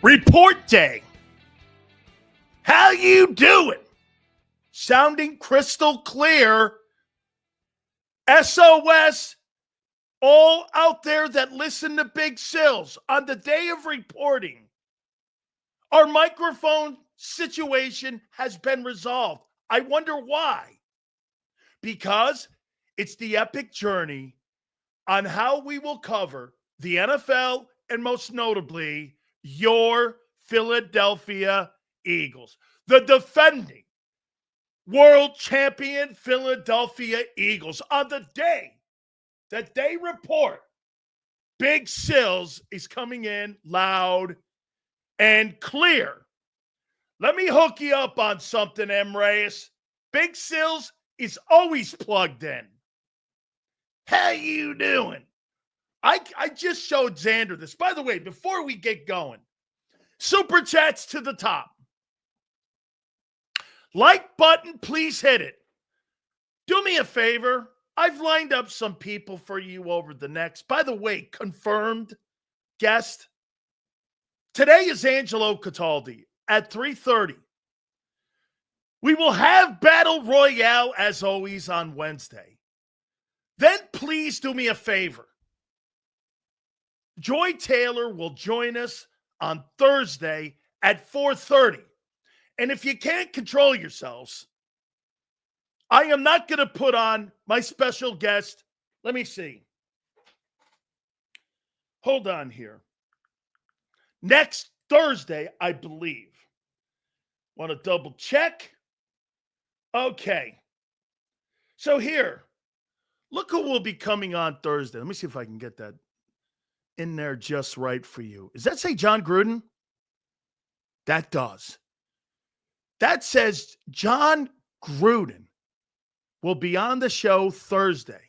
Report day. How you doing? Sounding crystal clear. SOS, all out there that listen to Big Sills on the day of reporting. Our microphone situation has been resolved. I wonder why. Because it's the epic journey on how we will cover the NFL and most notably your Philadelphia Eagles, the defending world champion Philadelphia Eagles. On the day that they report, Big Sills is coming in loud and clear. Let me hook you up on something, M. Reyes. Big Sills is always plugged in. How you doing? I just showed Xander this. By the way, before we get going, Super Chats to the top. Like button, please hit it. Do me a favor. I've lined up some people for you over the next. By the way, confirmed guest. Today is Angelo Cataldi at 3:30. We will have Battle Royale, as always, on Wednesday. Then please do me a favor. Joy Taylor will join us on Thursday at 4:30. And if you can't control yourselves, I am not going to put on my special guest. Let me see. Hold on here. Next Thursday, I believe. Want to double check? Okay. So here, look who will be coming on Thursday. Let me see if I can get that in there just right for you. Does that say John Gruden? That does. That says John Gruden will be on the show Thursday.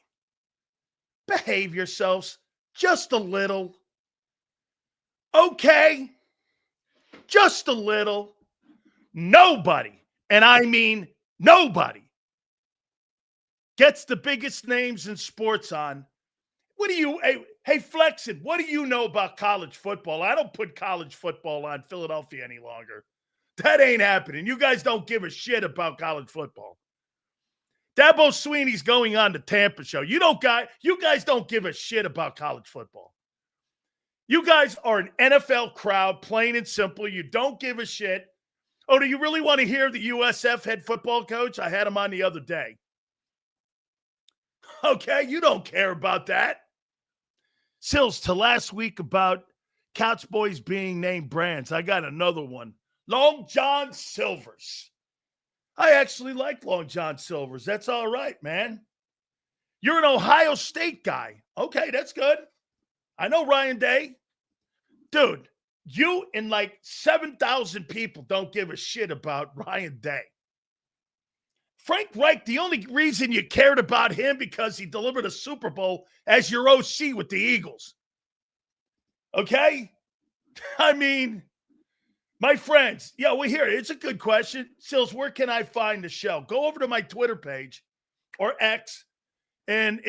Behave yourselves just a little. Okay. Just a little. Nobody, and I mean nobody, gets the biggest names in sports on. What do you, hey, Flexin, what do you know about college football? I don't put college football on Philadelphia any longer. That ain't happening. You guys don't give a shit about college football. Dabo Sweeney's going on the Tampa show. You guys don't give a shit about college football. You guys are an NFL crowd, plain and simple. You don't give a shit. Oh, do you really want to hear the USF head football coach? I had him on the other day. Okay, you don't care about that. Sills, to last week about Couch Boys being named brands, I got another one. Long John Silver's. I actually like Long John Silver's. That's all right, man. You're an Ohio State guy. Okay, that's good. I know Ryan Day. Dude, you and like 7,000 people don't give a shit about Ryan Day. Frank Reich, the only reason you cared about him because he delivered a Super Bowl as your OC with the Eagles. Okay? I mean, my friends, yeah, we hear it. It's a good question. Sills, where can I find the show? Go over to my Twitter page or X, and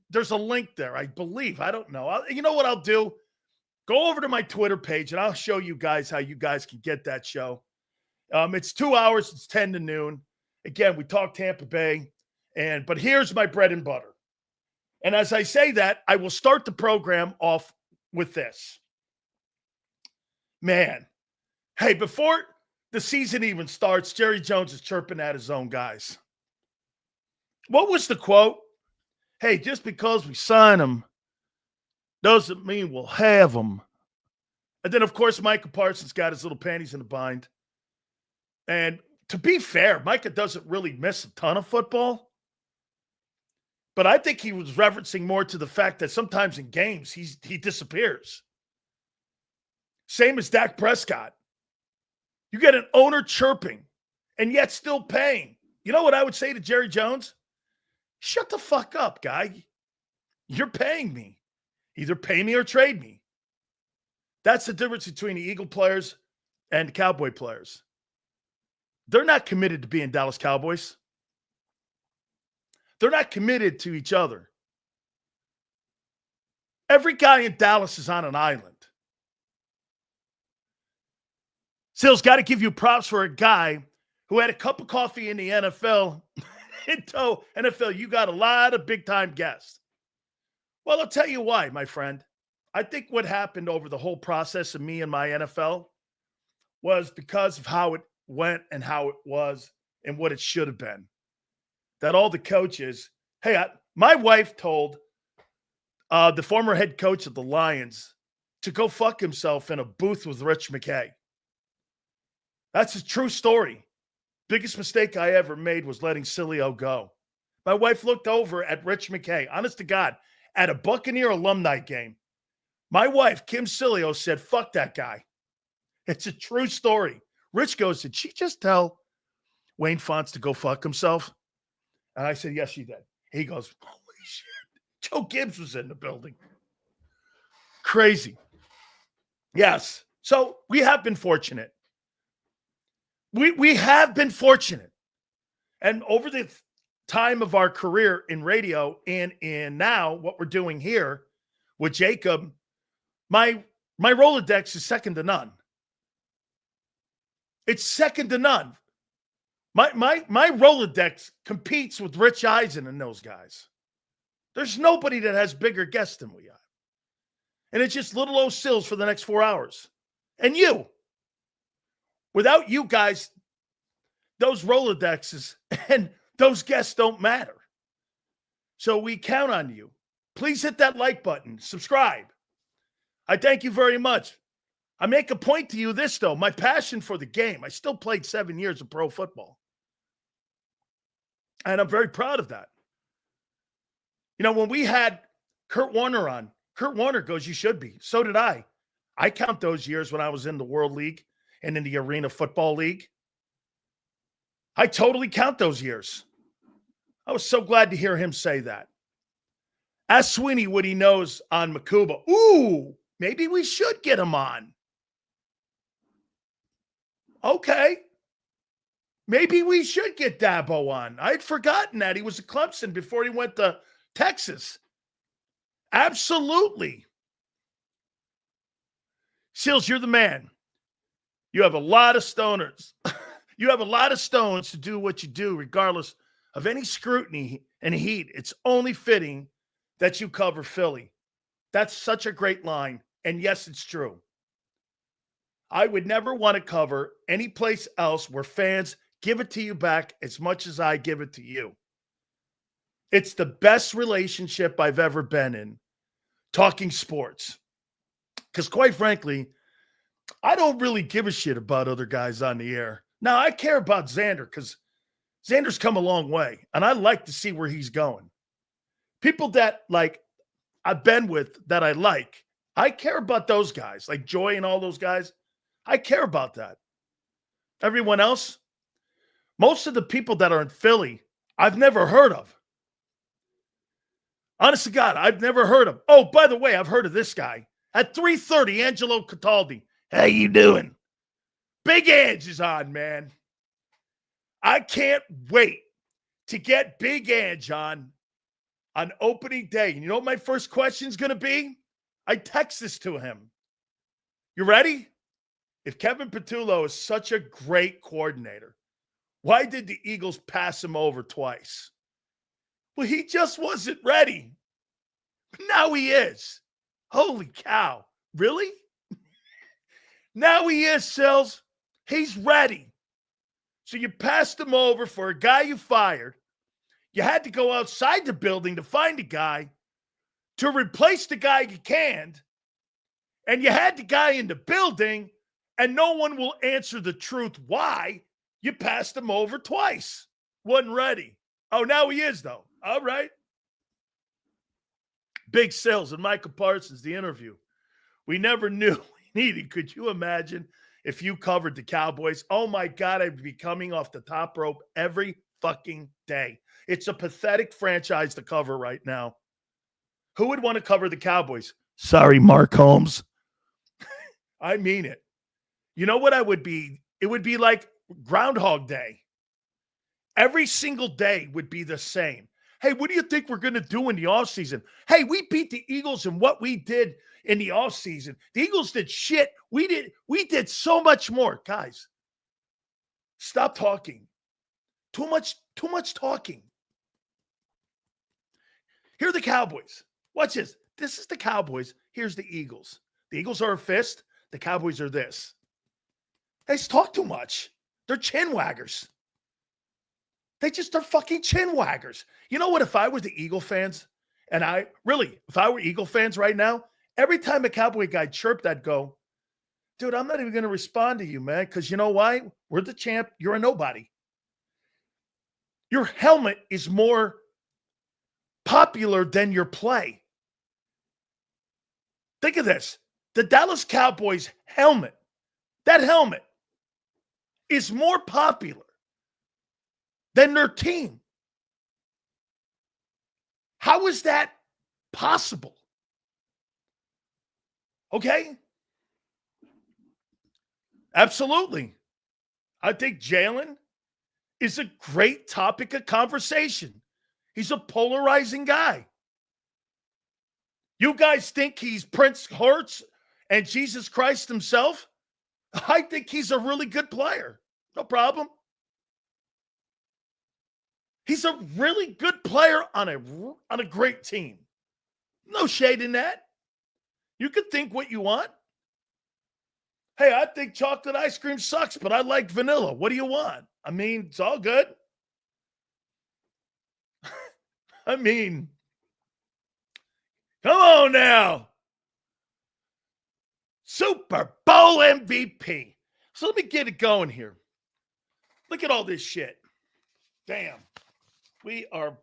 there's a link there, I believe. I don't know. You know what I'll do? Go over to my Twitter page, and I'll show you guys how you guys can get that show. It's 2 hours. It's 10 to noon. Again, we talk Tampa Bay, but here's my bread and butter. And as I say that, I will start the program off with this. Man, hey, before the season even starts, Jerry Jones is chirping at his own guys. What was the quote? Hey, just because we sign them doesn't mean we'll have them. And then, of course, Micah Parsons got his little panties in a bind. And to be fair, Micah doesn't really miss a ton of football. But I think he was referencing more to the fact that sometimes in games, he disappears. Same as Dak Prescott. You get an owner chirping and yet still paying. You know what I would say to Jerry Jones? Shut the fuck up, guy. You're paying me. Either pay me or trade me. That's the difference between the Eagle players and the Cowboy players. They're not committed to being Dallas Cowboys. They're not committed to each other. Every guy in Dallas is on an island. Sill's got to give you props for a guy who had a cup of coffee in the NFL. NFL, you got a lot of big-time guests. Well, I'll tell you why, my friend. I think what happened over the whole process of me and my NFL was because of how it went and how it was and what it should have been. That all the coaches, my wife told the former head coach of the Lions to go fuck himself in a booth with Rich McKay. That's a true story. Biggest mistake I ever made was letting Sileo go. My wife looked over at Rich McKay, honest to God, at a Buccaneer alumni game. My wife, Kim Sileo, said, fuck that guy. It's a true story. Rich goes, did she just tell Wayne Fontes to go fuck himself? And I said, yes, she did. He goes, holy shit. Joe Gibbs was in the building. Crazy. Yes. So we have been fortunate. We have been fortunate. And over the time of our career in radio and in now what we're doing here with JAKIB, my Rolodex is second to none. It's second to none. My Rolodex competes with Rich Eisen and those guys. There's nobody that has bigger guests than we have. And it's just little old Sills for the next 4 hours. And you. Without you guys, those Rolodexes and those guests don't matter. So we count on you. Please hit that like button. Subscribe. I thank you very much. I make a point to you this, though. My passion for the game. I still played 7 years of pro football. And I'm very proud of that. You know, when we had Kurt Warner on, Kurt Warner goes, you should be. So did I. I count those years when I was in the World League and in the Arena Football League. I totally count those years. I was so glad to hear him say that. Ask Sweeney what he knows on Makuba. Ooh, maybe we should get him on. Okay. Maybe we should get Dabo on. I'd forgotten that he was at Clemson before he went to Texas. Absolutely. Seals, you're the man. You have a lot of stoners. You have a lot of stones to do what you do, regardless of any scrutiny and heat. It's only fitting that you cover Philly. That's such a great line. And yes, it's true. I would never want to cover any place else where fans give it to you back as much as I give it to you. It's the best relationship I've ever been in, talking sports. Because quite frankly, I don't really give a shit about other guys on the air. Now, I care about Xander because Xander's come a long way, and I like to see where he's going. People that, like, I've been with that I care about those guys, like Joy and all those guys. I care about that. Everyone else, most of the people that are in Philly, I've never heard of. Honest to God, I've never heard of. Oh, by the way, I've heard of this guy. At 3:30, Angelo Cataldi. How you doing? Big Ange is on, man. I can't wait to get Big Ange on opening day. And you know what my first question is going to be? I text this to him. You ready? If Kevin Petullo is such a great coordinator, why did the Eagles pass him over twice? Well, he just wasn't ready. Now he is. Holy cow. Really? Now he is, Sills. He's ready. So you passed him over for a guy you fired. You had to go outside the building to find a guy to replace the guy you canned. And you had the guy in the building, and no one will answer the truth why you passed him over twice. Wasn't ready. Oh, now he is, though. All right. Big Sills and Michael Parsons, the interview. We never knew we needed. Could you imagine if you covered the Cowboys? Oh, my God, I'd be coming off the top rope every fucking day. It's a pathetic franchise to cover right now. Who would want to cover the Cowboys? Sorry, Mark Holmes. I mean it. You know what I would be? It would be like Groundhog Day. Every single day would be the same. Hey, what do you think we're going to do in the offseason? Hey, we beat the Eagles in what we did in the offseason. The Eagles did shit. We did so much more. Guys, stop talking. Too much talking. Here are the Cowboys. Watch this. This is the Cowboys. Here's the Eagles. The Eagles are a fist. The Cowboys are this. They just talk too much. They're chin waggers. They're fucking chin waggers. You know what? If I was the Eagle fans, and if I were Eagle fans right now, every time a Cowboy guy chirped, I'd go, dude, I'm not even going to respond to you, man, because you know why? We're the champ. You're a nobody. Your helmet is more popular than your play. Think of this. The Dallas Cowboys helmet, that helmet is more popular than their team. How is that possible? Okay? Absolutely. I think Jalen is a great topic of conversation. He's a polarizing guy. You guys think he's Prince Hertz and Jesus Christ himself? I think he's a really good player. No problem. He's a really good player on a great team. No shade in that. You can think what you want. Hey, I think chocolate ice cream sucks, but I like vanilla. What do you want? I mean, it's all good. I mean, come on now. Super Bowl MVP. So let me get it going here. Look at all this shit. Damn. We are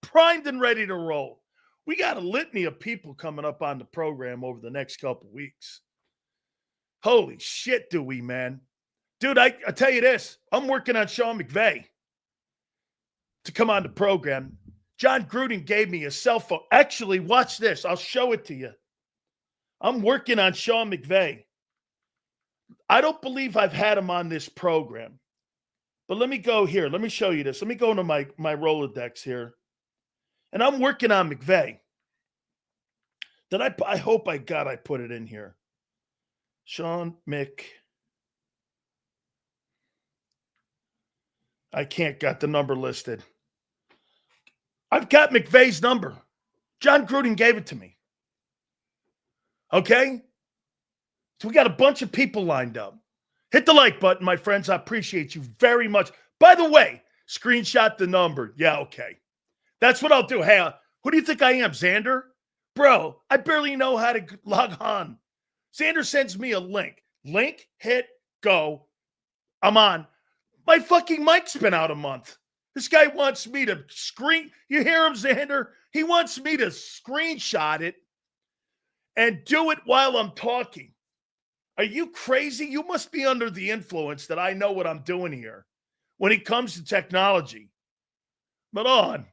primed and ready to roll. We got a litany of people coming up on the program over the next couple weeks. Holy shit, do we, man. Dude, I tell you this. I'm working on Sean McVay to come on the program. John Gruden gave me a cell phone. Actually, watch this. I'll show it to you. I'm working on Sean McVay. I don't believe I've had him on this program. But let me go here. Let me show you this. Let me go into my Rolodex here. And I'm working on McVay. I hope I put it in here. Sean Mc. I can't got the number listed. I've got McVay's number. John Gruden gave it to me. Okay? So we got a bunch of people lined up. Hit the like button, my friends. I appreciate you very much. By the way, screenshot the number. Yeah, okay. That's what I'll do. Hey, who do you think I am, Xander? Bro, I barely know how to log on. Xander sends me a link. Link, hit, go. I'm on. My fucking mic's been out a month. This guy wants me to You hear him, Xander? He wants me to screenshot it and do it while I'm talking. Are you crazy? You must be under the influence that I know what I'm doing here when it comes to technology. But on.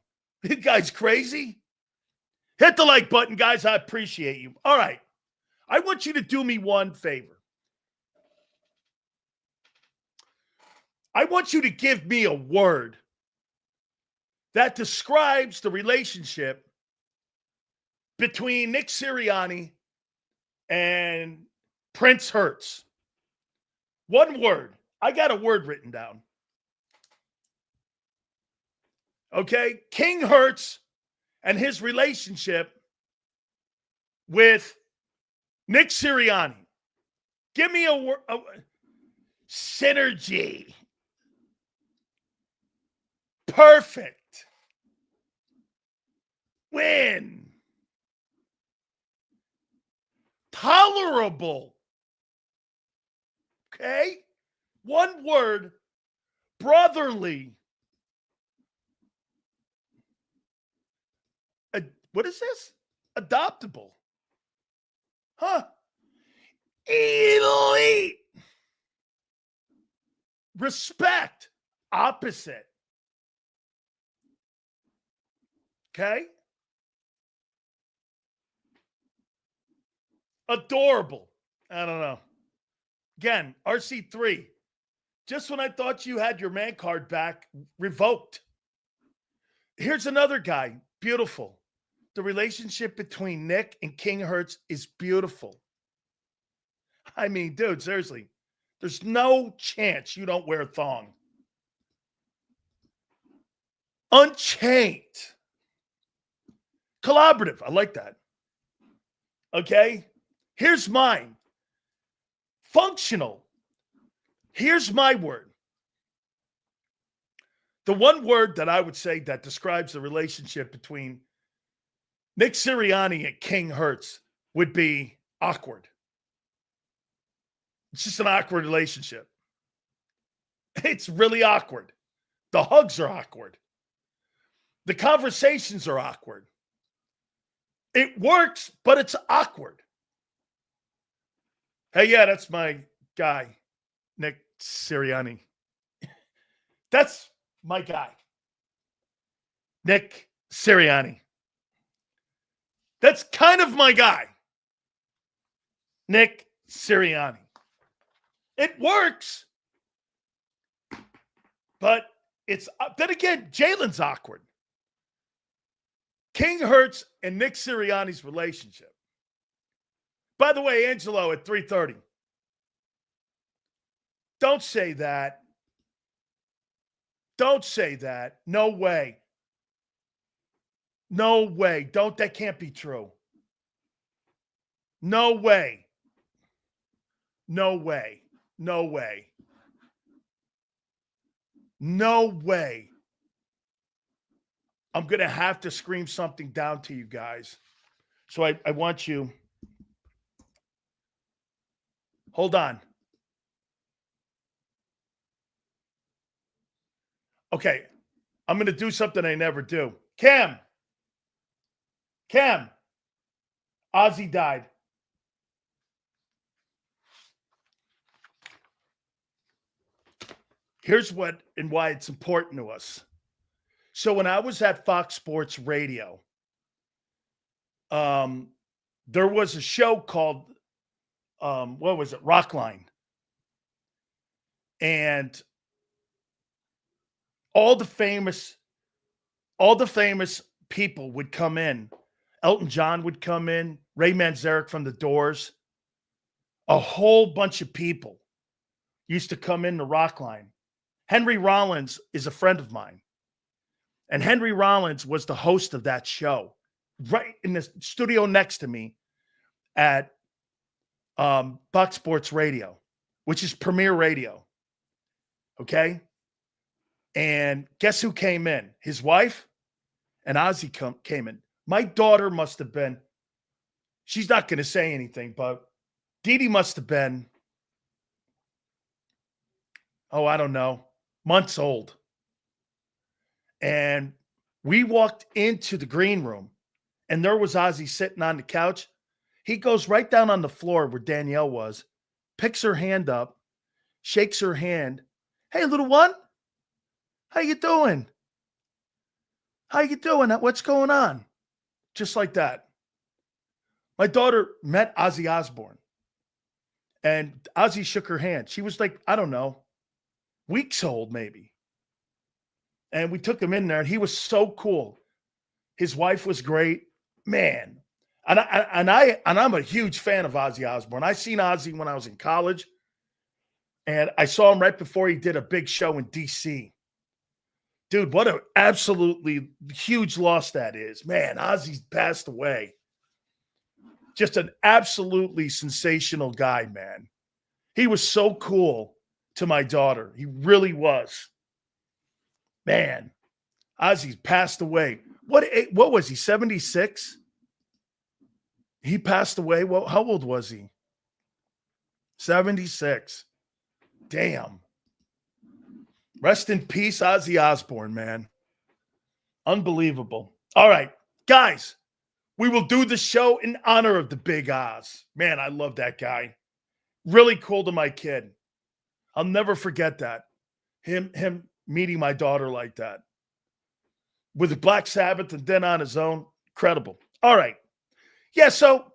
You guys crazy? Hit the like button, guys. I appreciate you. All right. I want you to do me one favor. I want you to give me a word that describes the relationship between Nick Sirianni and Prince Hertz. One word. I got a word written down. Okay? King Hertz and his relationship with Nick Sirianni. Give me a word. Synergy. Perfect. Win. Tolerable. Okay? One word. Brotherly. What is this? Adoptable. Huh. Elite. Respect. Opposite. Okay? Adorable. I don't know. Again, RC3. Just when I thought you had your man card back, revoked. Here's another guy. Beautiful. the relationship between Nick and King Hertz is beautiful. I mean, dude, seriously, there's no chance you don't wear a thong. Unchained. Collaborative. I like that. Okay? Here's mine. Functional. Here's my word. The one word that I would say that describes the relationship between Nick Sirianni and King Hertz would be awkward. It's just an awkward relationship. It's really awkward. The hugs are awkward. The conversations are awkward. It works, but it's awkward. Hey, yeah, that's my guy, Nick Sirianni. That's my guy, Nick Sirianni. That's kind of my guy, Nick Sirianni. It works, but it's then again, Jalen's awkward. King Hertz and Nick Sirianni's relationship. By the way, Angelo at 3:30. Don't say that. Don't say that. No way. No way. That can't be true. No way. No way. No way. No way. I'm going to have to scream something down to you guys. So I want you. Hold on. Okay. I'm going to do something I never do. Cam. Ozzy died. Here's what and why it's important to us. So when I was at Fox Sports Radio, there was a show called, what was it? Rockline. And all the famous people would come in. Elton John would come in, Ray Manzarek from The Doors. A whole bunch of people used to come in the Rockline. Henry Rollins is a friend of mine. And Henry Rollins was the host of that show right in the studio next to me at Fox Sports Radio, which is Premier Radio. Okay? And guess who came in? His wife and Ozzy came in. My daughter must have been, she's not going to say anything, but Dee Dee must have been, I don't know, months old. And we walked into the green room, and there was Ozzy sitting on the couch. He goes right down on the floor where Danielle was, picks her hand up, shakes her hand. Hey, little one, how you doing? How you doing? What's going on? Just like that. My daughter met Ozzy Osbourne, and Ozzy shook her hand. She was like, I don't know, weeks old maybe. And we took him in there, and he was so cool. His wife was great, man. And I'm a huge fan of Ozzy Osbourne. I seen Ozzy when I was in college, and I saw him right before he did a big show in D.C. Dude, what an absolutely huge loss that is. Man, Ozzy's passed away. Just an absolutely sensational guy, man. He was so cool to my daughter. He really was. Man, Ozzy's passed away. What was he, 76? He passed away. Well, how old was he? 76. Damn. Rest in peace, Ozzy Osbourne, man. Unbelievable. All right, guys, we will do the show in honor of the Big Oz. Man, I love that guy. Really cool to my kid. I'll never forget that. Him meeting my daughter like that. With Black Sabbath and then on his own. Incredible. All right. Yeah, so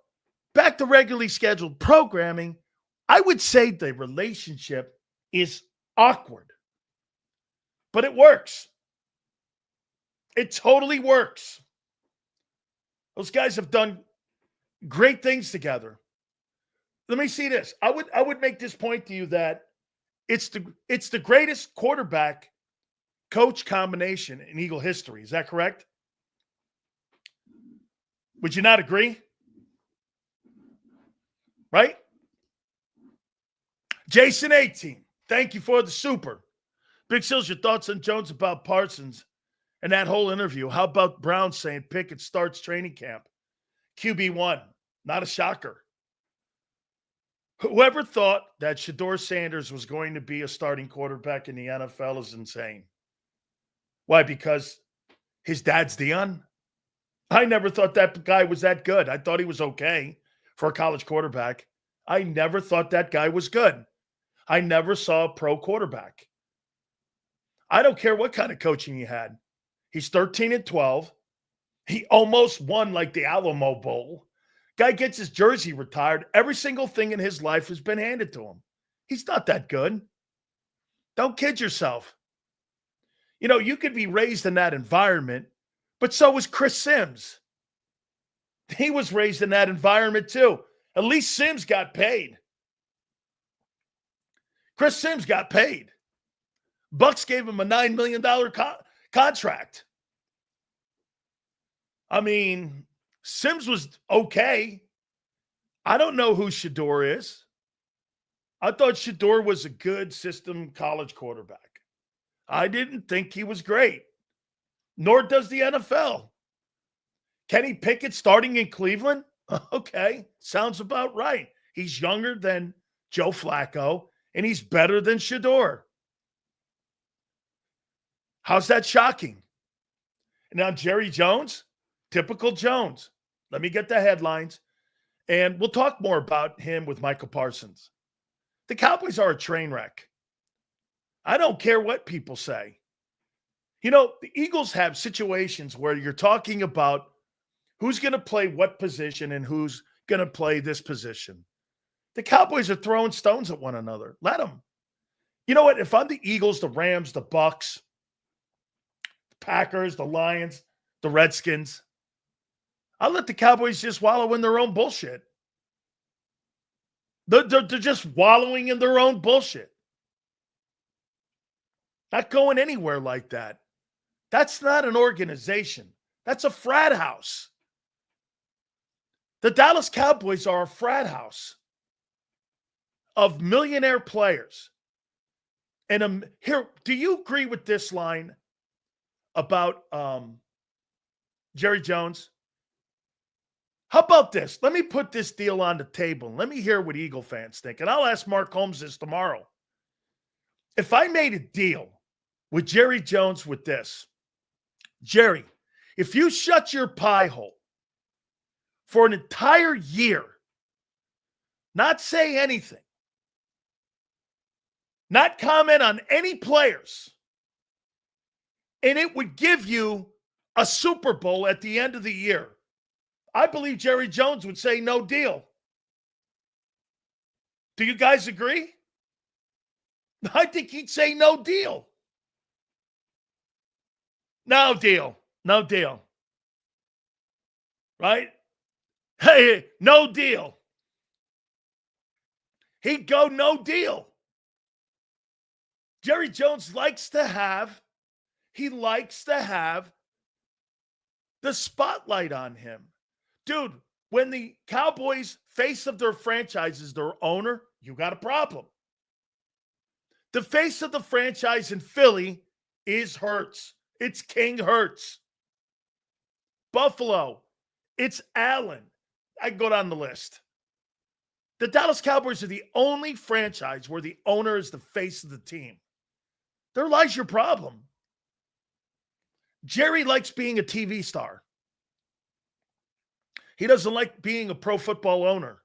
back to regularly scheduled programming. I would say the relationship is awkward. But it works. It totally works. Those guys have done great things together. Let me see this. I would make this point to you that it's the greatest quarterback coach combination in Eagle history. Is that correct? Would you not agree? Right? Jason 18, thank you for the super. Big Sills, your thoughts on Jones about Parsons and that whole interview. How about Brown saying Pickett starts training camp? QB1, not a shocker. Whoever thought that Shedeur Sanders was going to be a starting quarterback in the NFL is insane. Why? Because his dad's Deion? I never thought that guy was that good. I thought he was okay for a college quarterback. I never thought that guy was good. I never saw a pro quarterback. I don't care what kind of coaching he had. He's 13-12. He almost won like the Alamo Bowl. Guy gets his jersey retired. Every single thing in his life has been handed to him. He's not that good. Don't kid yourself. You know, you could be raised in that environment, but so was Chris Sims. He was raised in that environment too. At least Sims got paid. Chris Sims got paid. Bucks gave him a $9 million contract. I mean, Sims was okay. I don't know who Shedeur is. I thought Shedeur was a good system college quarterback. I didn't think he was great, nor does the NFL. Kenny Pickett starting in Cleveland? Okay, sounds about right. He's younger than Joe Flacco, and he's better than Shedeur. How's that shocking? Now, Jerry Jones, typical Jones. Let me get the headlines, and we'll talk more about him with Michael Parsons. The Cowboys are a train wreck. I don't care what people say. You know, the Eagles have situations where you're talking about who's going to play what position and who's going to play this position. The Cowboys are throwing stones at one another. Let them. You know what? If I'm the Eagles, the Rams, the Bucks, the Packers, the Lions, the Redskins, I'll let the Cowboys just wallow in their own bullshit. They're just wallowing in their own bullshit. Not going anywhere like that. That's not an organization. That's a frat house. The Dallas Cowboys are a frat house of millionaire players. And here, do you agree with this line about Jerry Jones? How about this? Let me put this deal on the table. Let me hear what Eagle fans think. And I'll ask Mark Holmes this tomorrow. If I made a deal with Jerry Jones with this, Jerry, if you shut your pie hole for an entire year, not say anything, not comment on any players, and it would give you a Super Bowl at the end of the year, I believe Jerry Jones would say no deal. Do you guys agree? I think he'd say no deal. No deal. No deal. Right? Hey, no deal. He'd go no deal. Jerry Jones likes to have the spotlight on him. Dude, when the Cowboys face of their franchise is their owner, you got a problem. The face of the franchise in Philly is Hurts. It's King Hurts. Buffalo, it's Allen. I can go down the list. The Dallas Cowboys are the only franchise where the owner is the face of the team. There lies your problem. Jerry likes being a TV star. He doesn't like being a pro football owner.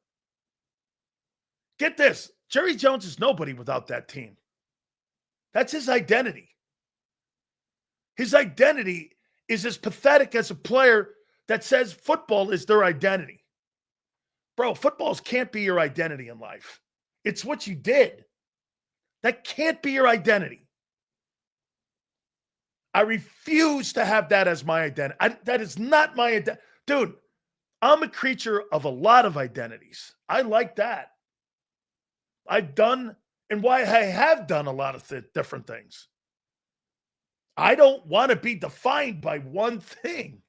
Get this. Jerry Jones is nobody without that team. That's his identity. His identity is as pathetic as a player that says football is their identity. Bro, footballs can't be your identity in life. It's what you did. That can't be your identity. I refuse to have that as my identity. That is not my identity. Dude, I'm a creature of a lot of identities. I like that. I've done, and why I have done a lot of different things. I don't want to be defined by one thing.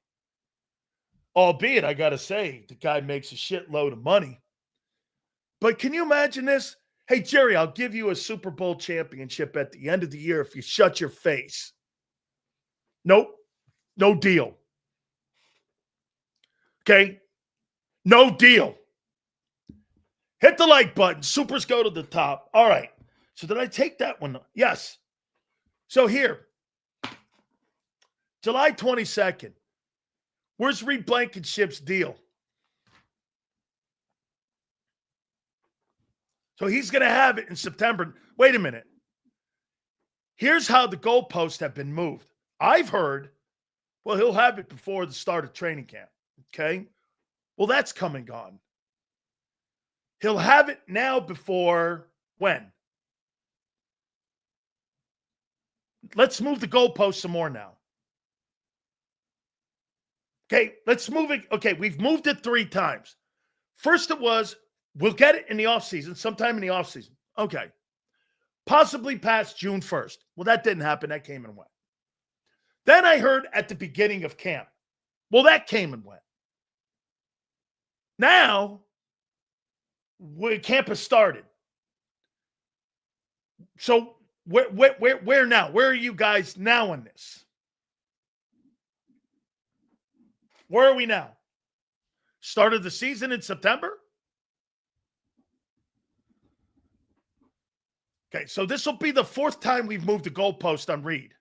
Albeit, I got to say, the guy makes a shitload of money. But can you imagine this? Hey, Jerry, I'll give you a Super Bowl championship at the end of the year if you shut your face. Nope. No deal. Okay? No deal. Hit the like button. Supers go to the top. All right. So did I take that one? Yes. So here, July 22nd. Where's Reed Blankenship's deal? So he's going to have it in September. Wait a minute. Here's how the goalposts have been moved. I've heard, well, he'll have it before the start of training camp. Okay? Well, that's come and gone. He'll have it now before when? Let's move the goalposts some more now. Okay, let's move it. Okay, we've moved it 3 times. First it was, we'll get it in the offseason, sometime in the offseason. Okay. Possibly past June 1st. Well, that didn't happen. That came and went. Then I heard at the beginning of camp. Well, that came and went. Now, camp has started. So where now? Where are you guys now in this? Where are we now? Started the season in September? Okay, so this will be the 4th time we've moved the goalpost on Reed.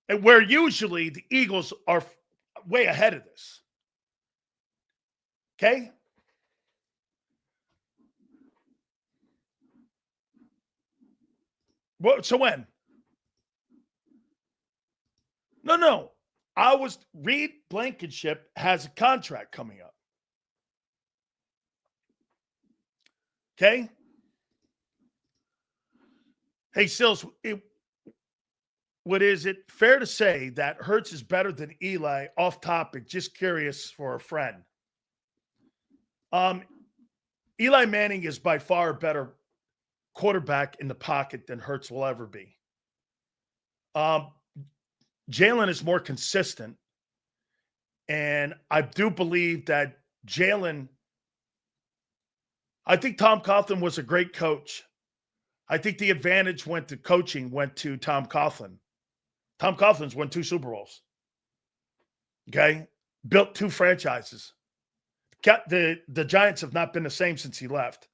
And where usually the Eagles are way ahead of this. Okay? Well, so when? No. Reed Blankenship has a contract coming up. Okay? Hey, Sills, is it fair to say that Hurts is better than Eli? Off topic, just curious for a friend. Eli Manning is by far a better quarterback in the pocket than Hurts will ever be. Jalen is more consistent, and I do believe that Jalen, I think Tom Coughlin was a great coach. I think the advantage went to Tom Coughlin. Tom Coughlin's won 2 Super Bowls. Okay? Built 2 franchises. The Giants have not been the same since he left.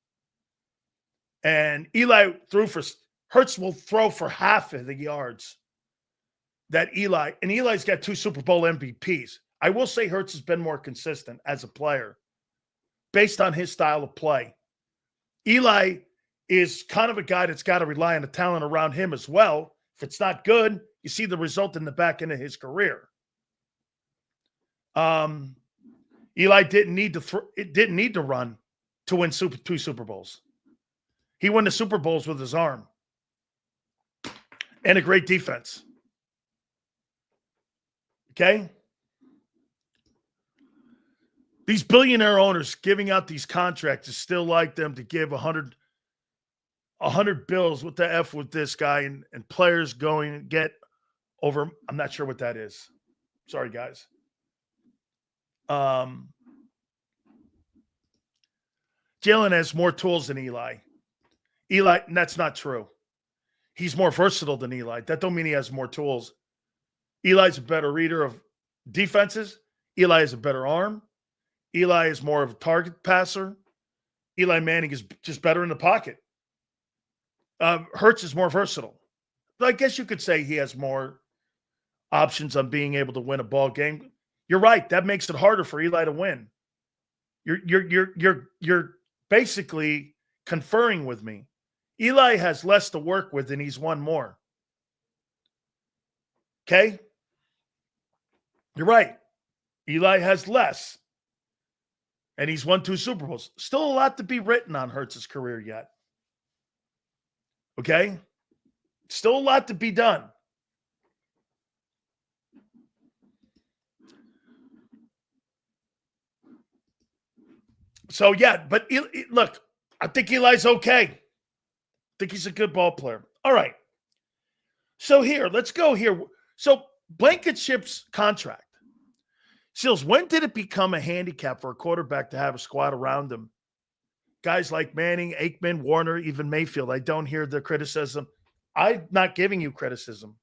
And Hurts will throw for half of the yards that and Eli's got 2 Super Bowl MVPs. I will say Hurts has been more consistent as a player based on his style of play. Eli is kind of a guy that's got to rely on the talent around him as well. If it's not good, you see the result in the back end of his career. Eli didn't need to run to win 2 Super Bowls. He won the Super Bowls with his arm and a great defense. Okay? These billionaire owners giving out these contracts is still like them to give 100 bills with the F with this guy and players going and get over. I'm not sure what that is. Sorry, guys. Jalen has more tools than Eli. That's not true. He's more versatile than Eli. That don't mean he has more tools. Eli's a better reader of defenses. Eli has a better arm. Eli is more of a target passer. Eli Manning is just better in the pocket. Hurts is more versatile. I guess you could say he has more options on being able to win a ball game. You're right. That makes it harder for Eli to win. You're basically conferring with me. Eli has less to work with and he's won more. Okay? You're right. Eli has less. And he's won 2 Super Bowls. Still a lot to be written on Hurts' career yet. Okay? Still a lot to be done. So, yeah, but look, I think Eli's okay. I think he's a good ball player. All right. So here, let's go here. So Blankenship's contract. Seals, when did it become a handicap for a quarterback to have a squad around him? Guys like Manning, Aikman, Warner, even Mayfield. I don't hear the criticism. I'm not giving you criticism.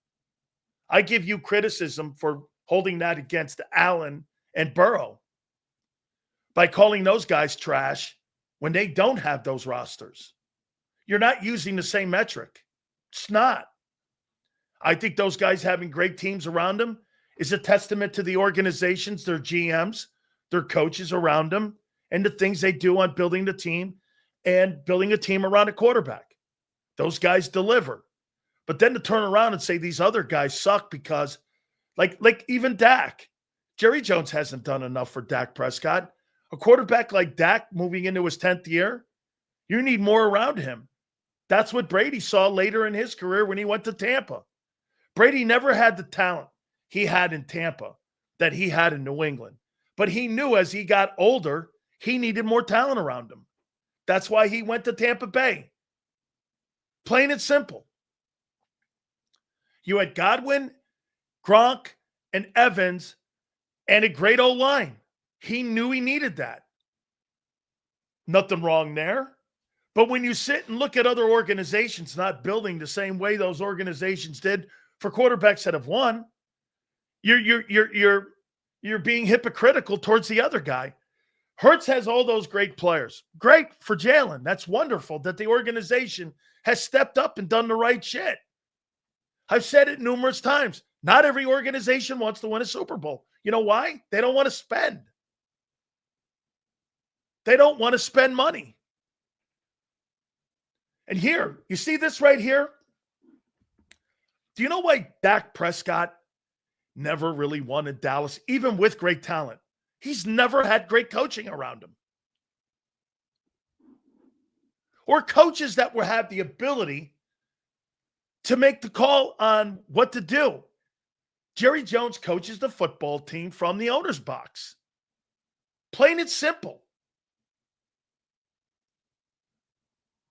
I give you criticism for holding that against Allen and Burrow by calling those guys trash when they don't have those rosters. You're not using the same metric. It's not. I think those guys having great teams around them is a testament to the organizations, their GMs, their coaches around them, and the things they do on building the team and building a team around a quarterback. Those guys deliver. But then to turn around and say these other guys suck because, like even Dak, Jerry Jones hasn't done enough for Dak Prescott. A quarterback like Dak moving into his 10th year, you need more around him. That's what Brady saw later in his career when he went to Tampa. Brady never had the talent he had in Tampa that he had in New England. But he knew as he got older, he needed more talent around him. That's why he went to Tampa Bay. Plain and simple. You had Godwin, Gronk, and Evans, and a great old line. He knew he needed that. Nothing wrong there. But when you sit and look at other organizations not building the same way those organizations did for quarterbacks that have won, you're being hypocritical towards the other guy. Hurts has all those great players. Great for Jalen. That's wonderful that the organization has stepped up and done the right shit. I've said it numerous times. Not every organization wants to win a Super Bowl. You know why? They don't want to spend. They don't want to spend money. And here, you see this right here? Do you know why Dak Prescott never really won in Dallas, even with great talent? He's never had great coaching around him. Or coaches that will have the ability to make the call on what to do. Jerry Jones coaches the football team from the owner's box. Plain and simple.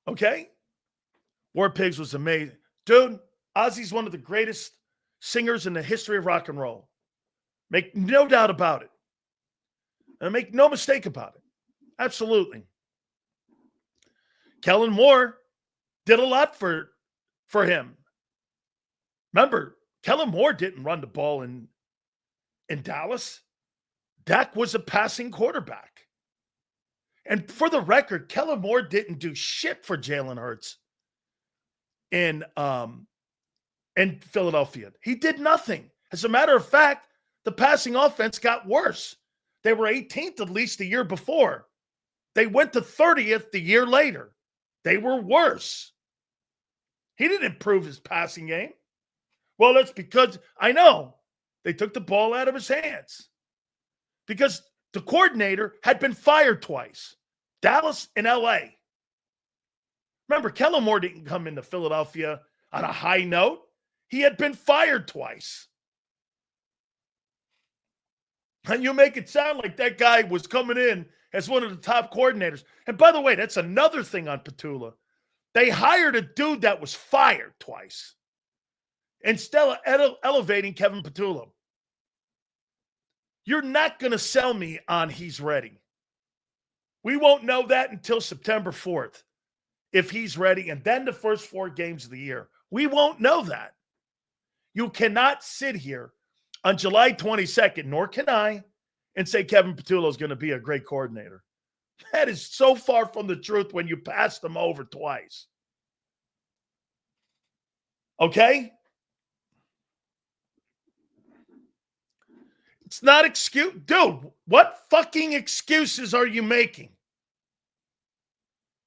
Okay? War Pigs was amazing. Dude, Ozzy's one of the greatest singers in the history of rock and roll. Make no doubt about it. And make no mistake about it. Absolutely. Kellen Moore did a lot for him. Remember, Kellen Moore didn't run the ball in Dallas. Dak was a passing quarterback. And for the record, Kellen Moore didn't do shit for Jalen Hurts in Philadelphia. He did nothing. As a matter of fact, the passing offense got worse. They were 18th at least the year before. They went to 30th the year later. They were worse. He didn't improve his passing game. Well, that's because, I know, they took the ball out of his hands. Because the coordinator had been fired twice. Dallas and L.A. Remember, Kellen Moore didn't come into Philadelphia on a high note. He had been fired twice. And you make it sound like that guy was coming in as one of the top coordinators. And by the way, that's another thing on Petula. They hired a dude that was fired twice instead of elevating Kevin Petula. You're not going to sell me on he's ready. We won't know that until September 4th, if he's ready, and then the first 4 games of the year. We won't know that. You cannot sit here on July 22nd, nor can I, and say Kevin Petula is going to be a great coordinator. That is so far from the truth when you passed him over twice. Okay? It's not excuse. Dude, what fucking excuses are you making?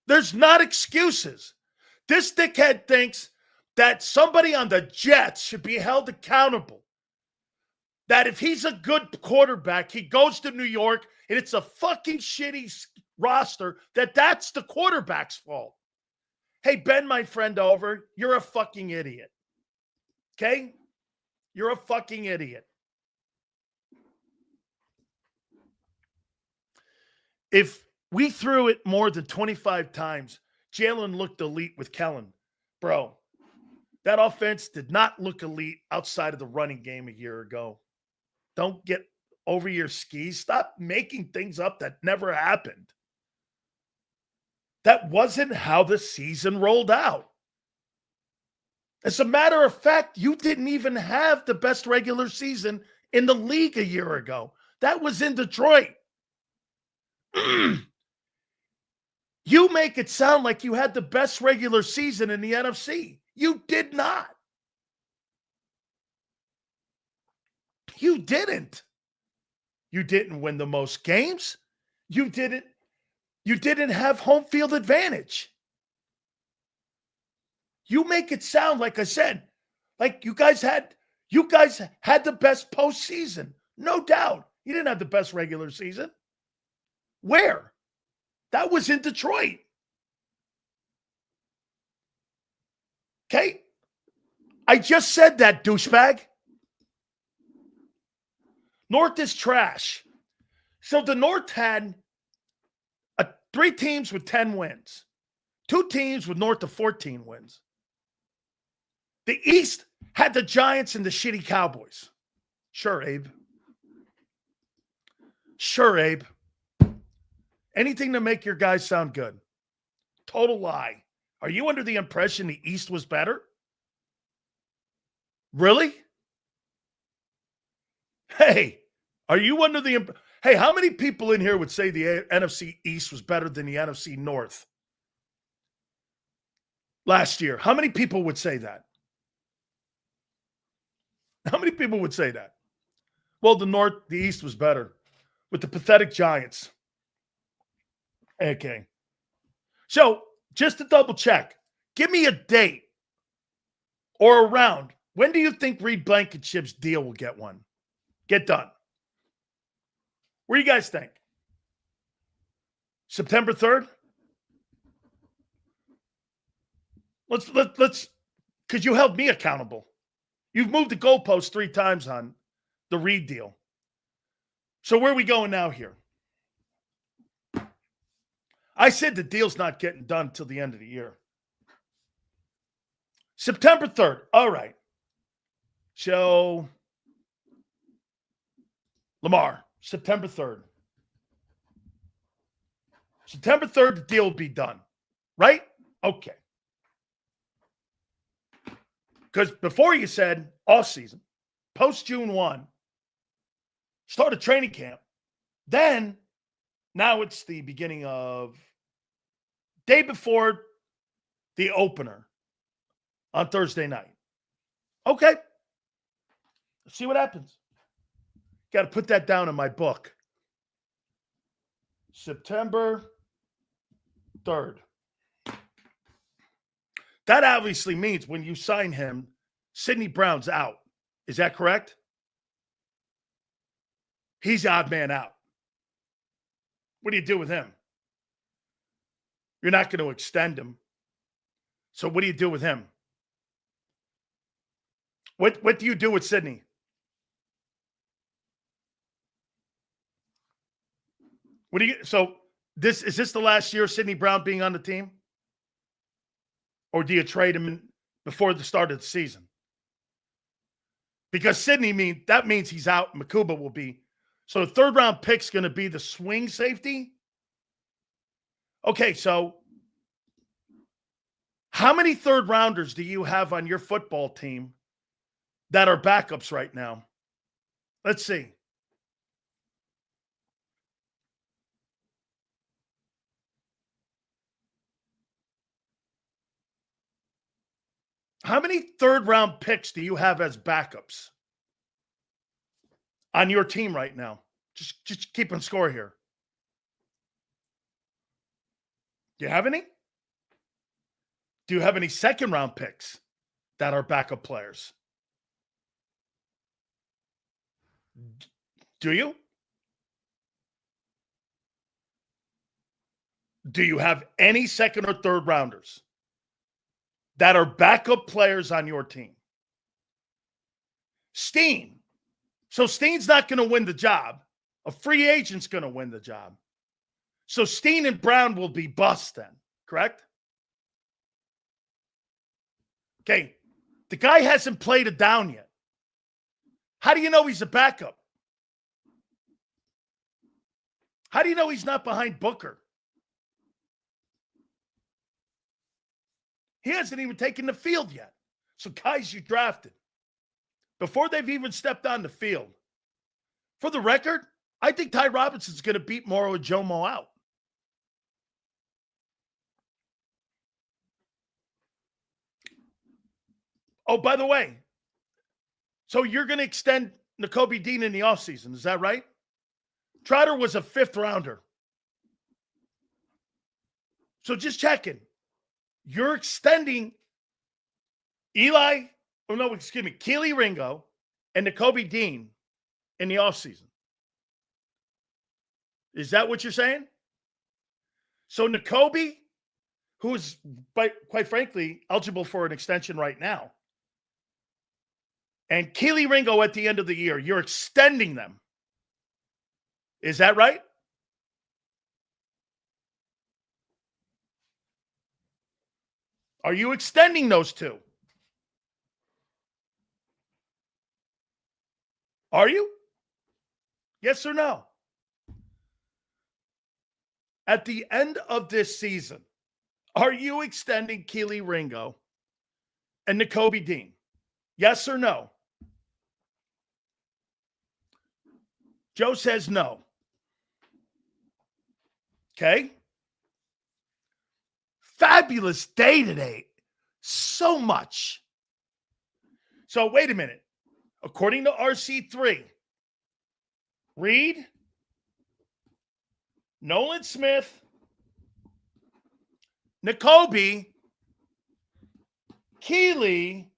There's not excuses. This dickhead thinks that somebody on the Jets should be held accountable. That if he's a good quarterback, he goes to New York and it's a fucking shitty roster, that's the quarterback's fault. Hey, bend my friend over. You're a fucking idiot. Okay? You're a fucking idiot. We threw it more than 25 times. Jalen looked elite with Kellen. Bro, that offense did not look elite outside of the running game a year ago. Don't get over your skis. Stop making things up that never happened. That wasn't how the season rolled out. As a matter of fact, you didn't even have the best regular season in the league a year ago. That was in Detroit. You make it sound like you had the best regular season in the NFC. You did not. You didn't. You didn't win the most games. You didn't have home field advantage. You make it sound, like I said, like you guys had the best postseason. No doubt. You didn't have the best regular season. Where? That was in Detroit. Okay? I just said that, douchebag. North is trash. So the North had 3 teams with 10 wins. 2 teams with north of 14 wins. The East had the Giants and the shitty Cowboys. Sure, Abe. Sure, Abe. Anything to make your guys sound good. Total lie. Are you under the impression the East was better? Really? Hey, are you under the Hey, how many people in here would say the NFC East was better than the NFC North last year? How many people would say that? How many people would say that? Well, the East was better with the pathetic Giants. Okay. So, just to double check, give me a date or a round. When do you think Reed Blankenship's deal will get done? What do you guys think? September 3rd? Let's because you held me accountable. You've moved the goalpost 3 times on the Reed deal. So where are we going now here? I said the deal's not getting done till the end of the year. September 3rd. All right. So, Lamar, September 3rd. September 3rd, the deal will be done. Right? Okay. Because before you said off season, post June 1, started training camp. Then, now it's the beginning of day before the opener on Thursday night. Okay. Let's see what happens. Got to put that down in my book. September 3rd. That obviously means when you sign him, Sidney Brown's out. Is that correct? He's odd man out. What do you do with him? You're not going to extend him. So what do you do with him? What do you do with Sidney? So is this the last year of Sidney Brown being on the team? Or do you trade him before the start of the season? Because Sidney means he's out and Makuba will be. So the 3rd round pick's going to be the swing safety? Okay, so how many 3rd rounders do you have on your football team that are backups right now? Let's see. How many 3rd round picks do you have as backups on your team right now? Just keeping score here. Do you have any? Do you have any 2nd round picks that are backup players? Do you? Do you have any 2nd or 3rd rounders that are backup players on your team? Steen. So Steen's not going to win the job. A free agent's going to win the job. So Steen and Brown will be bust then, correct? Okay. The guy hasn't played it down yet. How do you know he's a backup? How do you know he's not behind Booker? He hasn't even taken the field yet. So guys you drafted, before they've even stepped on the field, for the record, I think Ty Robinson's going to beat Moro Ajomo out. Oh, by the way, so you're going to extend Nakobe Dean in the offseason, is that right? Trotter was a 5th rounder. So just checking. You're extending Keely Ringo and Nakobe Dean in the offseason. Is that what you're saying? So Nakobe, who is, quite frankly, eligible for an extension right now, and Keely Ringo at the end of the year, you're extending them. Is that right? Are you extending those two? Are you? Yes or no? At the end of this season, are you extending Keely Ringo and Nakobe Dean? Yes or no? Joe says no. Okay. Fabulous day today. So much. So wait a minute. According to RC3, Reed, Nolan Smith, Nakobe, Keely,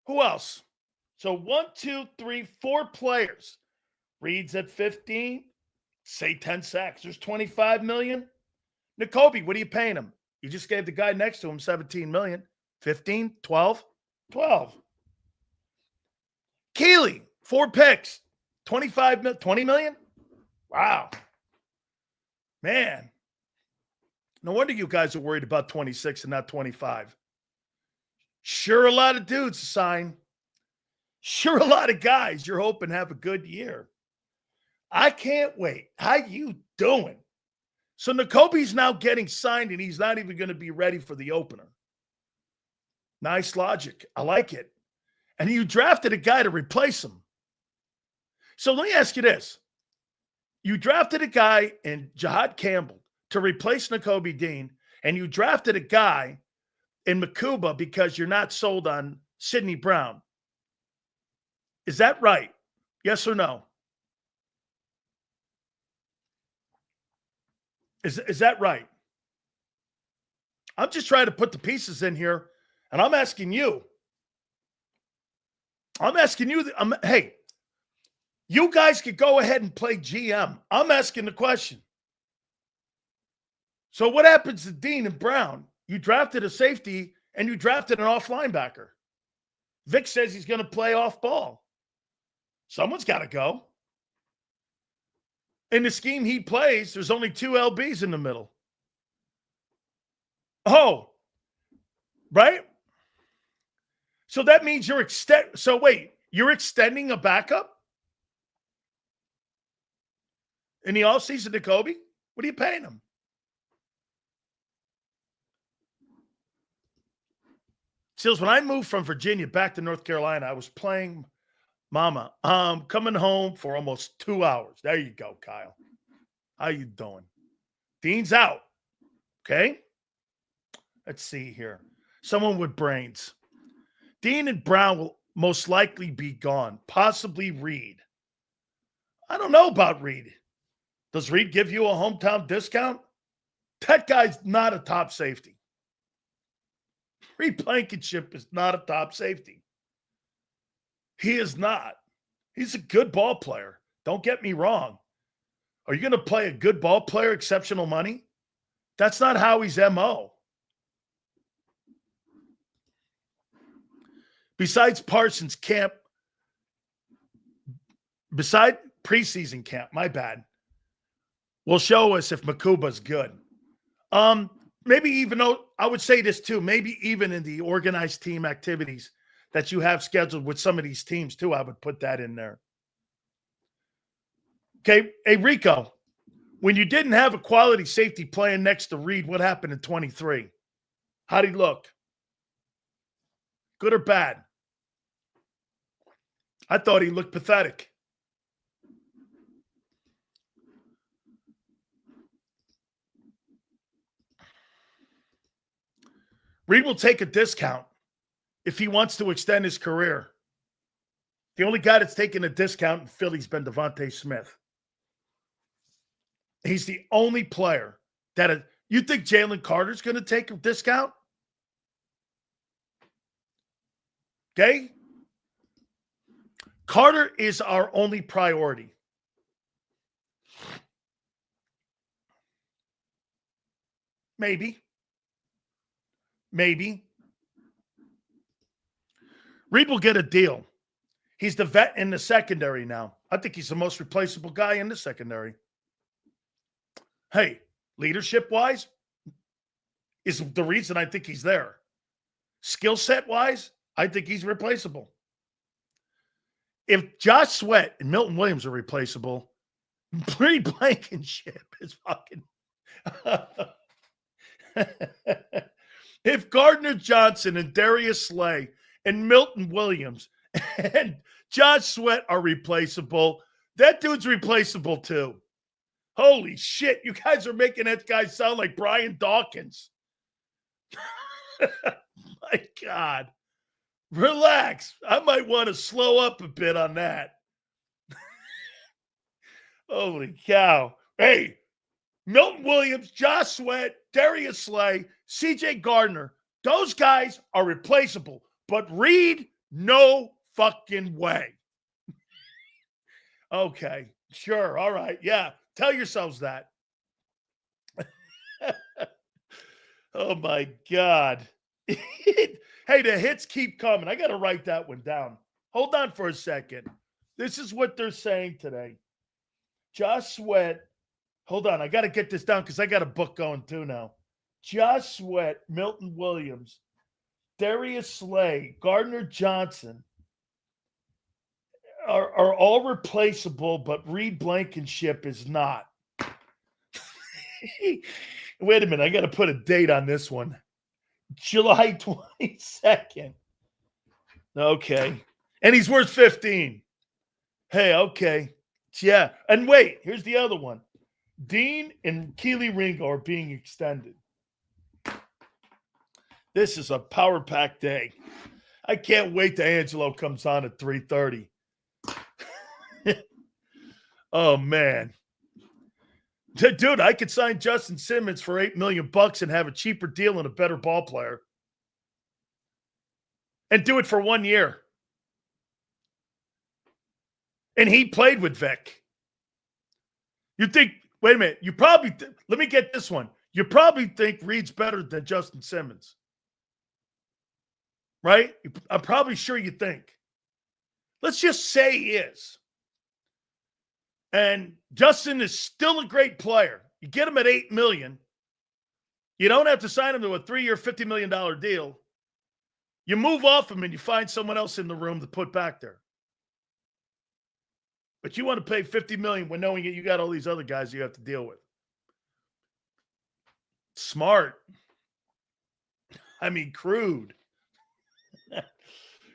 who else? So 1, 2, 3, 4 players. Reed's at 15. Say 10 sacks. There's $25 million. Nakobe, what are you paying him? You just gave the guy next to him $17 million. 15, 12, 12. Keely, 4 picks, 20 million. Wow. Man. No wonder you guys are worried about 26 and not 25. Sure, a lot of dudes to sign. Sure, a lot of guys you're hoping have a good year. I can't wait. How you doing? So Nakobe's now getting signed, and he's not even going to be ready for the opener. Nice logic. I like it. And you drafted a guy to replace him. So let me ask you this. You drafted a guy in Jahad Campbell to replace Nakobe Dean, and you drafted a guy in Makuba because you're not sold on Sidney Brown. Is that right? Yes or no? Is that right? I'm just trying to put the pieces in here, and I'm asking you. Hey, you guys could go ahead and play GM. I'm asking the question. So what happens to Dean and Brown? You drafted a safety, and you drafted an off linebacker. Vic says he's going to play off ball. Someone's got to go. In the scheme he plays, there's only 2 LBs in the middle. Oh, right? So that means you're extending a backup in the offseason to Kobe? What are you paying him? Seals, when I moved from Virginia back to North Carolina, I was playing Mama. Coming home for almost 2 hours. There you go, Kyle. How you doing? Dean's out. Okay. Let's see here. Someone with brains. Dean and Brown will most likely be gone. Possibly Reed. I don't know about Reed. Does Reed give you a hometown discount? That guy's not a top safety. Reed Blankenship is not a top safety. He is not. He's a good ball player. Don't get me wrong. Are you going to play a good ball player exceptional money? That's not Howie's MO. Besides Parsons camp, beside preseason camp, my bad, will show us if Makuba's good. Maybe even though I would say this too, maybe even in the organized team activities that you have scheduled with some of these teams too, I would put that in there. Okay. Hey, Rico, when you didn't have a quality safety playing next to Reed, what happened in 23? How'd he look? Good or bad? I thought he looked pathetic. Reed will take a discount if he wants to extend his career. The only guy that's taken a discount in Philly's been Devontae Smith. He's the only player that you think Jalen Carter's going to take a discount? Okay? Carter is our only priority. Maybe. Reed will get a deal. He's the vet in the secondary now. I think he's the most replaceable guy in the secondary. Hey, leadership-wise, is the reason I think he's there. Skill set-wise, I think he's replaceable. If Josh Sweat and Milton Williams are replaceable, Reed Blankenship is fucking... If Gardner Johnson and Darius Slay and Milton Williams and Josh Sweat are replaceable, that dude's replaceable too. Holy shit, you guys are making that guy sound like Brian Dawkins. My God. Relax. I might want to slow up a bit on that. Holy cow. Hey, Milton Williams, Josh Sweat, Darius Slay, CJ Gardner, those guys are replaceable. But Reed, no fucking way. Okay, sure. All right. Yeah. Tell yourselves that. Oh, my God. Hey, the hits keep coming. I got to write that one down. Hold on for a second. This is what they're saying today. Josh Sweat. Hold on. I got to get this down because I got a book going too now. Josh Sweat, Milton Williams, Darius Slay, Gardner Johnson are all replaceable, but Reed Blankenship is not. Wait a minute. I got to put a date on this one. July 22nd. Okay. And he's worth 15. Hey, okay. Yeah. And wait, here's the other one. Dean and Keely Ringo are being extended. This is a power-packed day. I can't wait till Angelo comes on at 3:30. Oh, man. Dude, I could sign Justin Simmons for $8 million and have a cheaper deal and a better ball player. And do it for 1 year. And he played with Vic. You think, wait a minute, you probably, let me get this one. You probably think Reed's better than Justin Simmons. Right? I'm probably sure you think. Let's just say he is. And Justin is still a great player. You get him at $8 million. You don't have to sign him to a 3-year, $50 million deal. You move off him and you find someone else in the room to put back there. But you want to pay $50 million when knowing that you got all these other guys you have to deal with. Smart. I mean, crude.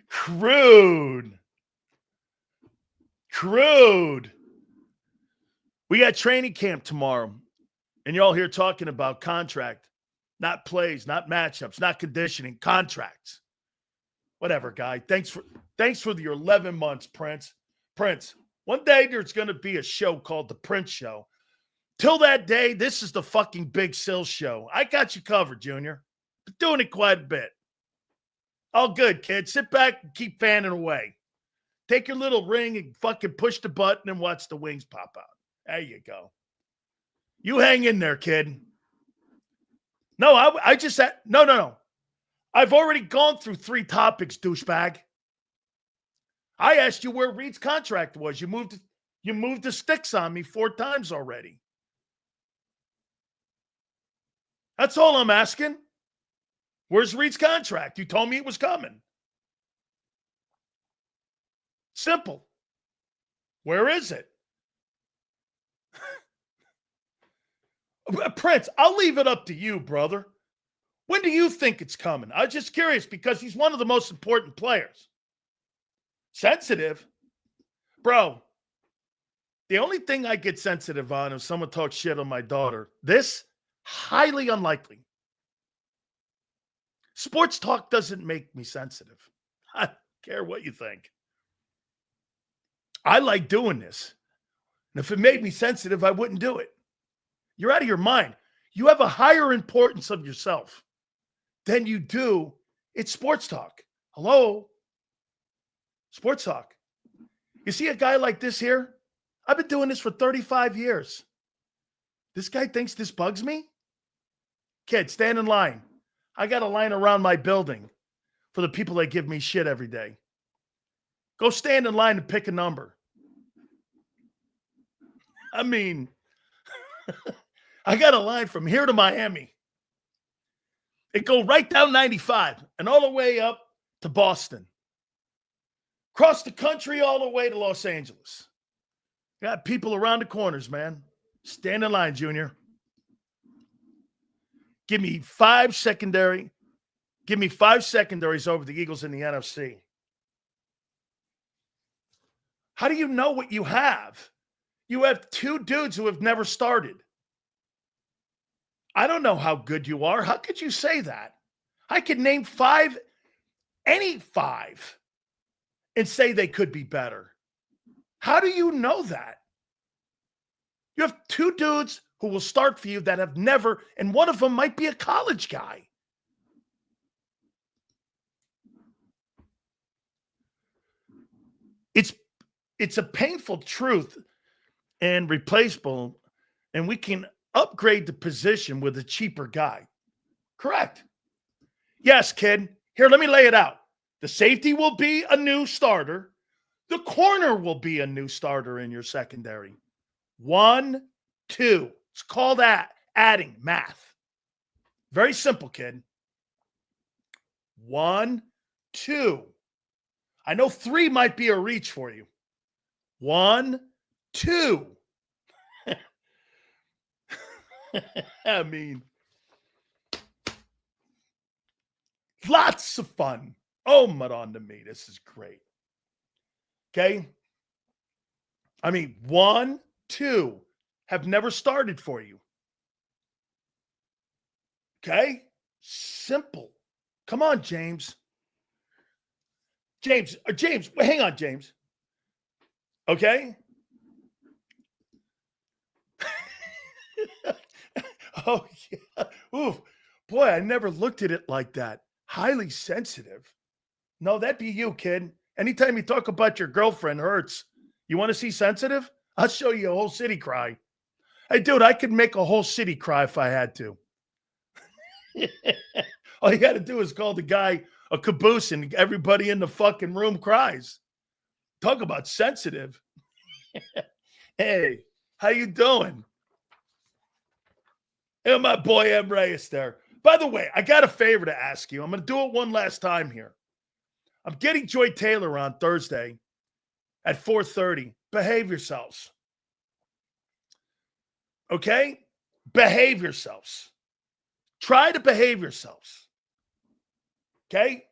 Crude. We got training camp tomorrow, and you're all here talking about contract, not plays, not matchups, not conditioning, contracts. Whatever, guy. Thanks for your 11 months, Prince. Prince, one day there's going to be a show called The Prince Show. Till that day, this is the fucking Big Sill Show. I got you covered, Junior. Been doing it quite a bit. All good, kid. Sit back and keep fanning away. Take your little ring and fucking push the button and watch the wings pop out. There you go. You hang in there, kid. No, I just said, no. I've already gone through 3 topics, douchebag. I asked you where Reed's contract was. You moved the sticks on me 4 times already. That's all I'm asking. Where's Reed's contract? You told me it was coming. Simple. Where is it? Prince, I'll leave it up to you, brother. When do you think it's coming? I'm just curious because he's one of the most important players. Sensitive? Bro, the only thing I get sensitive on is someone talks shit on my daughter. This, highly unlikely. Sports talk doesn't make me sensitive. I don't care what you think. I like doing this. And if it made me sensitive, I wouldn't do it. You're out of your mind. You have a higher importance of yourself than you do. It's sports talk. Hello? Sports talk. You see a guy like this here? I've been doing this for 35 years. This guy thinks this bugs me? Kid, stand in line. I got a line around my building for the people that give me shit every day. Go stand in line and pick a number. I mean, I got a line from here to Miami. It go right down 95 and all the way up to Boston. Across the country all the way to Los Angeles. Got people around the corners, man. Stand in line, Junior. Give me 5 secondary. Give me 5 secondaries over the Eagles in the NFC. How do you know what you have? You have 2 dudes who have never started. I don't know how good you are. How could you say that? I could name 5, any 5, and say they could be better. How do you know that? You have 2 dudes who will start for you that have never, and one of them might be a college guy. It's a painful truth and replaceable, and we can upgrade the position with a cheaper guy. Correct. Yes, kid. Here, let me lay it out. The safety will be a new starter. The corner will be a new starter in your secondary. 1, 2. It's called adding math. Very simple, kid. 1, 2. I know 3 might be a reach for you. 1, 2. I mean, lots of fun. Oh, Maron to me. This is great. Okay. I mean, 1, 2 have never started for you. Okay. Simple. Come on, James. James, hang on, James. Okay. Oh, yeah. Ooh, boy, I never looked at it like that. Highly sensitive. No, that'd be you, kid. Anytime you talk about your girlfriend hurts. You want to see sensitive? I'll show you a whole city cry. Hey, dude, I could make a whole city cry if I had to. All you got to do is call the guy a caboose and everybody in the fucking room cries. Talk about sensitive. Hey, how you doing? And my boy M. Reyes there. By the way, I got a favor to ask you. I'm going to do it one last time here. I'm getting Joy Taylor on Thursday at 4:30. Behave yourselves. Okay? Behave yourselves. Try to behave yourselves. Okay?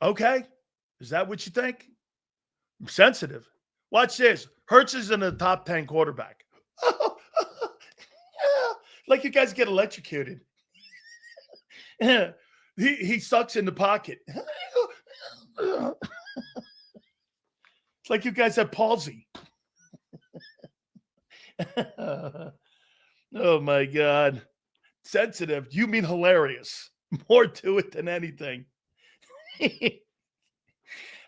Okay? Is that what you think? I'm sensitive. Watch this. Hurts is in the top 10 quarterback. Like you guys get electrocuted. He sucks in the pocket. It's like you guys have palsy. Oh, my God. Sensitive. You mean hilarious. More to it than anything.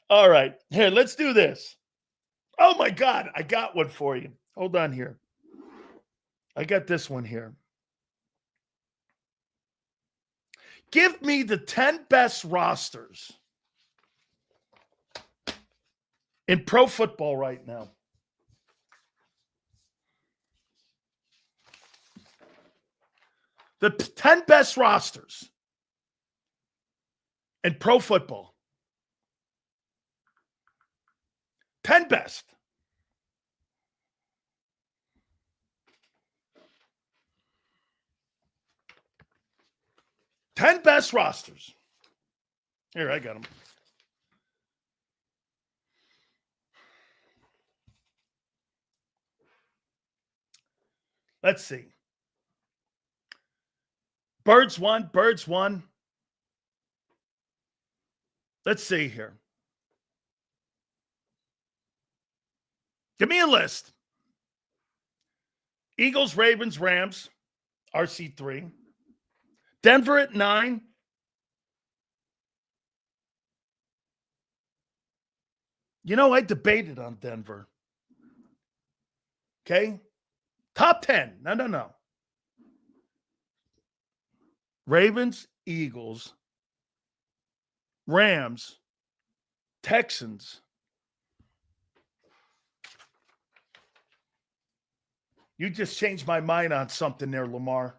All right. Here, let's do this. Oh, my God. I got one for you. Hold on here. I got this one here. Give me the 10 best rosters in pro football right now. The 10 best rosters in pro football. 10 best. Ten best rosters. Here, I got them. Let's see. Birds won. Let's see here. Give me a list. Eagles, Ravens, Rams, RC3. Denver at 9. You know, I debated on Denver. Okay? Top 10. No. Ravens, Eagles, Rams, Texans. You just changed my mind on something there, Lamar.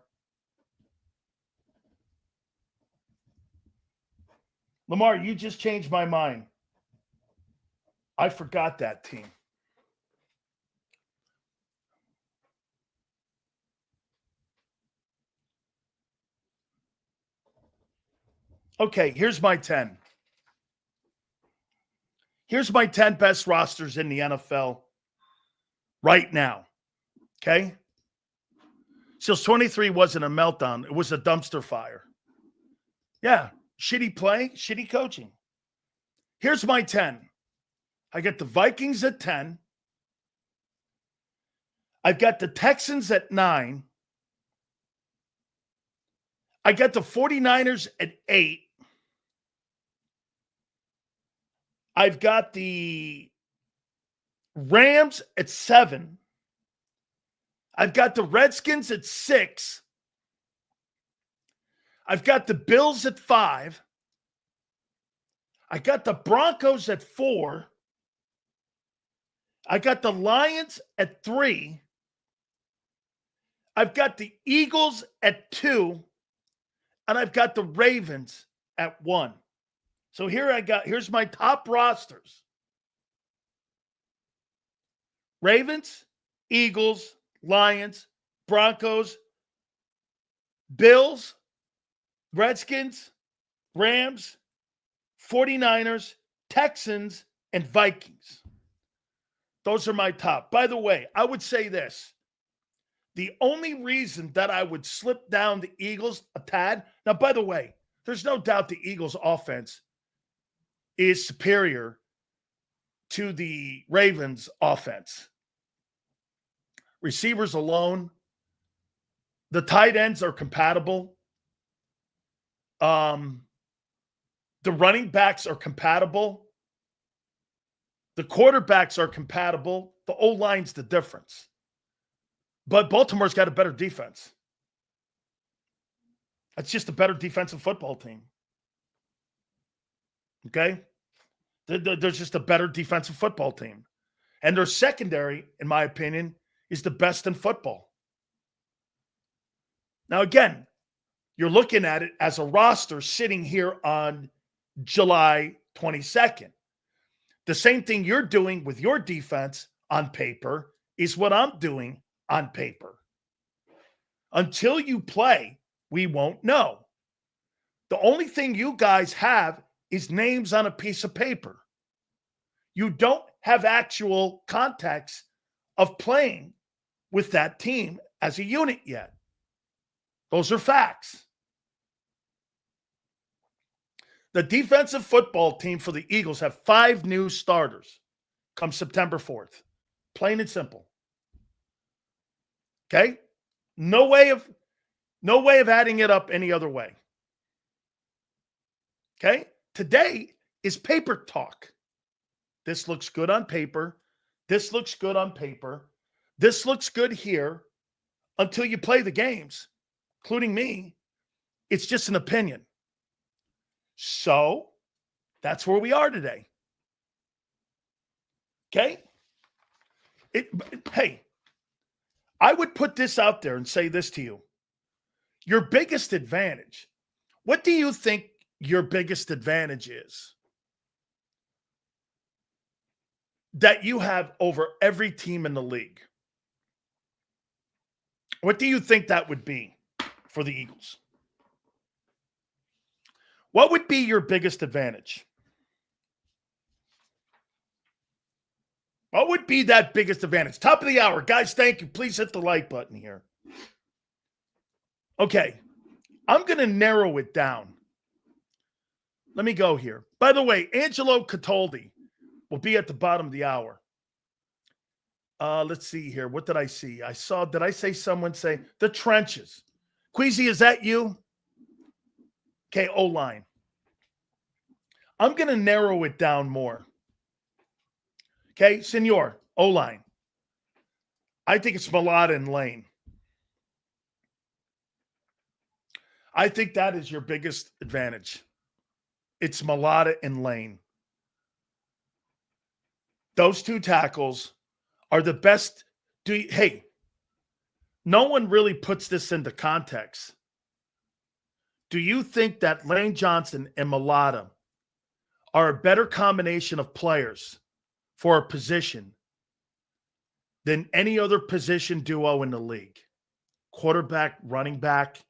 Lamar, you just changed my mind. I forgot that team. Okay, here's my 10. Here's my 10 best rosters in the NFL right now. Okay? Seals 23 wasn't a meltdown. It was a dumpster fire. Yeah. Shitty play, shitty coaching. Here's my 10. I got the Vikings at 10. I've got the Texans at 9. I got the 49ers at 8. I've got the Rams at 7. I've got the Redskins at 6. I've got the Bills at 5. I got the Broncos at 4. I got the Lions at 3. I've got the Eagles at 2. And I've got the Ravens at 1. So here's my top rosters. Ravens, Eagles, Lions, Broncos, Bills, Redskins, Rams, 49ers, Texans, and Vikings. Those are my top. By the way, I would say this. The only reason that I would slip down the Eagles a tad, now, by the way, there's no doubt the Eagles' offense is superior to the Ravens' offense. Receivers alone, the tight ends are compatible. The running backs are compatible. The quarterbacks are compatible. The O-line's the difference. But Baltimore's got a better defense. It's just a better defensive football team. Okay? There's just a better defensive football team. And their secondary, in my opinion, is the best in football. Now, again, you're looking at it as a roster sitting here on July 22nd. The same thing you're doing with your defense on paper is what I'm doing on paper. Until you play, we won't know. The only thing you guys have is names on a piece of paper. You don't have actual context of playing with that team as a unit yet. Those are facts. The defensive football team for the Eagles have 5 new starters come September 4th. Plain and simple. Okay? No way of adding it up any other way. Okay? Today is paper talk. This looks good on paper. This looks good on paper. This looks good here. Until you play the games, including me, it's just an opinion. So that's where we are today. Okay? Hey, I would put this out there and say this to you. Your biggest advantage. What do you think your biggest advantage is that you have over every team in the league? What do you think that would be for the Eagles? What would be your biggest advantage? What would be that biggest advantage? Top of the hour. Guys, thank you. Please hit the like button here. Okay. I'm going to narrow it down. Let me go here. By the way, Angelo Cataldi will be at the bottom of the hour. Let's see here. What did I see? Did I say someone say the trenches? Queasy, is that you? Okay, O-line. I'm going to narrow it down more. Okay, Senor, O-line. I think it's Malata and Lane. I think that is your biggest advantage. It's Malata and Lane. Those two tackles are the best. Hey, no one really puts this into context. Do you think that Lane Johnson and Malata are a better combination of players for a position than any other position duo in the league? Quarterback, running back,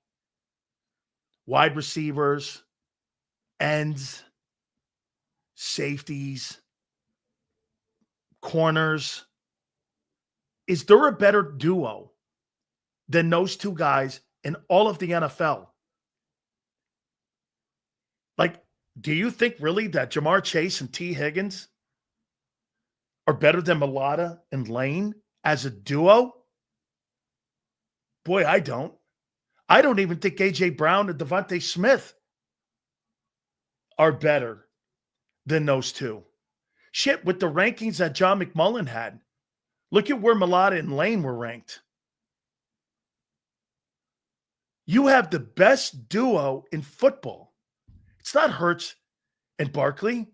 wide receivers, ends, safeties, corners. Is there a better duo than those two guys in all of the NFL? Like, do you think really that Jamar Chase and T. Higgins are better than Malata and Lane as a duo? Boy, I don't. I don't even think A.J. Brown and Devontae Smith are better than those two. Shit, with the rankings that John McMullen had, look at where Malata and Lane were ranked. You have the best duo in football. It's not Hurts and Barkley.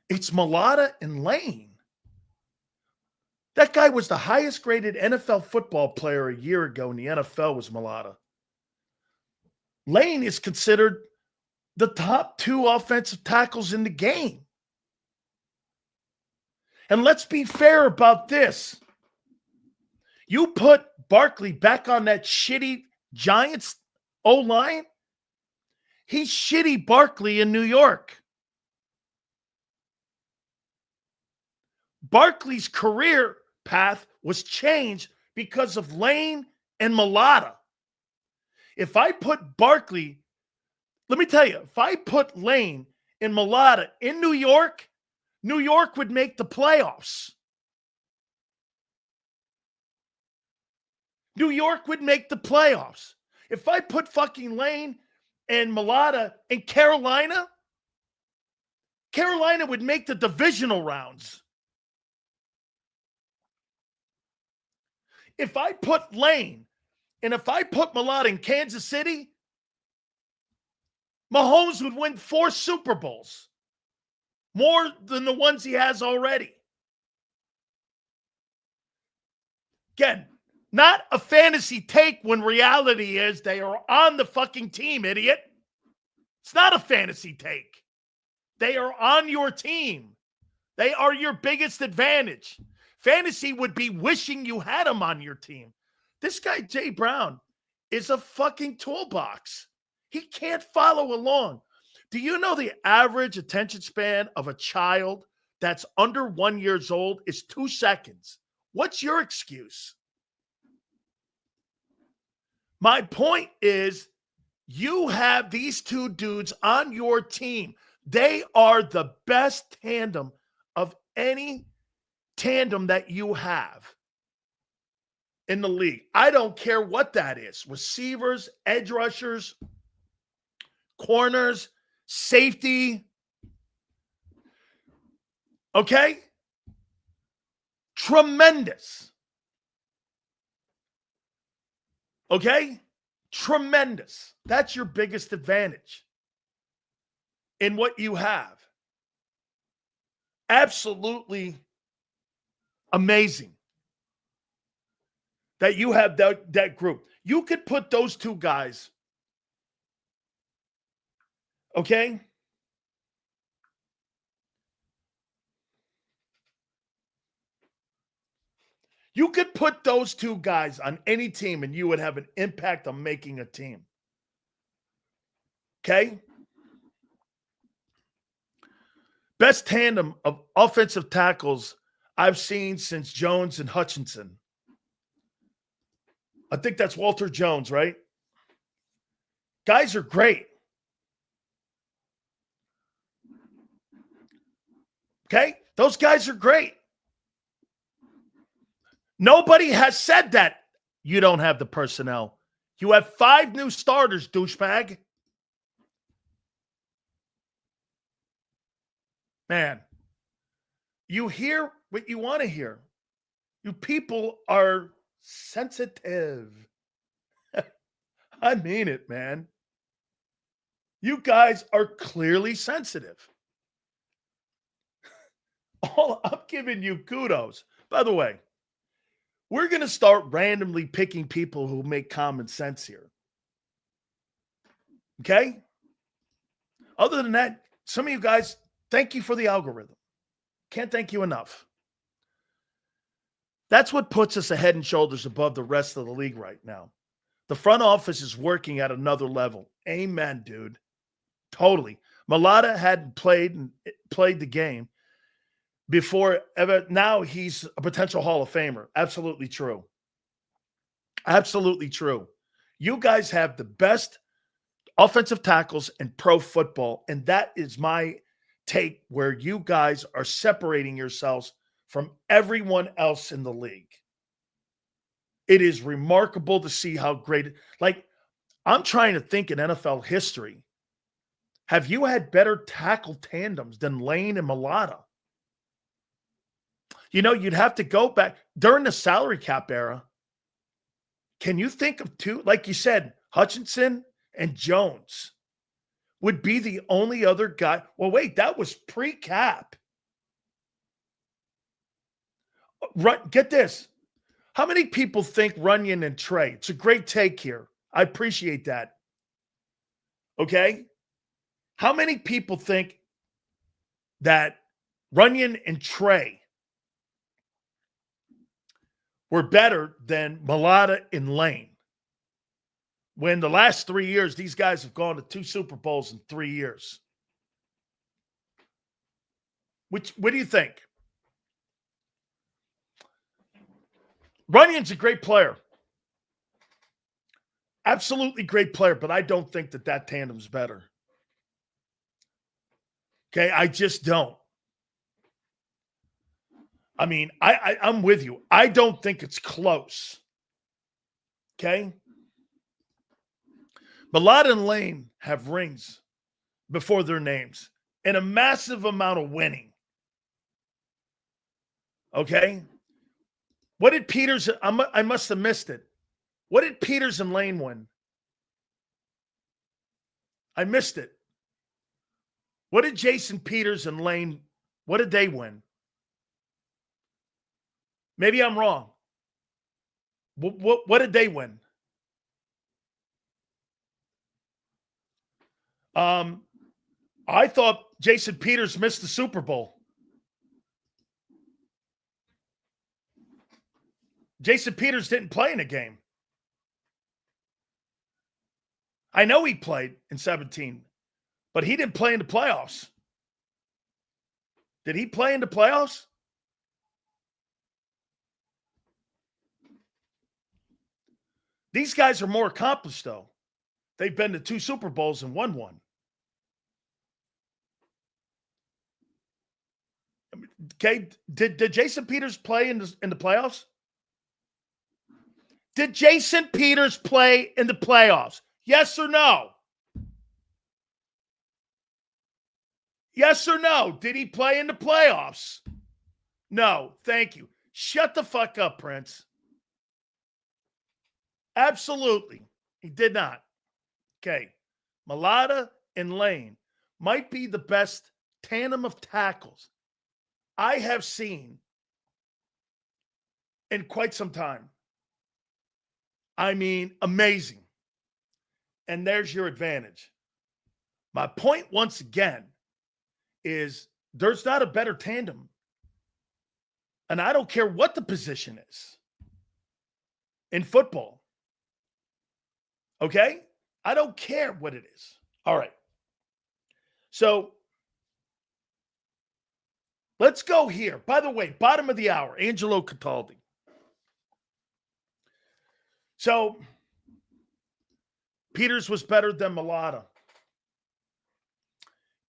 It's Malata and Lane. That guy was the highest graded NFL football player a year ago in the NFL was Malata. Lane is considered the top 2 offensive tackles in the game. And let's be fair about this. You put Barkley back on that shitty Giants O-line, he's shitty Barkley in New York. Barkley's career path was changed because of Lane and Malata. If I put Barkley, let me tell you, if I put Lane and Malata in New York would make the playoffs. New York would make the playoffs. If I put fucking Lane and Malata in Carolina would make the divisional rounds. If I put Lane and if I put Malata in Kansas City, Mahomes would win 4 Super Bowls. More than the ones he has already. Again, not a fantasy take when reality is they are on the fucking team, idiot. It's not a fantasy take. They are on your team. They are your biggest advantage. Fantasy would be wishing you had them on your team. This guy, Jay Brown, is a fucking toolbox. He can't follow along. Do you know the average attention span of a child that's under 1 year old is 2 seconds? What's your excuse? My point is, you have these two dudes on your team. They are the best tandem of any tandem that you have in the league. I don't care what that is. Receivers, edge rushers, corners, safety. Okay? Tremendous. Okay? Tremendous. That's your biggest advantage in what you have. Absolutely amazing. that you have that group. You could put those two guys, okay? You could put those two guys on any team and you would have an impact on making a team. Okay? Best tandem of offensive tackles I've seen since Jones and Hutchinson. I think that's Walter Jones, right? Guys are great. Okay? Those guys are great. Nobody has said that you don't have the personnel. You have 5 new starters, douchebag. Man, you hear what you want to hear. You people are sensitive. I mean it, man. You guys are clearly sensitive. I'm giving you kudos. By the way, we're going to start randomly picking people who make common sense here. Okay? Other than that, some of you guys, thank you for the algorithm. Can't thank you enough. That's what puts us a head and shoulders above the rest of the league right now. The front office is working at another level. Amen, dude. Totally. Mailata hadn't played the game before ever. Now he's a potential Hall of Famer. Absolutely true. Absolutely true. You guys have the best offensive tackles in pro football, and that is my take, where you guys are separating yourselves from everyone else in the league. It is remarkable to see how great, like, I'm trying to think in NFL history. Have you had better tackle tandems than Lane and Mailata? You know, you'd have to go back during the salary cap era. Can you think of two? Like you said, Hutchinson and Jones would be the only other guy. Well, wait, that was pre-cap. Get this. How many people think Runyon and Trey? It's a great take here. I appreciate that. Okay? How many people think that Runyon and Trey were better than Mailata and Lane? When the last 3 years, these guys have gone to 2 Super Bowls in 3 years. What do you think? Runyon's a great player. Absolutely great player, but I don't think that tandem's better. Okay, I just don't. I mean, I'm with you. I don't think it's close. Okay? Mailata and Lane have rings before their names and a massive amount of winning. Okay? What did Peters? I must have missed it. What did Peters and Lane win? I missed it. What did Jason Peters and Lane, what did they win? Maybe I'm wrong. What did they win? I thought Jason Peters missed the Super Bowl. Jason Peters didn't play in a game. I know he played in 17, but he didn't play in the playoffs. Did he play in the playoffs? These guys are more accomplished, though. They've been to 2 Super Bowls and won one. Okay, did Jason Peters play in the playoffs? Did Jason Peters play in the playoffs? Yes or no? Yes or no? Did he play in the playoffs? No. Thank you. Shut the fuck up, Prince. Absolutely. He did not. Okay. Mailata and Lane might be the best tandem of tackles I have seen in quite some time. I mean, amazing. And there's your advantage. My point, once again, is there's not a better tandem. And I don't care what the position is in football. Okay? I don't care what it is. All right. So let's go here. By the way, bottom of the hour, Angelo Cataldi. So Peters was better than Mulata.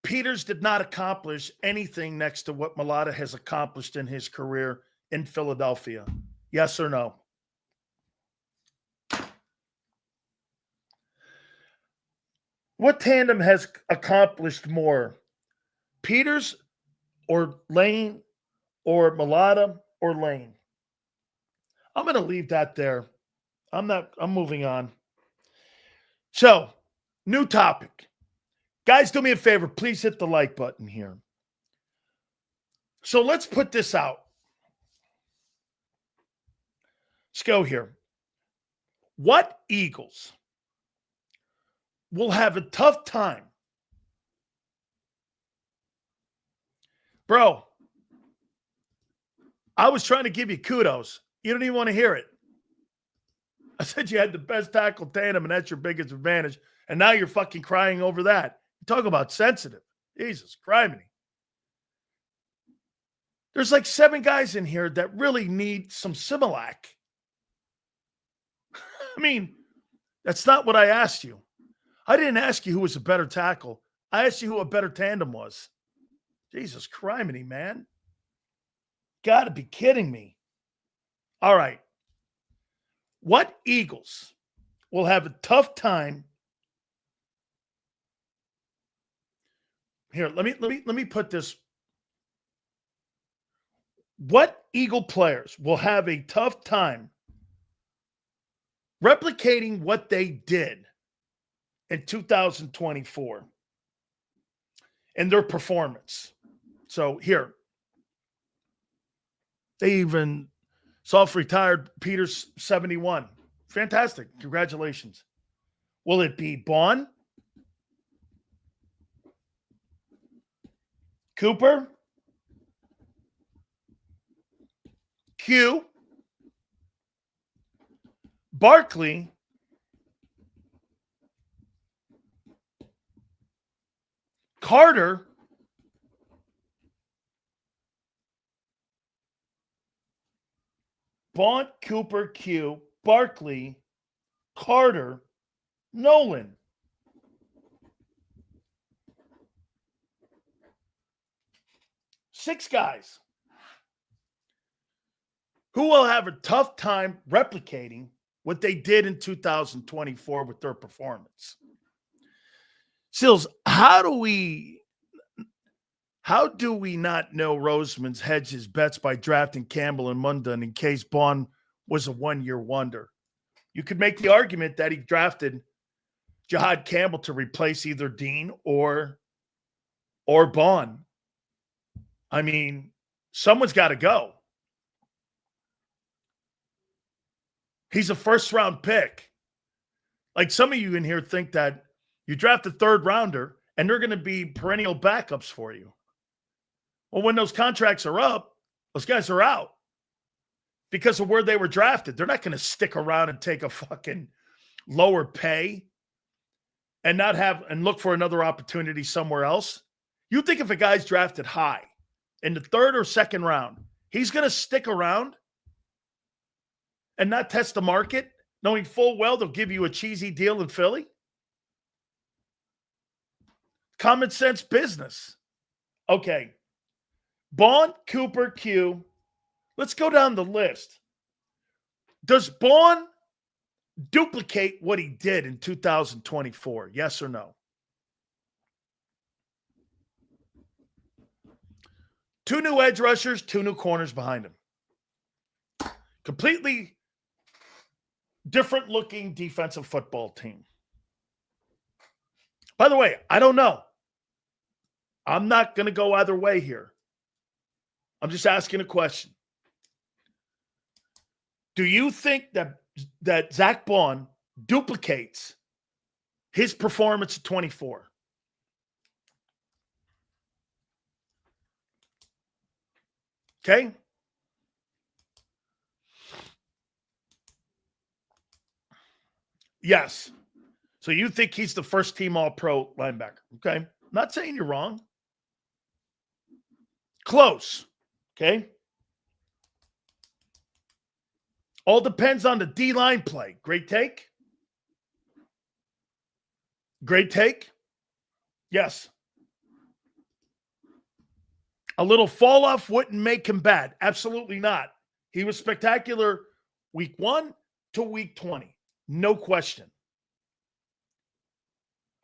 Peters did not accomplish anything next to what Mulata has accomplished in his career in Philadelphia. Yes or no? What tandem has accomplished more? Peters or Lane or Mulata or Lane? I'm going to leave that there. I'm moving on. So, new topic. Guys, do me a favor. Please hit the like button here. So let's put this out. Let's go here. What Eagles will have a tough time? Bro, I was trying to give you kudos. You don't even want to hear it. I said you had the best tackle tandem, and that's your biggest advantage. And now you're fucking crying over that. You talk about sensitive. Jesus, criminy. There's like 7 guys in here that really need some Similac. I mean, that's not what I asked you. I didn't ask you who was a better tackle. I asked you who a better tandem was. Jesus, criminy, man. Got to be kidding me. All right. What Eagles will have a tough time? Here, let me put this. What Eagle players will have a tough time replicating what they did in 2024 and their performance? So here, they even self-retired Peters 71. Fantastic. Congratulations. Will it be Bond? Cooper? Q? Barkley? Carter? Bond, Cooper, Q, Barkley, Carter, Nolan. Six guys who will have a tough time replicating what they did in 2024 with their performance. Sills, how do we not know Roseman's hedged his bets by drafting Campbell and Mundan in case Bond was a one-year wonder? You could make the argument that he drafted Jahad Campbell to replace either Dean or Bond. I mean, someone's got to go. He's a first-round pick. Like some of you in here think that you draft a third-rounder and they're going to be perennial backups for you. Well, when those contracts are up, those guys are out because of where they were drafted. They're not going to stick around and take a fucking lower pay and not have and look for another opportunity somewhere else. You think if a guy's drafted high in the third or second round, he's going to stick around and not test the market, knowing full well they'll give you a cheesy deal in Philly? Common sense business. Okay. Bond, Cooper, Q. Let's go down the list. Does Bond duplicate what he did in 2024? Yes or no? 2 new edge rushers, 2 new corners behind him. Completely different looking defensive football team. By the way, I don't know. I'm not going to go either way here. I'm just asking a question. Do you think that Zach Bond duplicates his performance at 24. Okay? Yes. So you think he's the first team All-Pro linebacker. Okay? Not saying you're wrong. Close. Okay? All depends on the D-line play. Great take? Great take? Yes. A little fall off wouldn't make him bad. Absolutely not. He was spectacular week 1 to week 20. No question.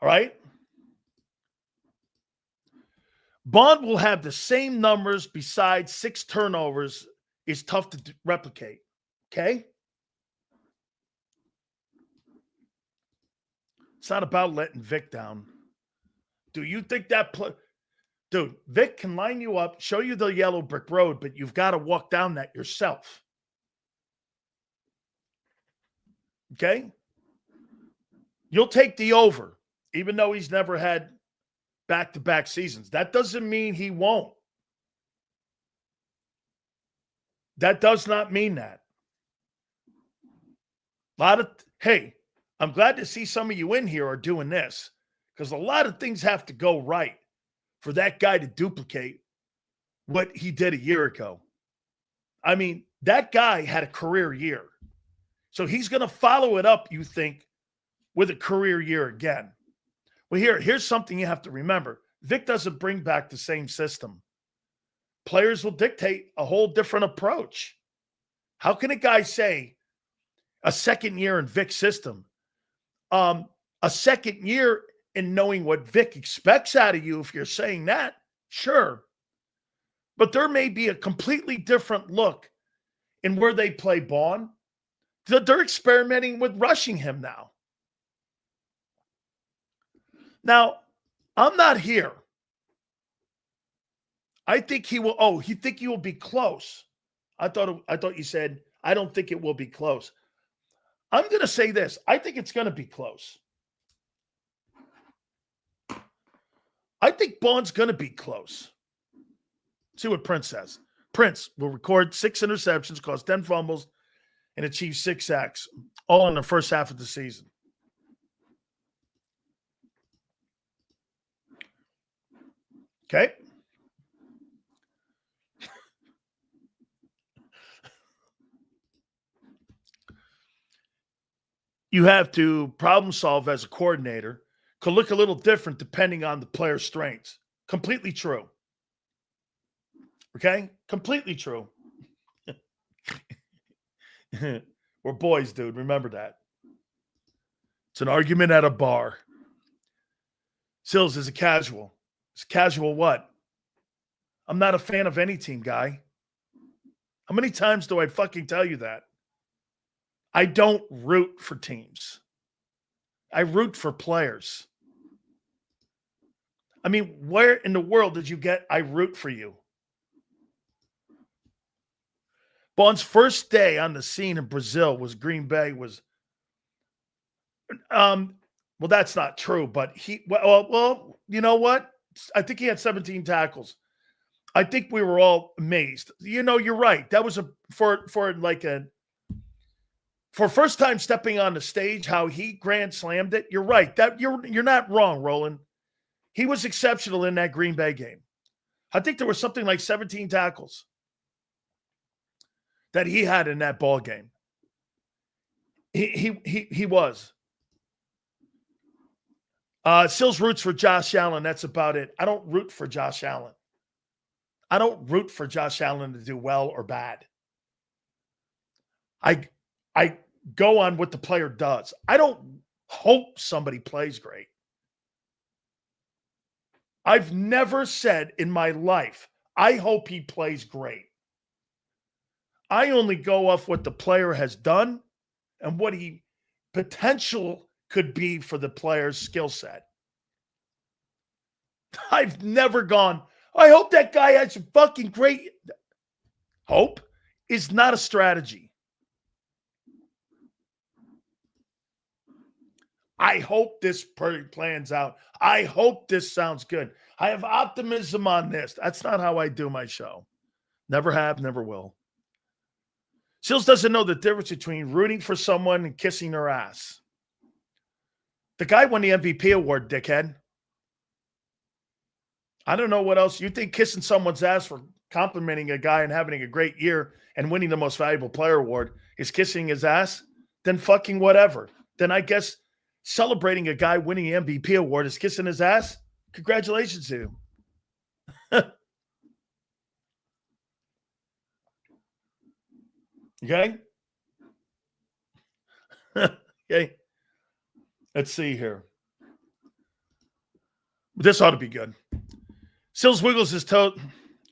All right? Bond will have the same numbers besides 6 turnovers. Is tough to replicate. Okay? It's not about letting Vic down. Do you think that Dude, Vic can line you up, show you the yellow brick road, but you've got to walk down that yourself. Okay? You'll take the over, even though he's never had back-to-back seasons. That doesn't mean he won't. That does not mean that. Hey, I'm glad to see some of you in here are doing this, because a lot of things have to go right for that guy to duplicate what he did a year ago. I mean, that guy had a career year. So he's going to follow it up, you think, with a career year again. Well, here's something you have to remember. Vic doesn't bring back the same system. Players will dictate a whole different approach. How can a guy say a second year in Vic's system, a second year in knowing what Vic expects out of you? If you're saying that, sure. But there may be a completely different look in where they play Bond. They're experimenting with rushing him now. Now, I'm not here. I think he will. Oh, you think he will be close? I thought you said, I don't think it will be close. I'm going to say this. I think it's going to be close. I think Bond's going to be close. See what Prince says. Prince will record 6 interceptions, cause 10 fumbles, and achieve 6 sacks, all in the first half of the season. Okay? You have to problem solve as a coordinator. Could look a little different depending on the player's strengths. Completely true. Okay? Completely true. We're boys, dude. Remember that. It's an argument at a bar. Sills is a casual. It's casual what? I'm not a fan of any team, guy. How many times do I fucking tell you that? I don't root for teams. I root for players. I mean, where in the world did you get I root for you? Bond's first day on the scene in Brazil was Green Bay was well, that's not true, but well, you know what? I think he had 17 tackles. I think we were all amazed. You know, you're right. That was for first time stepping on the stage, how he grand slammed it. You're right. That you're not wrong, Roland. He was exceptional in that Green Bay game. I think there was something like 17 tackles that he had in that ball game. He was. Sills roots for Josh Allen. That's about it. I don't root for Josh Allen. I don't root for Josh Allen to do well or bad. I go on what the player does. I don't hope somebody plays great. I've never said in my life, I hope he plays great. I only go off what the player has done and what he potential could be for the player's skill set. I've never gone, I hope that guy has a fucking great. Hope is not a strategy. I hope this plans out. I hope this sounds good. I have optimism on this. That's not how I do my show. Never have, never will. Sills doesn't know the difference between rooting for someone and kissing their ass. The guy won the MVP award, dickhead. I don't know what else. You think kissing someone's ass for complimenting a guy and having a great year and winning the most valuable player award is kissing his ass? Then fucking whatever. Then I guess celebrating a guy winning the MVP award is kissing his ass? Congratulations to him. Okay? Okay. Let's see here. This ought to be good. Sills wiggles his toe.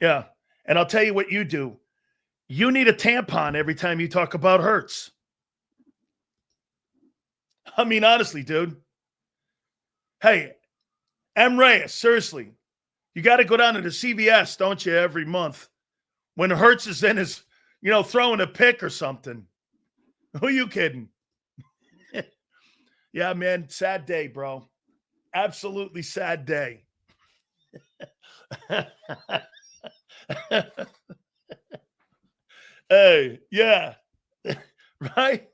Yeah. And I'll tell you what you do. You need a tampon every time you talk about Hurts. I mean, honestly, dude. Hey, M. Reyes, seriously. You got to go down to the CVS, don't you, every month when Hurts is in his, throwing a pick or something. Who are you kidding? Yeah, man, sad day, bro. Absolutely sad day. Hey, yeah. Right?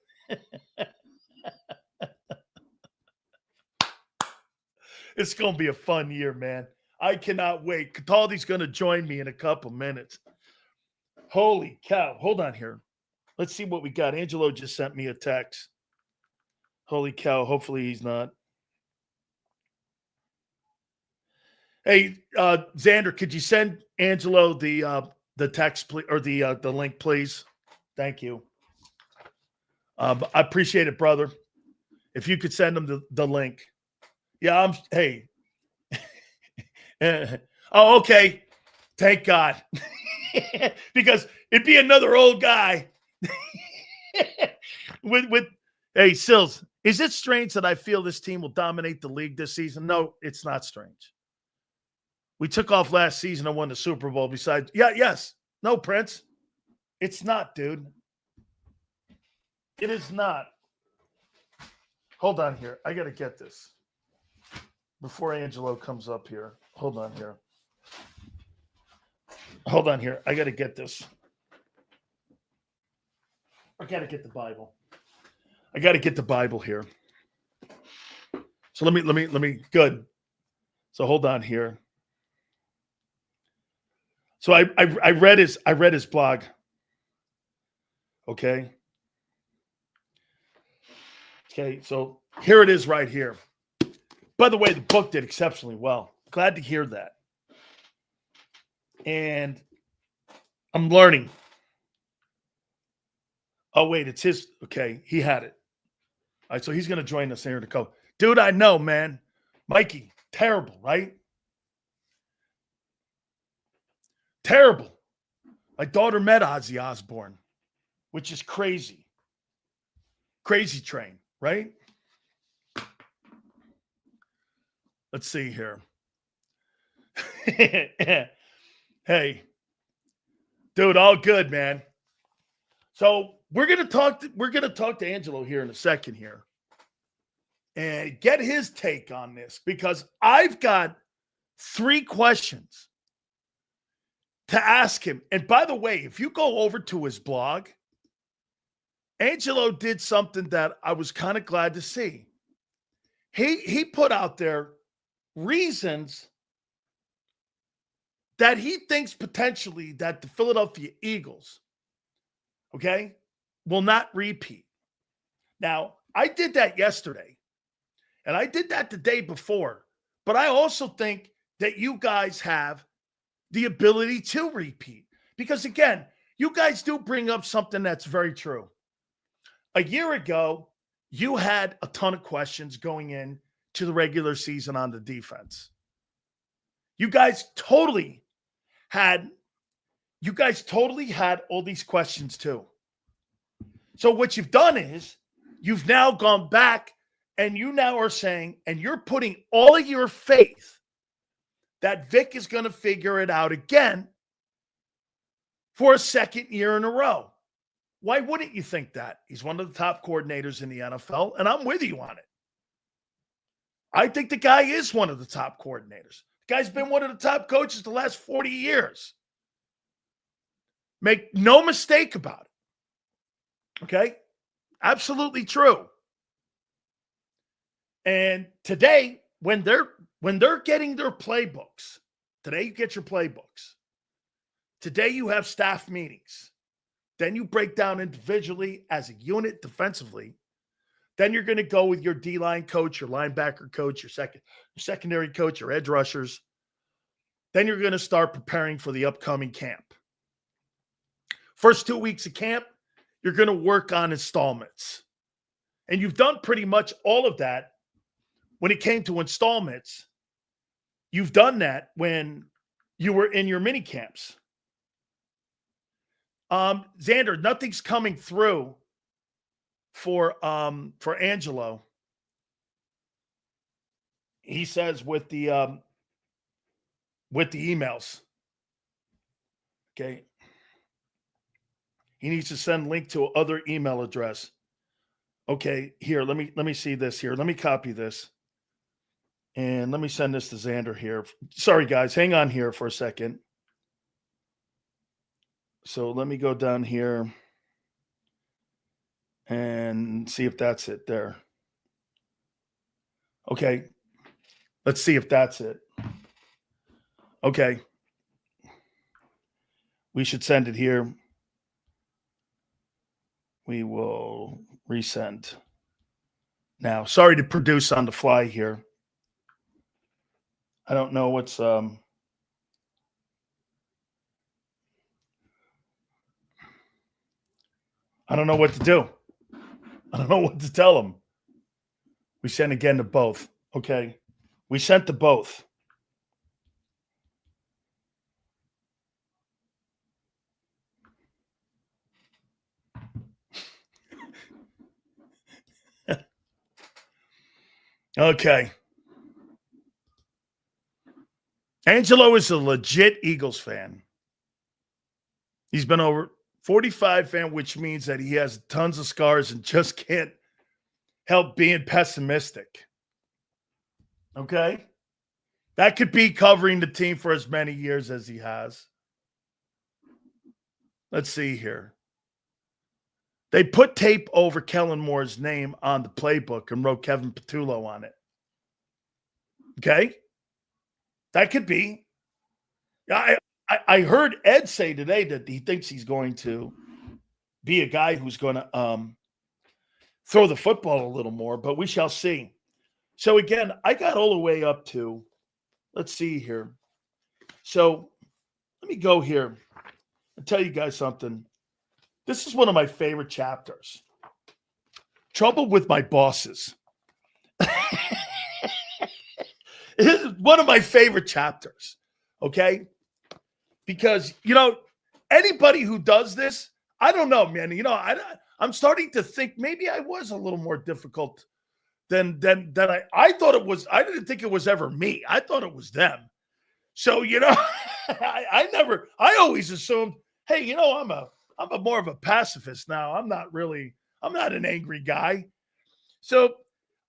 It's going to be a fun year, man. I cannot wait. Cataldi's going to join me in a couple minutes. Holy cow. Hold on here. Let's see what we got. Angelo just sent me a text. Holy cow. Hopefully he's not. Hey, Xander, could you send Angelo the text, please, or the link, please? Thank you. I appreciate it, brother. If you could send him the link. Yeah, hey. Oh, okay. Thank God. Because it'd be another old guy with hey, Sills, is it strange that I feel this team will dominate the league this season? No, it's not strange. We took off last season and won the Super Bowl besides. Yes. No, Prince. It's not, dude. It is not. Hold on here. I got to get this before Angelo comes up here. Hold on here. I got to get this. I got to get the Bible. I got to get the Bible here. So let me. Good. So hold on here. So I read his blog. Okay. Okay. So here it is right here. By the way, the book did exceptionally well. Glad to hear that. And I'm learning. Oh, wait, it's his. Okay, he had it. All right, so he's going to join us here to go. Dude, I know, man. Mikey, terrible, right? Terrible. My daughter met Ozzy Osbourne, which is crazy. Crazy train, right? Let's see here. Hey, dude, all good, man. So we're gonna talk to Angelo here in a second here and get his take on this because I've got 3 questions to ask him. And by the way, if you go over to his blog, Angelo did something that I was kind of glad to see. He put out there reasons that he thinks potentially that the Philadelphia Eagles, okay, will not repeat. Now, I did that yesterday, and I did that the day before, but I also think that you guys have the ability to repeat because, again, you guys do bring up something that's very true. A year ago, you had a ton of questions going in to the regular season on the defense. You guys totally had all these questions too. So what you've done is you've now gone back and you now are saying, and you're putting all of your faith that Vic is going to figure it out again for a second year in a row. Why wouldn't you think that? He's one of the top coordinators in the NFL, and I'm with you on it. I think the guy is one of the top coordinators. The guy's been one of the top coaches the last 40 years. Make no mistake about it. Okay? Absolutely true. And today, when they're getting their playbooks, today you get your playbooks. Today you have staff meetings. Then you break down individually as a unit defensively. Then you're going to go with your D-line coach, your linebacker coach, your secondary coach, your edge rushers. Then you're going to start preparing for the upcoming camp. First 2 weeks of camp, you're going to work on installments. And you've done pretty much all of that when it came to installments. You've done that when you were in your mini camps. Xander, nothing's coming through for Angelo. He says with the emails. Okay. He needs to send a link to other email address. Okay, here, let me see this here. Let me copy this. And let me send this to Xander here. Sorry, guys, hang on here for a second. So let me go down here and see if that's it there. Okay, let's see if that's it. Okay. We should send it here. We will resend. Now, sorry to produce on the fly here. I don't know what's I don't know what to do. I don't know what to tell them. We sent again to both. Okay. We sent to both. Okay. Angelo is a legit Eagles fan. He's been over 45 fan, which means that he has tons of scars and just can't help being pessimistic. Okay? That could be covering the team for as many years as he has. Let's see here. They put tape over Kellen Moore's name on the playbook and wrote Kevin Patullo on it. Okay? That could be. I heard Ed say today that he thinks he's going to be a guy who's going to throw the football a little more, but we shall see. So, again, I got all the way up to, let's see here. So, let me go here and tell you guys something. This is one of my favorite chapters. Trouble with my bosses. It is one of my favorite chapters, okay? Because, anybody who does this, I don't know, man. I'm starting to think maybe I was a little more difficult than I thought it was. I didn't think it was ever me. I thought it was them. So, I always assumed, hey, I'm a more of a pacifist now. I'm not an angry guy. So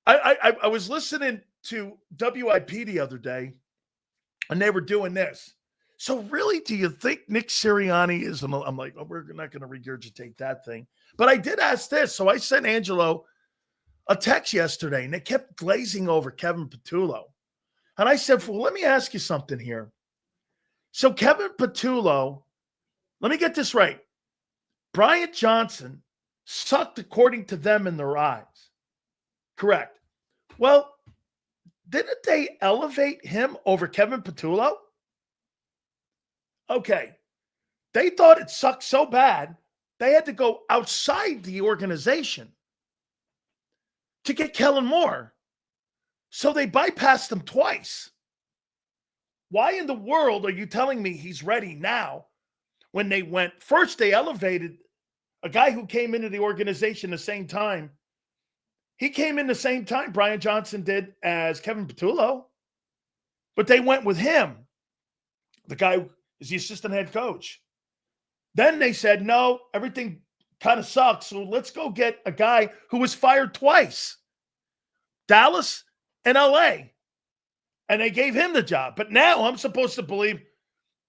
I was listening to WIP the other day, and they were doing this. So really, do you think Nick Sirianni is? I'm like, oh, we're not going to regurgitate that thing. But I did ask this. So I sent Angelo a text yesterday, and they kept glazing over Kevin Patullo. And I said, well, let me ask you something here. So Kevin Patullo, let me get this right. Bryant Johnson sucked according to them in their eyes. Correct. Well, didn't they elevate him over Kevin Patullo? Okay. They thought it sucked so bad, they had to go outside the organization to get Kellen Moore. So they bypassed him twice. Why in the world are you telling me he's ready now when they went first? They elevated a guy who came into the organization the same time. He came in the same time Brian Johnson did as Kevin Patullo, but they went with him. The guy is the assistant head coach. Then they said, no, everything kind of sucks, so let's go get a guy who was fired twice. Dallas in LA. And they gave him the job. But now I'm supposed to believe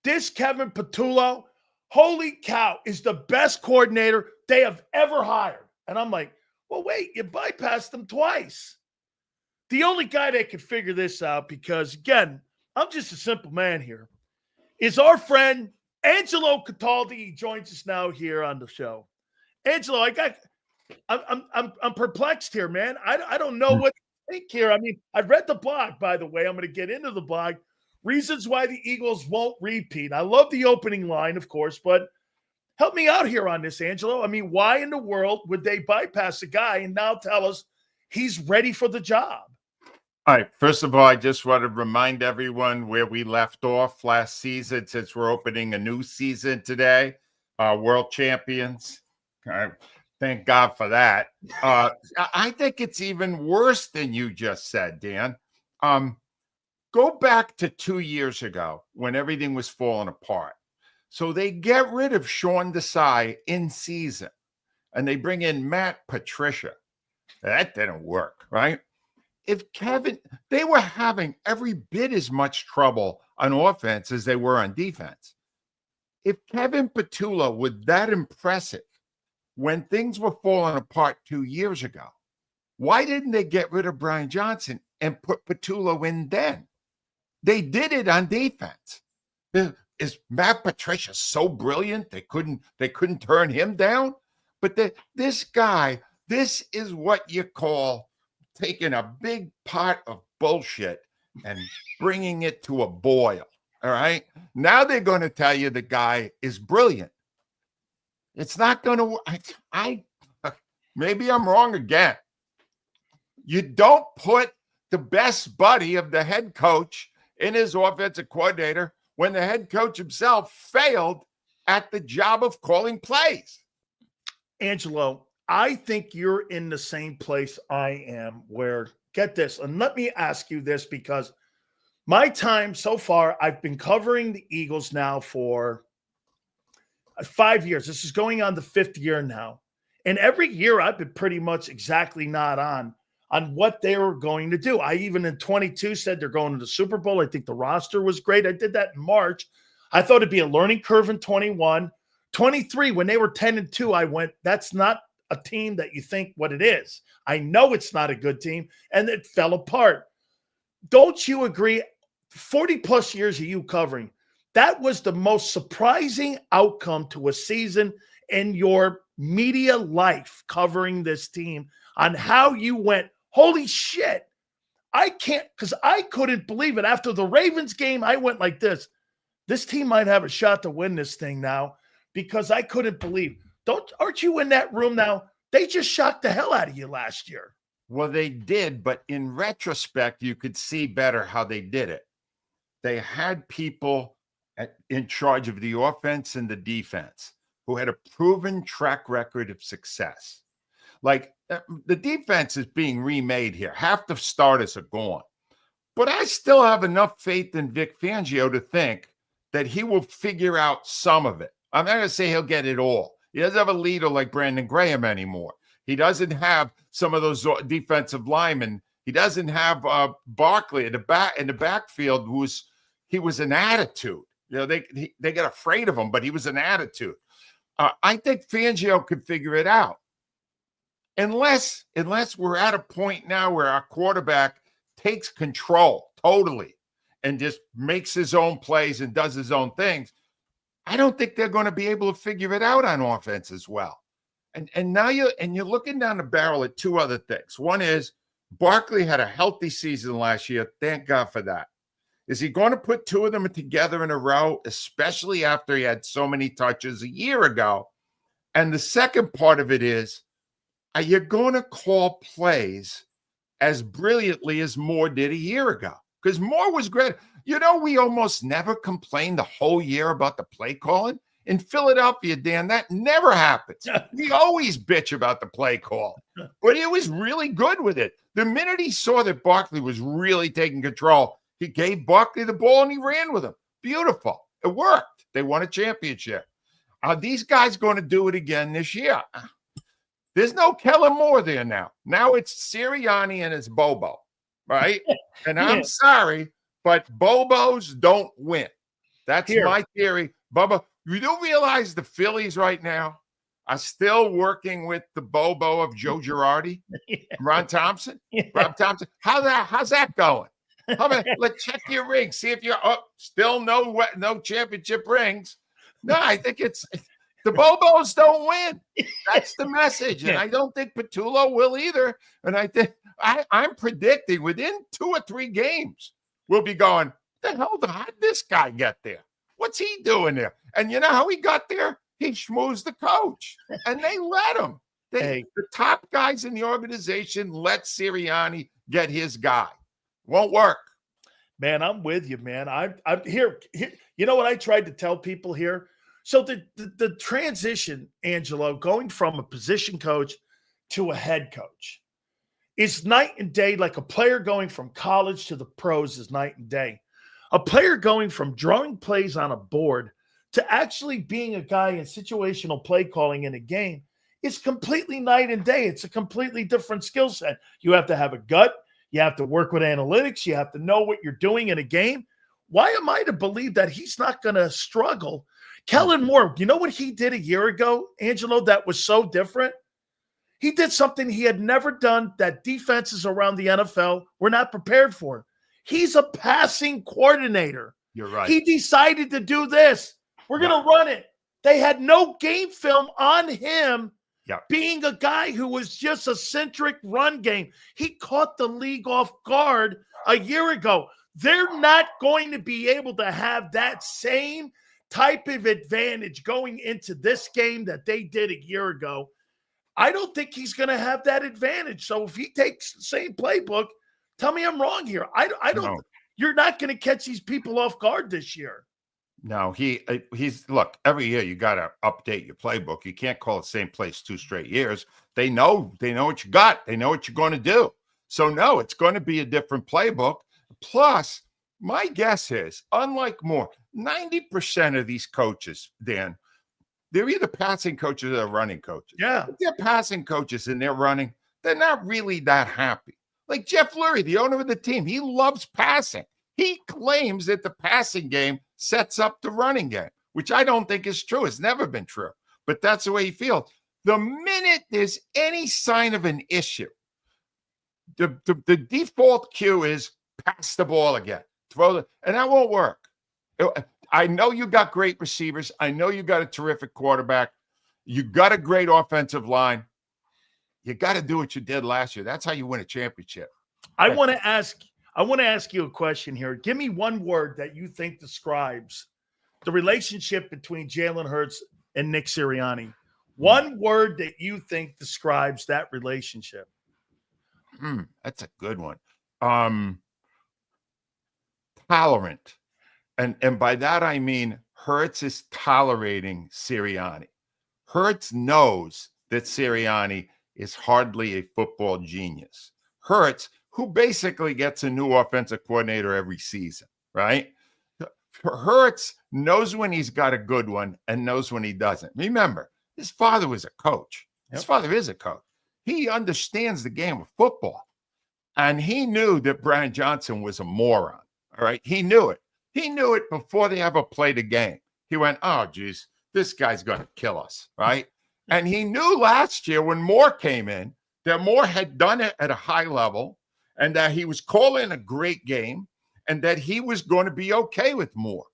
this Kevin Patullo, holy cow, is the best coordinator they have ever hired. And I'm like, well, wait, you bypassed them twice. The only guy that can figure this out, because, again, I'm just a simple man here, is our friend Angelo Cataldi. He joins us now here on the show. Angelo, I'm perplexed here, man. I don't know what to think here. I mean, I read the blog, by the way. I'm going to get into the blog. Reasons why the Eagles won't repeat. I love the opening line, of course, but help me out here on this, Angelo. I mean, why in the world would they bypass a guy and now tell us he's ready for the job? All right. First of all, I just want to remind everyone where we left off last season, since we're opening a new season today. World champions. Thank God for that. I think it's even worse than you just said, Dan. Go back to 2 years ago when everything was falling apart. So they get rid of Sean Desai in season, and they bring in Matt Patricia. That didn't work, right? They were having every bit as much trouble on offense as they were on defense. If Kevin Patullo was that impressive when things were falling apart 2 years ago, why didn't they get rid of Brian Johnson and put Patullo in then? They did it on defense. Is Matt Patricia so brilliant they couldn't turn him down? But this guy, this is what you call taking a big pot of bullshit and bringing it to a boil. All right. Now they're going to tell you the guy is brilliant. It's not going to work. Maybe I'm wrong again. You don't put the best buddy of the head coach in his offensive coordinator when the head coach himself failed at the job of calling plays. Angelo, I think you're in the same place I am, where, get this, and let me ask you this, because my time so far, I've been covering the Eagles now for 5 years. This is going on the 5th year now. And every year I've been pretty much exactly not on what they were going to do. I even in 22 said they're going to the Super Bowl. I think the roster was great. I did that in March. I thought it'd be a learning curve in 21. 23, when they were 10-2, I went, that's not a team that you think what it is. I know it's not a good team, and it fell apart. Don't you agree? 40 plus years of you covering, that was the most surprising outcome to a season in your media life covering this team, on how you went, holy shit, I can't, because I couldn't believe it. After the Ravens game, I went like this. This team might have a shot to win this thing now, because I couldn't believe. Aren't you in that room now? They just shocked the hell out of you last year. Well, they did, but in retrospect, you could see better how they did it. They had people in charge of the offense and the defense who had a proven track record of success. Like, the defense is being remade here. Half the starters are gone. But I still have enough faith in Vic Fangio to think that he will figure out some of it. I'm not going to say he'll get it all. He doesn't have a leader like Brandon Graham anymore. He doesn't have some of those defensive linemen. He doesn't have Barkley in the backfield, he was an attitude. You know, they get afraid of him, but he was an attitude. I think Fangio could figure it out. Unless we're at a point now where our quarterback takes control totally and just makes his own plays and does his own things, I don't think they're going to be able to figure it out on offense as well. And now you're looking down the barrel at two other things. One is Barkley had a healthy season last year. Thank God for that. Is he going to put two of them together in a row, especially after he had so many touches a year ago? And the second part of it is, are you going to call plays as brilliantly as Moore did a year ago? Because Moore was great. You know, we almost never complained the whole year about the play calling. In Philadelphia, Dan, that never happens. We always bitch about the play call, but he was really good with it. The minute he saw that Barkley was really taking control, he gave Barkley the ball and he ran with him. Beautiful. It worked. They won a championship. Are these guys going to do it again this year? There's no Kellen Moore there now. Now it's Sirianni and it's Bobo. right? And Yeah. I'm sorry, but Bobos don't win. That's Here. my theory. Bubba, you do realize the Phillies right now are still working with the Bobo of Joe Girardi, Yeah. Ron Thompson? Yeah. Rob Thompson. How's that going? How about let's check your ring, see if you're still no championship rings. No, I think it's the Bobos don't win. That's the message. And Yeah. I don't think Patullo will either. And I think I'm predicting within 2 or 3 games, we'll be going, the hell, how did this guy get there? What's he doing there? And you know how he got there? He schmoozed the coach, and they let him. The top guys in the organization let Sirianni get his guy. Won't work. Man, I'm with you, man. I'm here. You know what I tried to tell people here? So the transition, Angelo, going from a position coach to a head coach is night and day. Like a player going from college to the pros is night and day. A player going from drawing plays on a board to actually being a guy in situational play calling in a game is completely night and day. It's a completely different skill set. You have to have a gut. You have to work with analytics. You have to know what you're doing in a game. Why am I to believe that he's not going to struggle? Kellen Moore, you know what he did a year ago, Angelo, that was so different? He did something he had never done that defenses around the NFL were not prepared for. He's a passing coordinator. You're right. He decided to do this. We're going to run it. They had no game film on him being a guy who was just a centric run game. He caught the league off guard a year ago. They're not going to be able to have that same type of advantage going into this game that they did a year ago. I don't think he's going to have that advantage. So if he takes the same playbook, tell me I'm wrong here. I don't. No. You're not going to catch these people off guard this year. No, he's look, every year you got to update your playbook. You can't call the same place 2 straight years. They know what you got. They know what you're going to do. So no, it's going to be a different playbook. Plus, my guess is, unlike Moore, 90% of these coaches, Dan, they're either passing coaches or running coaches. Yeah. If they're passing coaches and they're running, they're not really that happy. Like Jeff Lurie, the owner of the team, he loves passing. He claims that the passing game sets up the running game, which I don't think is true. It's never been true, but that's the way he feels. The minute there's any sign of an issue, the default cue is pass the ball again, and that won't work. I know you got great receivers. I know you got a terrific quarterback. You got a great offensive line. You got to do what you did last year. That's how you win a championship. I want to ask you a question here. Give me one word that you think describes the relationship between Jalen Hurts and Nick Sirianni. One word that you think describes that relationship. That's a good one. Tolerant. And by that I mean Hurts is tolerating Sirianni. Hurts knows that Sirianni is hardly a football genius. Hurts, who basically gets a new offensive coordinator every season, right? Hurts knows when he's got a good one and knows when he doesn't. Remember, his father was a coach. His father is a coach. He understands the game of football. And he knew that Brian Johnson was a moron, all right? He knew it. He knew it before they ever played a game. He went, oh, geez, this guy's going to kill us, right? And he knew last year when Moore came in that Moore had done it at a high level and that he was calling a great game and that he was going to be okay with Moore.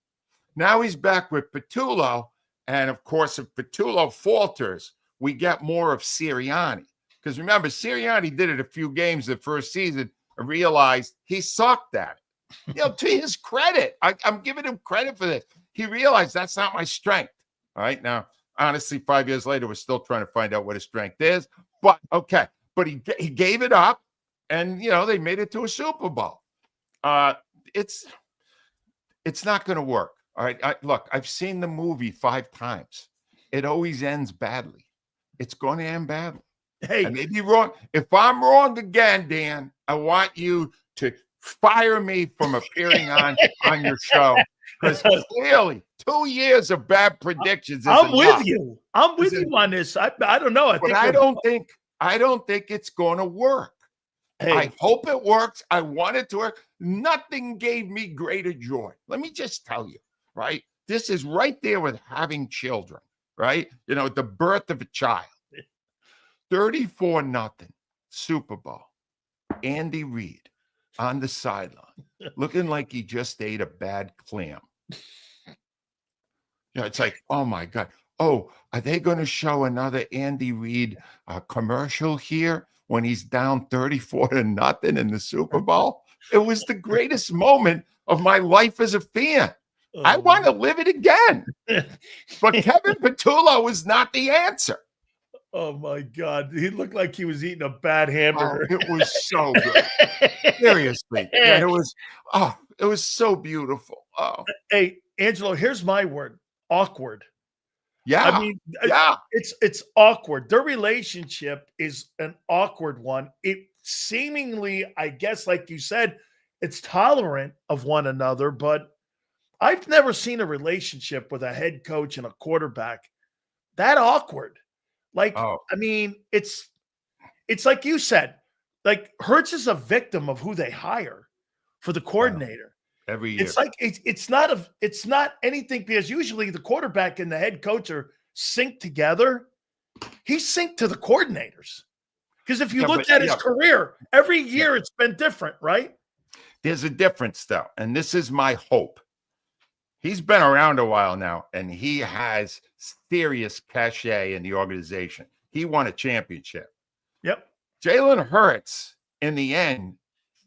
Now he's back with Patullo. And, of course, if Patullo falters, we get more of Sirianni. Because remember, Sirianni did it a few games the first season and realized he sucked at it. You know, to his credit, I'm giving him credit for this. He realized that's not my strength. All right. Now, honestly, 5 years later, we're still trying to find out what his strength is. But okay. But he gave it up and, you know, they made it to a Super Bowl. It's not going to work. All right. Look, I've seen the movie 5 times. It always ends badly. It's going to end badly. Hey, I may be wrong. If I'm wrong again, Dan, I want you to fire me from appearing on your show. Because clearly 2 years of bad predictions. I'm with you. I'm with you on this. I don't know. I don't think it's going to work. Hey, I hope it works. I want it to work. Nothing gave me greater joy. Let me just tell you, right? This is right there with having children, right? You know, the birth of a child. 34-0 Super Bowl. Andy Reid on the sideline, looking like he just ate a bad clam. It's like, oh my God. Oh, are they going to show another Andy Reid commercial here when he's down 34-0 in the Super Bowl? It was the greatest moment of my life as a fan. I want to live it again. But Kevin Petullo was not the answer. Oh my God. He looked like he was eating a bad hamburger. Oh, it was so good. Seriously. And it was so beautiful. Oh. Hey, Angelo, here's my word. Awkward. Yeah. I mean, yeah. It's awkward. Their relationship is an awkward one. It seemingly, I guess, like you said, it's tolerant of one another, but I've never seen a relationship with a head coach and a quarterback that awkward. Like, Oh. I mean, it's like you said, like Hurts is a victim of who they hire for the coordinator. Every year. It's like it's not anything, because usually the quarterback and the head coach are synced together. He's synced to the coordinators. Because if you looked at his career, every year it's been different, right? There's a difference, though, and this is my hope. He's been around a while now, and he has serious cachet in the organization. He won a championship. Yep. Jalen Hurts, in the end,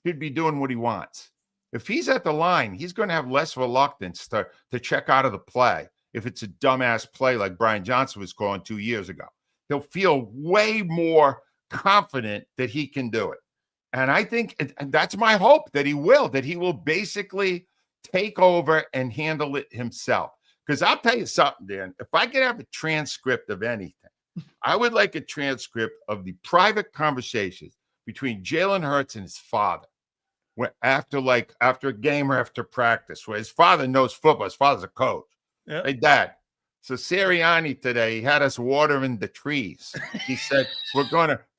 should be doing what he wants. If he's at the line, he's going to have less reluctance to check out of the play if it's a dumbass play like Brian Johnson was calling 2 years ago. He'll feel way more confident that he can do it. And I think and that's my hope, that he will basically take over and handle it himself. Because I'll tell you something, Dan, if I could have a transcript of anything, I would like a transcript of the private conversations between Jalen Hurts and his father. After a game or after practice, where his father knows football, his father's a coach. Yep. Hey, Dad. So Sirianni today, he had us watering the trees. He said,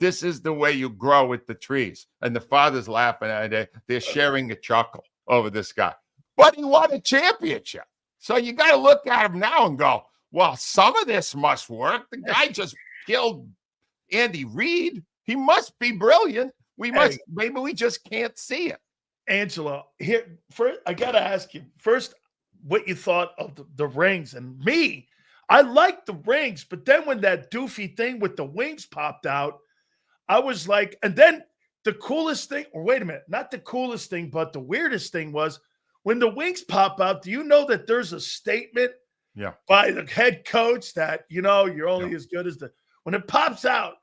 this is the way you grow with the trees. And the father's laughing at it. They're sharing a chuckle over this guy. But he won a championship. So you got to look at him now and go, well, some of this must work. The guy just killed Andy Reid. He must be brilliant. Maybe we just can't see it. Angelo, here first, I gotta ask you first what you thought of the rings. And me, I liked the rings, but then when that doofy thing with the wings popped out, I was like, and then the coolest thing, or wait a minute, not the coolest thing, but the weirdest thing was when the wings pop out, do you know that there's a statement by the head coach that, you're only as good as when it pops out,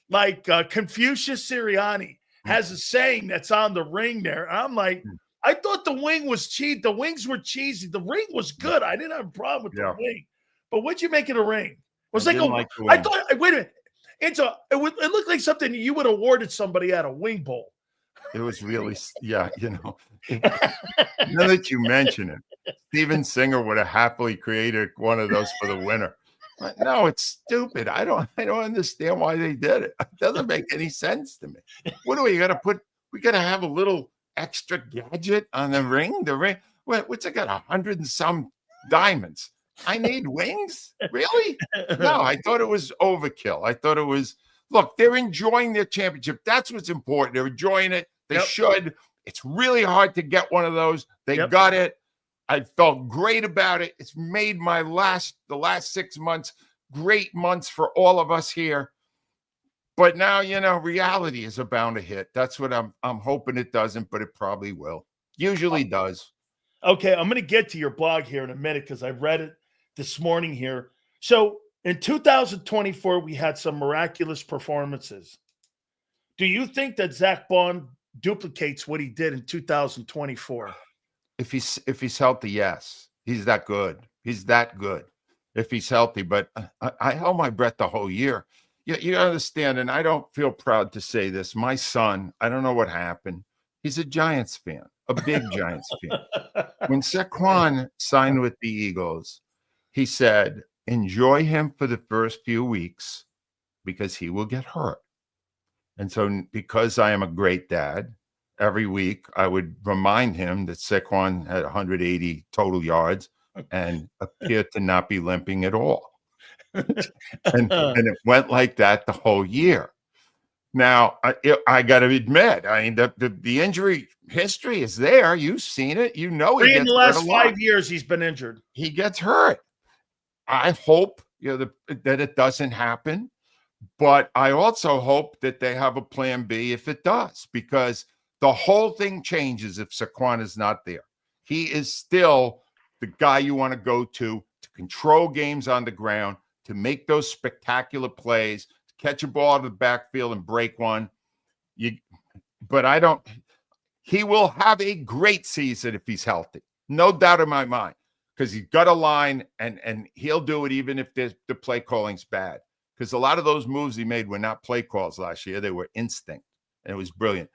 like Confucius Sirianni has a saying that's on the ring there. I'm like, I thought the wing was cheap. The wings were cheesy. The ring was good. I didn't have a problem with the ring. But what'd you make of the ring? It was I thought, wait a minute. It looked like something you would have awarded somebody at a wing bowl. It was really, now that you mention it, Steven Singer would have happily created one of those for the winner. But no, it's stupid. I don't understand why they did it. It doesn't make any sense to me. What do we got to put? We got to have a little extra gadget on the ring. The ring, what's it got? 100 and some diamonds. I need wings? Really? No, I thought it was overkill. I thought it was, look, they're enjoying their championship. That's what's important. They're enjoying it. They should. It's really hard to get one of those. They got it. I felt great about it. It's made the last 6 months great months for all of us here. But now, reality is bound to hit. That's what I'm hoping it doesn't, but it probably will. Usually does. Okay, I'm going to get to your blog here in a minute because I read it this morning here. So in 2024, we had some miraculous performances. Do you think that Zach Bond duplicates what he did in 2024? If he's healthy, yes. He's that good. He's that good if he's healthy. But I held my breath the whole year. You understand, and I don't feel proud to say this. My son, I don't know what happened. He's a Giants fan, a big Giants fan. When Saquon signed with the Eagles, he said, enjoy him for the first few weeks because he will get hurt. And so because I am a great dad, every week I would remind him that Saquon had 180 total yards and appeared to not be limping at all. And it went like that the whole year. Now, I got to admit, I mean, the injury history is there. You've seen it. You know, he in gets the hurt a last lot. 5 years, he's been injured. He gets hurt. I hope that it doesn't happen, but I also hope that they have a plan B if it does, because the whole thing changes if Saquon is not there. He is still the guy you want to go to control games on the ground, to make those spectacular plays, to catch a ball out of the backfield and break one. But I don't. He will have a great season if he's healthy, no doubt in my mind, because he's got a line and he'll do it even if the play calling's bad. Because a lot of those moves he made were not play calls last year; they were instinct, and it was brilliant.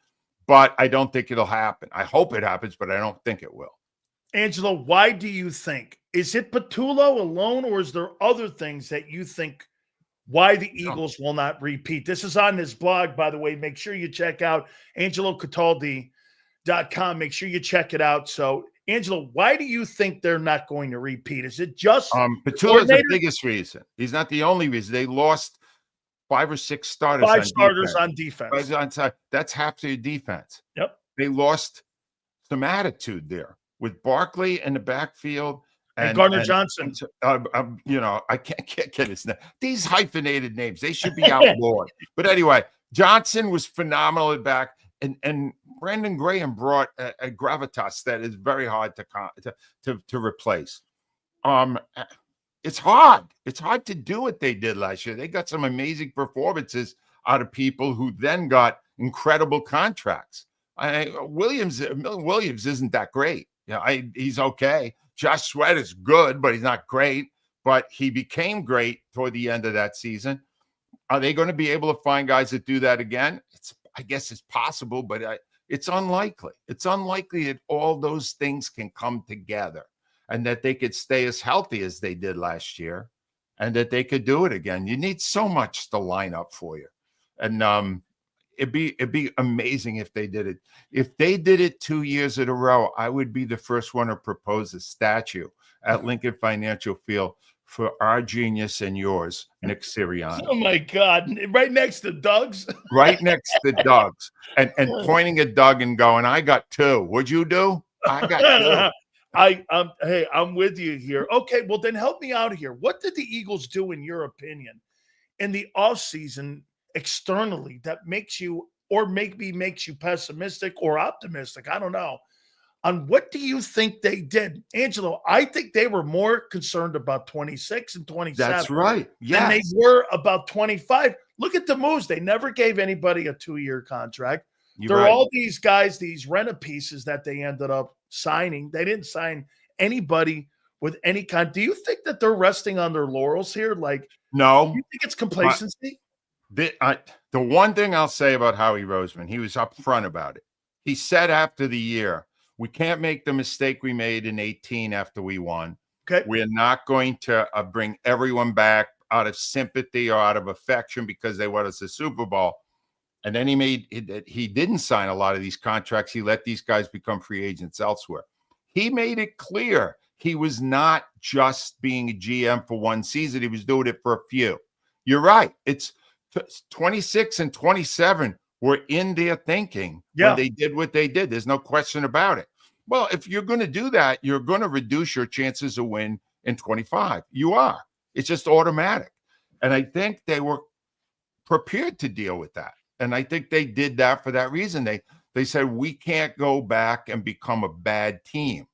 But I don't think it'll happen. I hope it happens, but I don't think it will. Angelo, why do you think? Is it Patullo alone, or is there other things that you think why the Eagles will not repeat? This is on his blog, by the way. Make sure you check out AngeloCataldi.com. Make sure you check it out. So, Angelo, why do you think they're not going to repeat? Is it just Patullo's the biggest reason? He's not the only reason. They lost 5 or 6 starters. 5 starters on defense. That's half their defense. Yep. They lost some attitude there with Barkley in the backfield and Gardner Johnson. I can't get his name. These hyphenated names, they should be outlawed. But anyway, Johnson was phenomenal at back, and Brandon Graham brought a gravitas that is very hard to replace. It's hard. It's hard to do what they did last year. They got some amazing performances out of people who then got incredible contracts. Williams isn't that great. He's okay. Josh Sweat is good, but he's not great. But he became great toward the end of that season. Are they going to be able to find guys that do that again? I guess it's possible, but it's unlikely. It's unlikely that all those things can come together and that they could stay as healthy as they did last year and that they could do it again. You need so much to line up for you. And it'd be amazing if they did it. If they did it 2 years in a row, I would be the first one to propose a statue at Lincoln Financial Field for our genius and yours, Nick Sirianni. Oh my God! Right next to Doug's. Right next to Doug's, and pointing at Doug and going, "I got 2. What'd you do? I got 2." Hey, I'm with you here. Okay, well then help me out here. What did the Eagles do, in your opinion, in the offseason externally that makes you, or maybe makes you pessimistic or optimistic? I don't know. On what do you think they did? Angelo, I think they were more concerned about 26 and 27. That's right. Yes. Than they were about 25. Look at the moves. They never gave anybody a 2-year contract. There are all these guys, these rent-a-pieces that they ended up signing. They didn't sign anybody with any kind. Do you think that they're resting on their laurels here? Like, no. Do you think it's complacency? The one thing I'll say about Howie Roseman, he was upfront about it. He said after the year, we can't make the mistake we made in 18 after we won. Okay. We're not going to bring everyone back out of sympathy or out of affection because they won us the Super Bowl. And then he didn't sign a lot of these contracts. He let these guys become free agents elsewhere. He made it clear he was not just being a GM for one season. He was doing it for a few. You're right. It's 26 and 27 were in their thinking when they did what they did. There's no question about it. Well, if you're going to do that, you're going to reduce your chances of win in 25. You are. It's just automatic. And I think they were prepared to deal with that. And I think they did that for that reason. They said, we can't go back and become a bad team.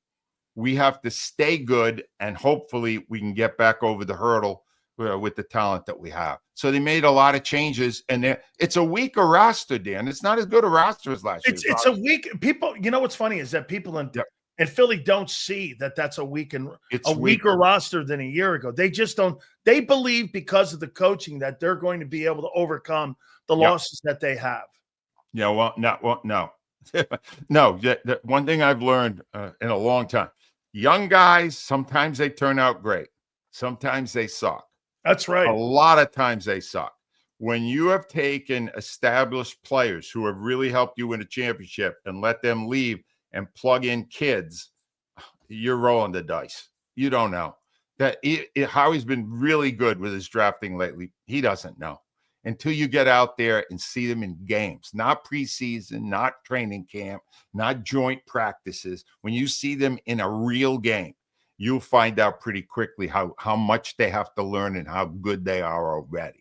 We have to stay good, and hopefully we can get back over the hurdle with the talent that we have. So they made a lot of changes, and it's a weaker roster, Dan. It's not as good a roster as last year. It's a weak people. You know what's funny is that people in Philly don't see that that's a weaker roster than a year ago. They just don't. They believe because of the coaching that they're going to be able to overcome the losses that they have. Yeah, no. No, the one thing I've learned in a long time, young guys, sometimes they turn out great. Sometimes they suck. That's right. A lot of times they suck. when you have taken established players who have really helped you win a championship and let them leave and plug in kids, you're rolling the dice. You don't know. Howie's been really good with his drafting lately. He doesn't know until you get out there and see them in games, not preseason, not training camp, not joint practices. When you see them in a real game, you'll find out pretty quickly how much they have to learn and how good they are already.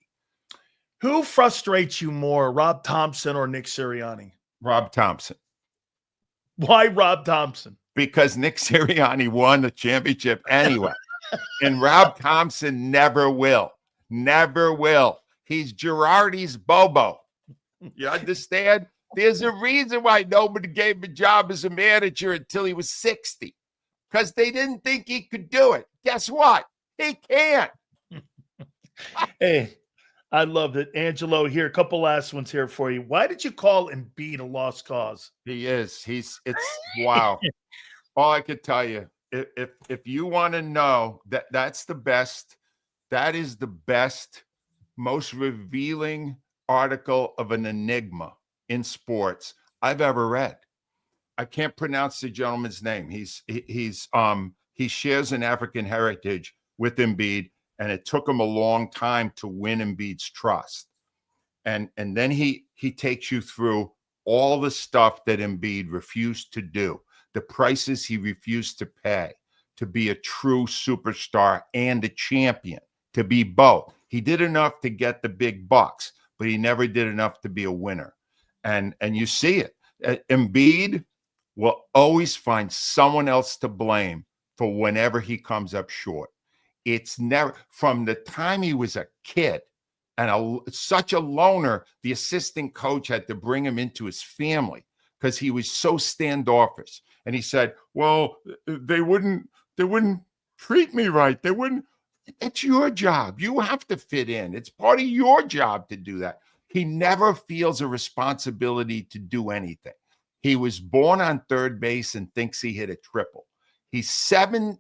Who frustrates you more, Rob Thompson or Nick Sirianni? Rob Thompson. Why Rob Thompson? Because Nick Sirianni won the championship anyway. And Rob Thompson never will. Never will. He's Girardi's Bobo. You understand? There's a reason why nobody gave him a job as a manager until he was 60. Because they didn't think he could do it. Guess what? He can't. Hey, I love it. Angelo, here, a couple last ones here for you. Why did you call Embiid a lost cause? He is. It's wow. All I could tell you, if you want to know that's the best, that is the best, most revealing article of an enigma in sports I've ever read. I can't pronounce the gentleman's name. He shares an African heritage with Embiid, and it took him a long time to win Embiid's trust. And then he takes you through all the stuff that Embiid refused to do, the prices he refused to pay to be a true superstar and a champion, to be both. He did enough to get the big bucks, but he never did enough to be a winner. And you see it. Embiid will always find someone else to blame for whenever he comes up short. It's never, from the time he was a kid and such a loner, the assistant coach had to bring him into his family because he was so standoffish. And he said, well, they wouldn't treat me right. They wouldn't. It's your job. You have to fit in. It's part of your job to do that. He never feels a responsibility to do anything. He was born on third base and thinks he hit a triple. He's 7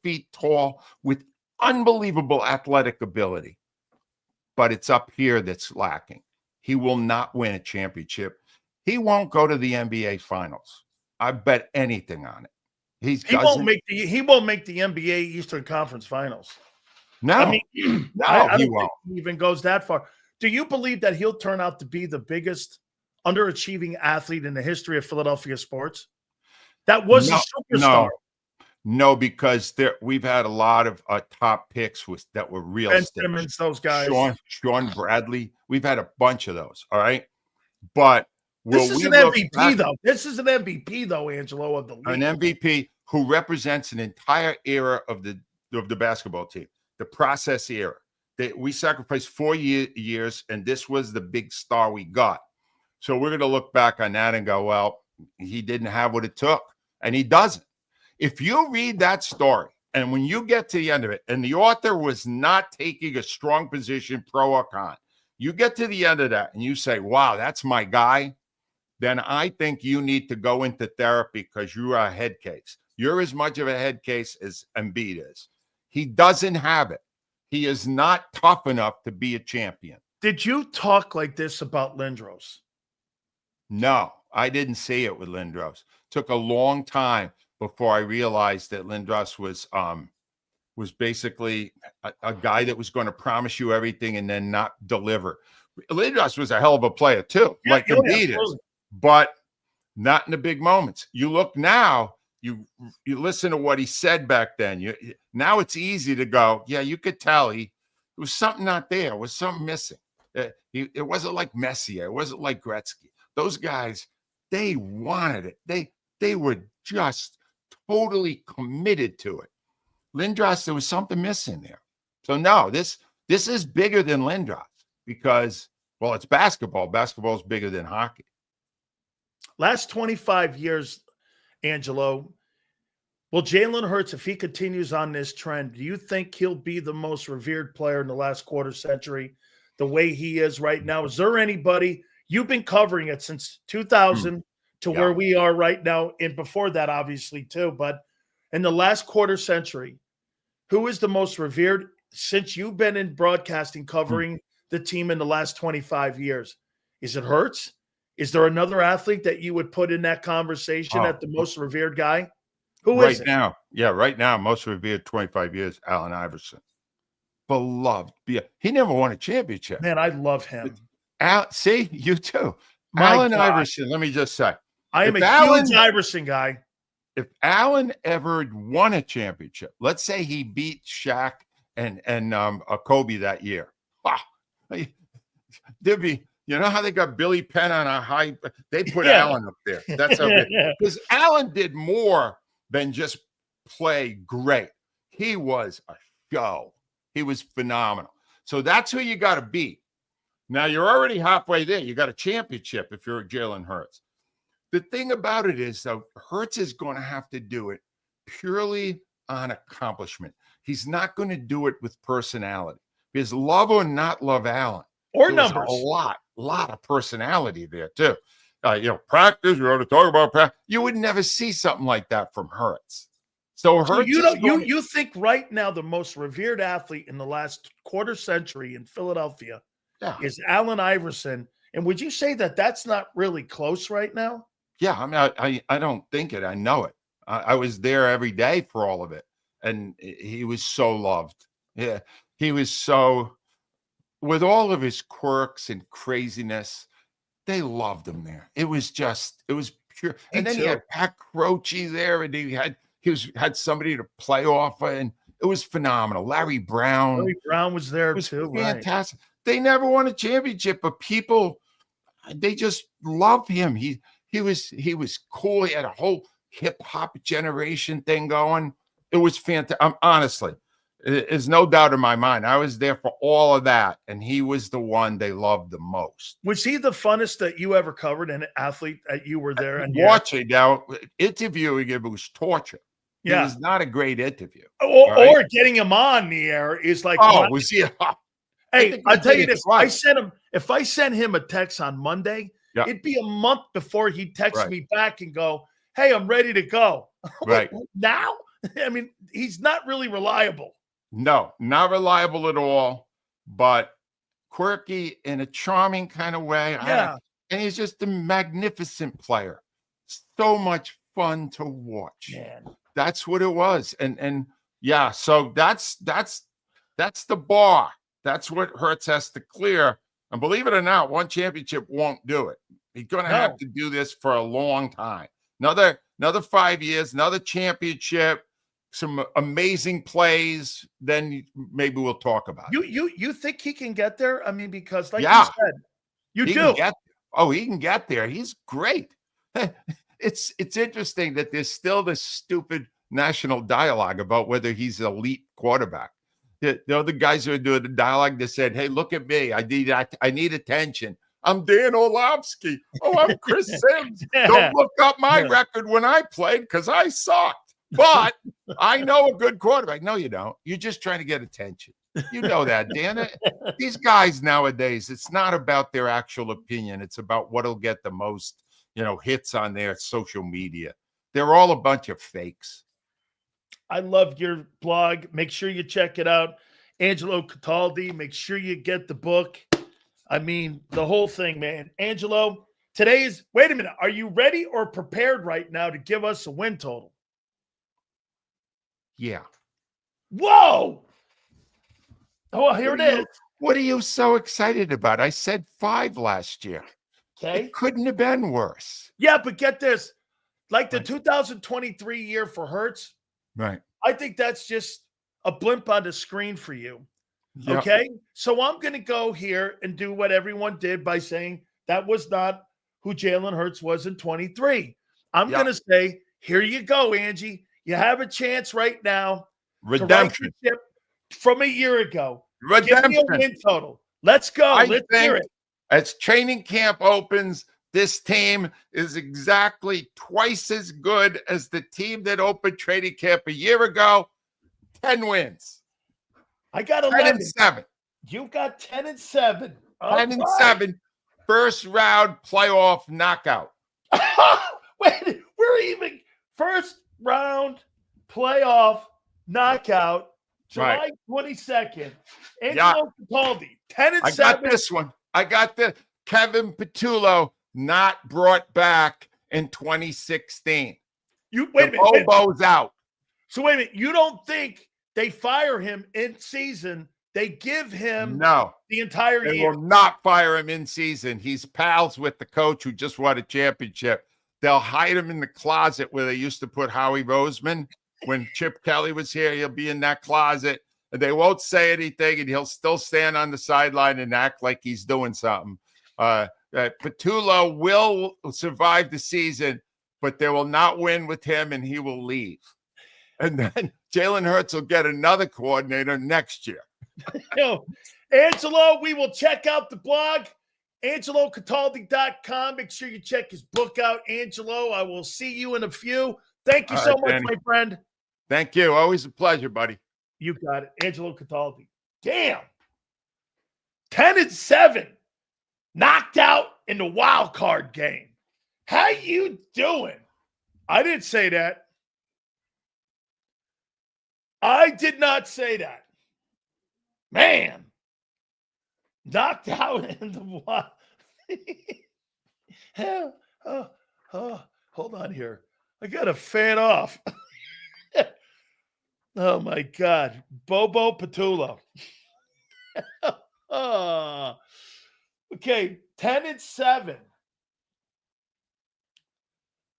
feet tall with unbelievable athletic ability, but it's up here that's lacking. He will not win a championship. He won't go to the NBA finals. I bet anything on it. He won't make the NBA Eastern Conference Finals. No, I mean, no, I don't he think won't. he even goes that far. Do you believe that he'll turn out to be the biggest underachieving athlete in the history of Philadelphia sports? That was a superstar. No, because we've had a lot of top picks that were real. Ben Simmons, those guys. Sean Bradley. We've had a bunch of those. All right, but this is an MVP though. This is an MVP though, Angelo, of the league. An MVP who represents an entire era of the basketball team, the process era. We sacrificed 4 years, and this was the big star we got. So we're going to look back on that and go, well, he didn't have what it took, and he doesn't. If you read that story, and when you get to the end of it, and the author was not taking a strong position, pro or con, you get to the end of that, and you say, wow, that's my guy, then I think you need to go into therapy because you are a head case. You're as much of a head case as Embiid is. He doesn't have it. He is not tough enough to be a champion. Did you talk like this about Lindros? No, I didn't see it with Lindros. Took a long time before I realized that Lindros was basically a guy that was going to promise you everything and then not deliver. Lindros was a hell of a player too, like Embiid is, but not in the big moments. You look now, you listen to what he said back then. Now it's easy to go, yeah, you could tell there was something not there. Was something missing. It wasn't like Messi. It wasn't like Gretzky. Those guys, they wanted it. They were just totally committed to it. Lindros, there was something missing there. So no, this is bigger than Lindros because, well, it's basketball. Basketball is bigger than hockey. Last 25 years, Angelo, well, Jalen Hurts, if he continues on this trend, do you think he'll be the most revered player in the last quarter century the way he is right now? Is there anybody, you've been covering it since 2000 to where we are right now, and before that, obviously, too, but in the last quarter century, who is the most revered since you've been in broadcasting covering the team in the last 25 years? Is it Hurts? Is there another athlete that you would put in that conversation Oh, at the most revered guy? Who is right it? now, yeah, right now, most revered 25 years, Allen Iverson. Beloved. He never won a championship. Man, I love him. See, you too. My Allen God. Iverson, let me just say, I am if a huge Iverson guy. if Allen ever won a championship, let's say he beat Shaq and Kobe that year, there'd be, you know how they got Billy Penn on a high, they put Yeah. Allen up there. That's how big, because Allen did more than just play great. He was a show. He was phenomenal. So that's who you got to beat. Now you're already halfway there. You got a championship if you're Jalen Hurts. The thing about it is, though, Hurts is going to have to do it purely on accomplishment. He's not going to do it with personality. Because love or not love Allen, Or there was numbers. a lot of personality there too. Practice. We ought to talk about practice. You would never see something like that from Hurts. So So Hurts you think right now the most revered athlete in the last quarter century in Philadelphia is Allen Iverson, and would you say that that's not really close right now? Yeah, I mean, I don't think it. I know it. I was there every day for all of it, and he was so loved. Yeah, he was so, with all of his quirks and craziness, they loved him there. It was pure. And then he had Pat Croce there, and he had somebody to play off of, and it was phenomenal. Larry Brown was there was too. fantastic. Right. They never won a championship, but people, they just loved him. He was cool. He had a whole hip hop generation thing going. It was fantastic. Honestly, there's no doubt in my mind. I was there for all of that, and he was the one they loved the most. Was he the funnest that you ever covered? An athlete that you were there and watching now, interviewing him was torture. Yeah, it was not a great interview. Or getting him on the air is like, was he? Hey, I'll tell you this: if I sent him a text on Monday, it'd be a month before he'd text me back and go, "Hey, I'm ready to go." Right now, I mean, he's not really reliable. No, not reliable at all, but quirky in a charming kind of way. Yeah. And he's just a magnificent player. So much fun to watch. Man. That's what it was. And yeah, so that's the bar. That's what Hurts has to clear. And believe it or not, one championship won't do it. He's going to have to do this for a long time. Another 5 years, another championship, some amazing plays, then maybe we'll talk about it. You think he can get there? I mean, because like you said, he can get there. He's great. It's interesting that there's still this stupid national dialogue about whether he's an elite quarterback. The other guys who are doing the dialogue, they said, "Hey, look at me. I need attention. I'm Dan Orlovsky. Oh, I'm Chris Sims. Don't look up my record when I played because I sucked. But I know a good quarterback." No, you don't. You're just trying to get attention. You know that, Dan. These guys nowadays, it's not about their actual opinion. It's about what'll get the most, hits on their social media. They're all a bunch of fakes. I love your blog. Make sure you check it out. Angelo Cataldi. Make sure you get the book. I mean, the whole thing, man. Angelo, wait a minute. Are you ready or prepared right now to give us a win total? Yeah. Whoa. Oh, here it is. What are you so excited about? I said 5 last year. Okay. It couldn't have been worse. Yeah, but get this. Like the 2023 year for Hurts. Right. I think that's just a blimp on the screen for you. Yep. Okay. So I'm going to go here and do what everyone did by saying that was not who Jalen Hurts was in 23. I'm going to say, here you go, Angie. You have a chance right now. Redemption. To ship from a year ago. Redemption. Give me a win total. Let's go. Let's hear it. As training camp opens, this team is exactly twice as good as the team that opened training camp a year ago. 10 wins. I got 11. 10-7. You got 10-7. 10-7. First round playoff knockout. Wait, we're even first round playoff knockout. Right. July 22nd. Yeah. Angelo Cataldi, 10 and I 7. got this one. I got the Kevin Petullo not brought back in 2016. You wait a minute. Bobo's out. So wait a minute. You don't think they fire him in season? They give him No. the entire They year. will not fire him in season. He's pals with the coach who just won a championship. They'll hide him in the closet where they used to put Howie Roseman. When Chip Kelly was here, he'll be in that closet. And they won't say anything, and he'll still stand on the sideline and act like he's doing something. Petullo will survive the season, but they will not win with him, and he will leave. And then Jalen Hurts will get another coordinator next year. Angelo, we will check out the blog, angelocataldi.com. Make sure you check his book out, Angelo. I will see you in a few. Thank you so much, Danny. my friend. Thank you. Always a pleasure, buddy. You got it. Angelo Cataldi. Damn. 10 and 7. Knocked out in the wild card game. How you doing? I didn't say that. I did not say that. Man. Knocked out in the wild. Hold on here. I got to fan off. Oh, my God. Bobo Petullo. Okay, 10 and 7.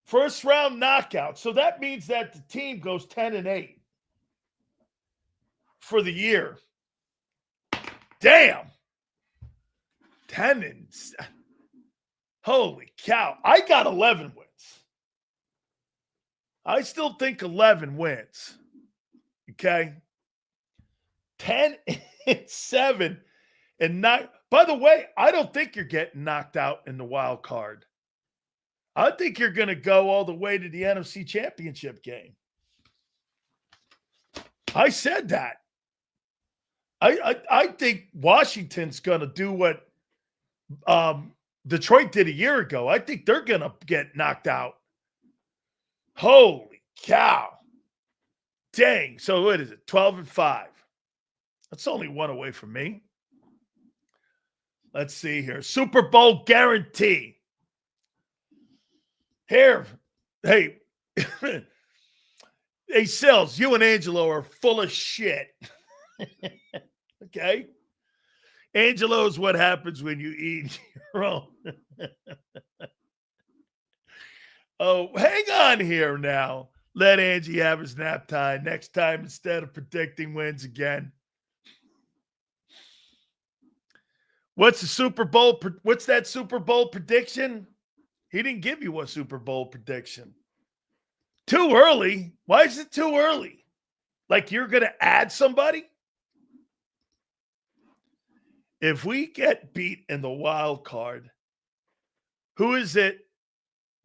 First round knockout. So that means that the team goes 10 and 8 for the year. Damn. 10 and 7. Holy cow. I got 11 wins. I still think 11 wins. Okay. 10 and 7 and not. By the way, I don't think you're getting knocked out in the wild card. I think you're going to go all the way to the NFC Championship game. I said that. I think Washington's going to do what Detroit did a year ago. I think they're going to get knocked out. Holy cow. Dang. So what is it? 12 and 5. That's only one away from me. Let's see here. Super Bowl guarantee. Here. Hey. Hey, Sills, you and Angelo are full of shit. Okay? Angelo is what happens when you eat your own. Oh, hang on here now. Let Angie have his nap time. Next time, instead of predicting wins again. What's the Super Bowl? What's that Super Bowl prediction? He didn't give you a Super Bowl prediction. Too early? Why is it too early? Like you're going to add somebody? If we get beat in the wild card, who is it?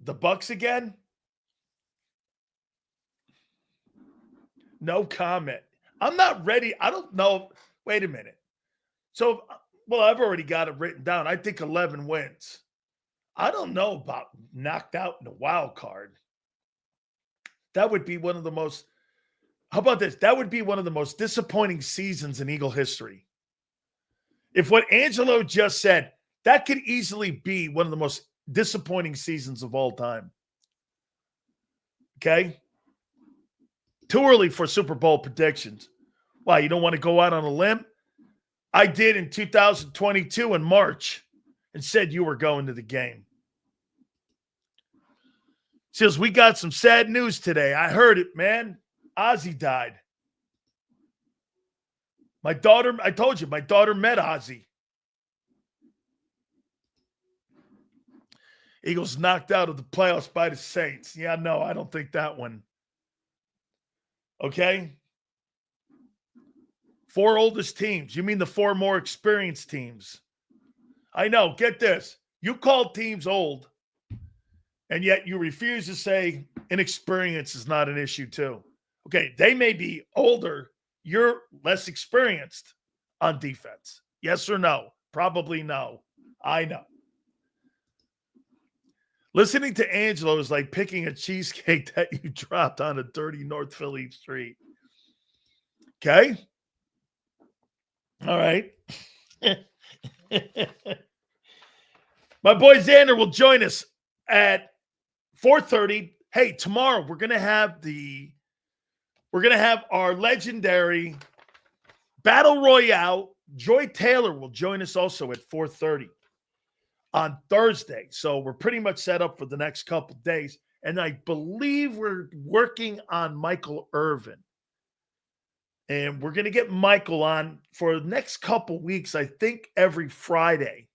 The Bucks again? No comment. I'm not ready. I don't know. Wait a minute. So, well, I've already got it written down. I think 11 wins. I don't know about knocked out in the wild card. That would be one of the most, how about this? That would be one of the most disappointing seasons in Eagle history. If what Angelo just said, that could easily be one of the most disappointing seasons of all time. Okay? Too early for Super Bowl predictions. Why, you don't want to go out on a limb? I did in 2022 in March and said you were going to the game. Says, we got some sad news today. I heard it, man. Ozzy died. My daughter, I told you, my daughter met Ozzy. Eagles knocked out of the playoffs by the Saints. Yeah, no, I don't think that one. Okay? 4 oldest teams. You mean the 4 more experienced teams? I know. Get this. You called teams old, and yet you refuse to say inexperience is not an issue too. Okay, they may be older. You're less experienced on defense. Yes or no? Probably no. I know. Listening to Angelo is like picking a cheesecake that you dropped on a dirty North Philly street. Okay? All right. My boy Xander will join us at 4:30. Hey, tomorrow we're gonna have our legendary Battle Royale. Joy Taylor will join us also at 4:30 on Thursday. So we're pretty much set up for the next couple days. And I believe we're working on Michael Irvin. And we're going to get Michael on for the next couple weeks, I think every Friday.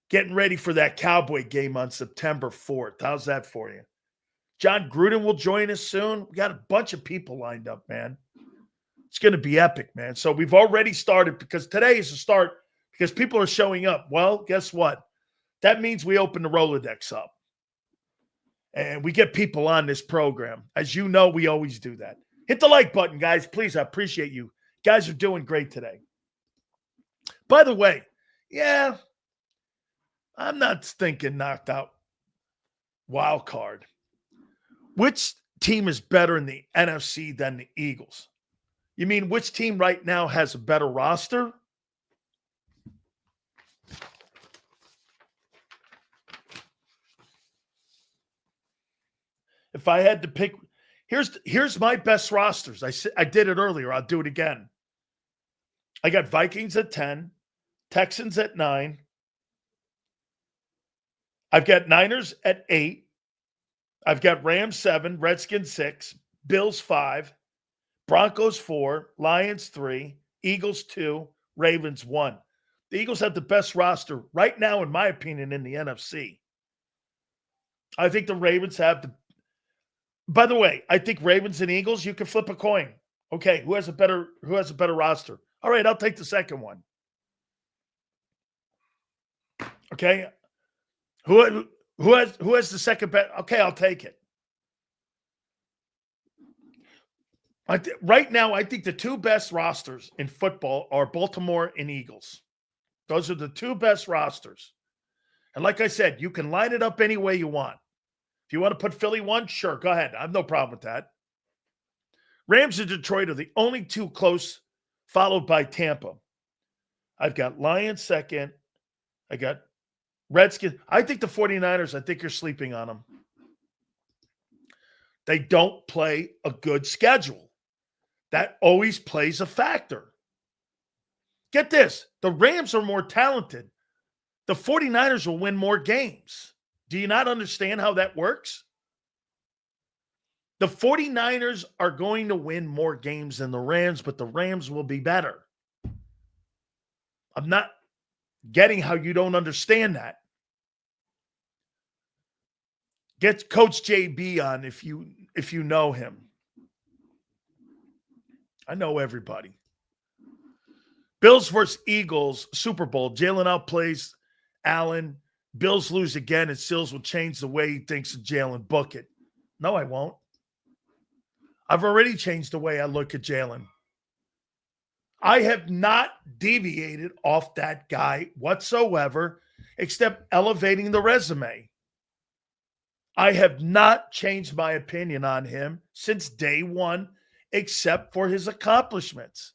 Getting ready for that Cowboy game on September 4th. How's that for you? John Gruden will join us soon. We got a bunch of people lined up, man. It's going to be epic, man. So we've already started because today is the start because people are showing up. Well, guess what? That means we open the Rolodex up. And we get people on this program. As you know, we always do that. Hit the like button, guys. Please, I appreciate you. Guys are doing great today. By the way, yeah, I'm not thinking knocked out wild card. Which team is better in the NFC than the Eagles? You mean which team right now has a better roster? If I had to pick, here's my best rosters. I did it earlier. I'll do it again. I got Vikings at 10, Texans at 9. I've got Niners at 8. I've got Rams 7, Redskins 6, Bills 5, Broncos 4, Lions 3, Eagles 2, Ravens 1. The Eagles have the best roster right now, in my opinion, in the NFC. I think the Ravens have the. By the way, I think Ravens and Eagles, you can flip a coin. Okay, who has a better roster? All right, I'll take the second one. Okay, who has the second bet? Okay, I'll take it. Right now, I think the two best rosters in football are Baltimore and Eagles. Those are the two best rosters. And like I said, you can line it up any way you want. If you want to put Philly 1, sure, go ahead. I have no problem with that. Rams and Detroit are the only two close, followed by Tampa. I've got Lions second. I got Redskins. I think the 49ers, I think you're sleeping on them. They don't play a good schedule. That always plays a factor. Get this. The Rams are more talented. The 49ers will win more games. Do you not understand how that works? The 49ers are going to win more games than the Rams, but the Rams will be better. I'm not getting how you don't understand that. Get Coach JB on if you know him. I know everybody. Bills versus Eagles, Super Bowl. Jalen outplays Allen. Bills lose again, and Sills will change the way he thinks of Jalen. Book it. No, I won't. I've already changed the way I look at Jalen. I have not deviated off that guy whatsoever, except elevating the resume. I have not changed my opinion on him since day one, except for his accomplishments.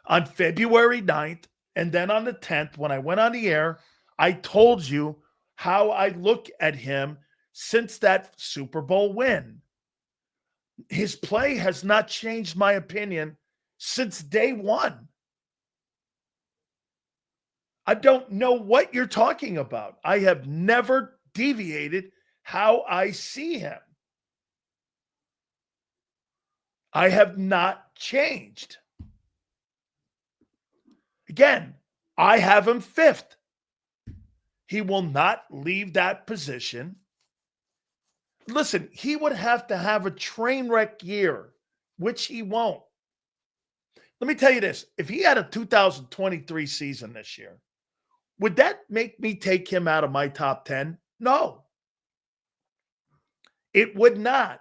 On February 9th, and then on the 10th, when I went on the air, I told you how I look at him since that Super Bowl win. His play has not changed my opinion since day one. I don't know what you're talking about. I have never deviated how I see him. I have not changed. Again, I have him 5th. He will not leave that position. Listen, he would have to have a train wreck year, which he won't. Let me tell you this. If he had a 2023 season this year, would that make me take him out of my top 10? No. It would not.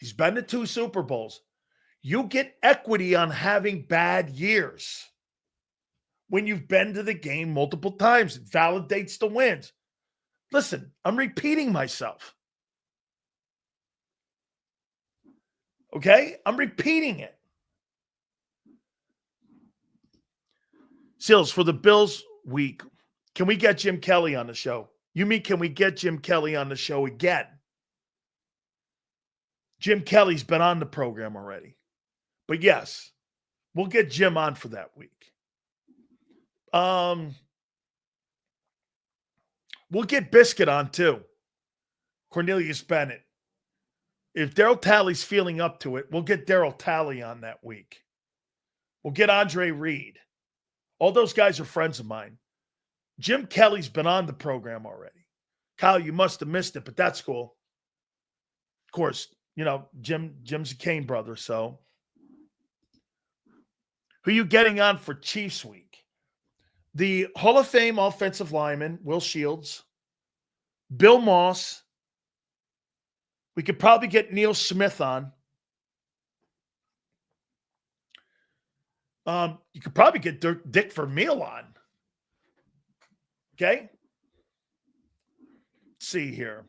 He's been to 2 Super Bowls. You get equity on having bad years. When you've been to the game multiple times, it validates the wins. Listen, I'm repeating myself. Okay? I'm repeating it. Sills, for the Bills week, can we get Jim Kelly on the show? You mean, can we get Jim Kelly on the show again? Jim Kelly's been on the program already. But yes, we'll get Jim on for that week. We'll get Biscuit on too. Cornelius Bennett. If Daryl Talley's feeling up to it, we'll get Daryl Talley on that week. We'll get Andre Reed. All those guys are friends of mine. Jim Kelly's been on the program already. Kyle, you must have missed it, but that's cool. Of course, you know, Jim's a Kane brother, so. Who you getting on for Chiefs week? The Hall of Fame offensive lineman, Will Shields, Bill Moss. We could probably get Neil Smith on. You could probably get Dick Vermeil on. Okay? Let's see here.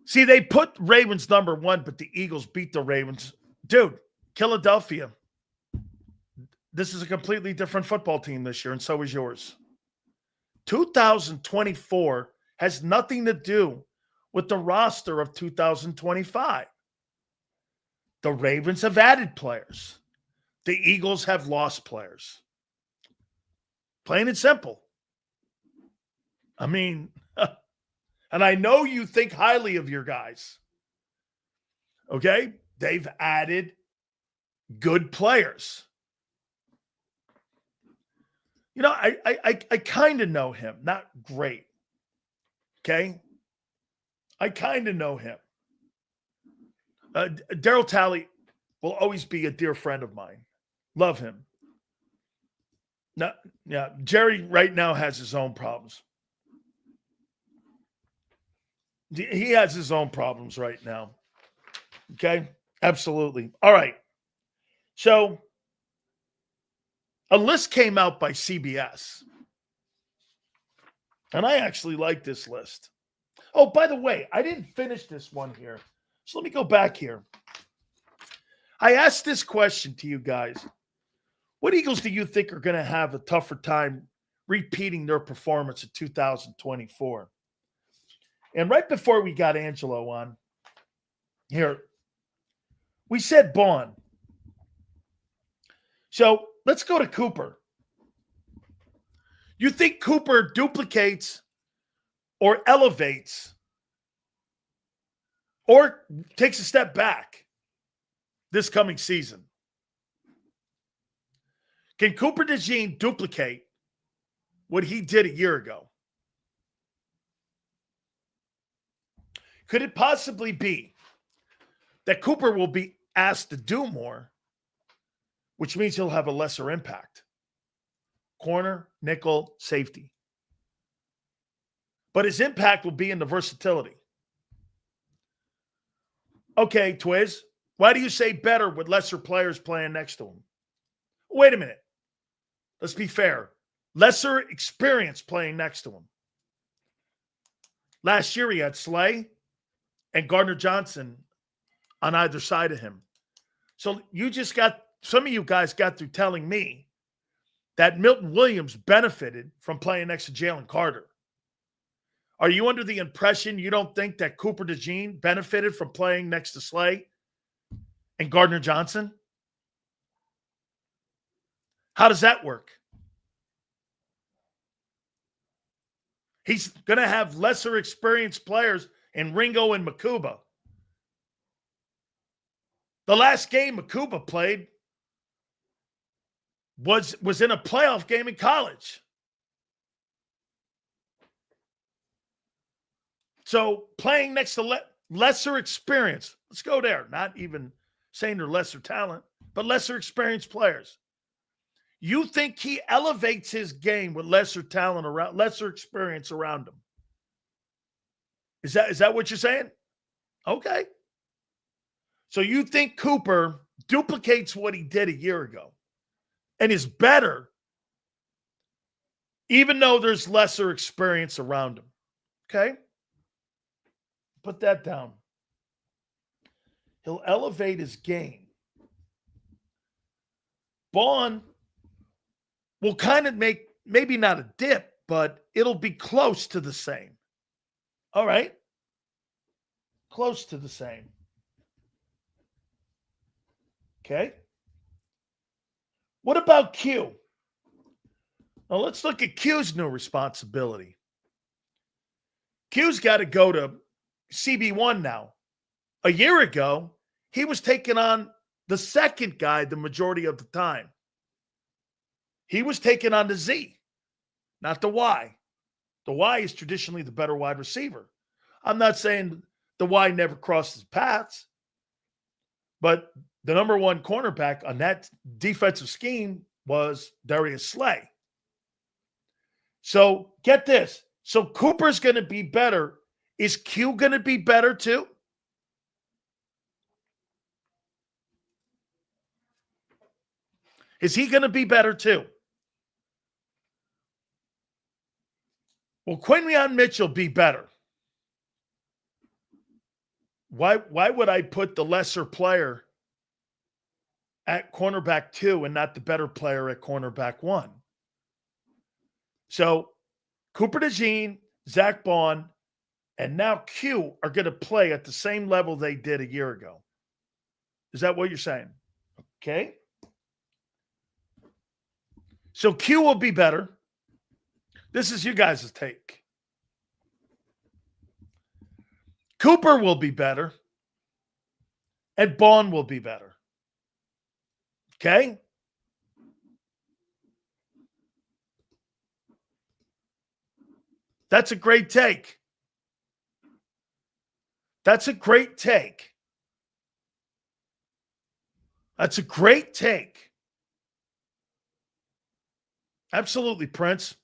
See, they put Ravens number 1, but the Eagles beat the Ravens. Dude, Philadelphia. This is a completely different football team this year, and so is yours. 2024 has nothing to do with the roster of 2025. The Ravens have added players. The Eagles have lost players. Plain and simple. I mean, and I know you think highly of your guys. Okay? They've added good players. You know, I kind of know him. Not great. Okay? I kind of know him. Daryl Talley will always be a dear friend of mine. Love him. No, yeah, Jerry right now has his own problems. He has his own problems right now. Okay? Absolutely. All right. So, a list came out by CBS. And I actually like this list. Oh, by the way, I didn't finish this one here. So let me go back here. I asked this question to you guys. What Eagles do you think are going to have a tougher time repeating their performance in 2024? And right before we got Angelo on here, we said Bond. So let's go to Cooper. You think Cooper duplicates or elevates or takes a step back this coming season? Can Cooper DeJean duplicate what he did a year ago? Could it possibly be that Cooper will be asked to do more, which means he'll have a lesser impact? Corner, nickel, safety. But his impact will be in the versatility. Okay, Twiz, why do you say better with lesser players playing next to him? Wait a minute. Let's be fair. Lesser experience playing next to him. Last year he had Slay and Gardner Johnson on either side of him. So some of you guys got through telling me that Milton Williams benefited from playing next to Jalen Carter. Are you under the impression you don't think that Cooper DeJean benefited from playing next to Slay and Gardner Johnson? How does that work? He's going to have lesser experienced players in Ringo and Makuba. The last game Makuba played was in a playoff game in college. So playing next to lesser experience, let's go there. Not even saying they're lesser talent, but lesser experienced players. You think he elevates his game with lesser talent around, lesser experience around him? Is that what you're saying? Okay. So you think Cooper duplicates what he did a year ago and is better, even though there's lesser experience around him? Okay. Put that down. He'll elevate his game. Bond will kind of make, maybe not a dip, but it'll be close to the same. All right. Close to the same. Okay. What about Q? Now let's look at Q's new responsibility. Q's got to go to CB1 now. A year ago, he was taking on the second guy the majority of the time. He was taking on the Z, not the Y. The Y is traditionally the better wide receiver. I'm not saying the Y never crosses paths, but the number one cornerback on that defensive scheme was Darius Slay. So get this. So Cooper's going to be better. Is Q going to be better too? Is he going to be better too? Will Quinyon Mitchell be better? Why would I put the lesser player at cornerback 2 and not the better player at cornerback 1? So Cooper DeJean, Zach Bond, and now Q are going to play at the same level they did a year ago. Is that what you're saying? Okay. So Q will be better. This is you guys' take. Cooper will be better. And Bond will be better. Okay? That's a great take. That's a great take. That's a great take. Absolutely, Prince.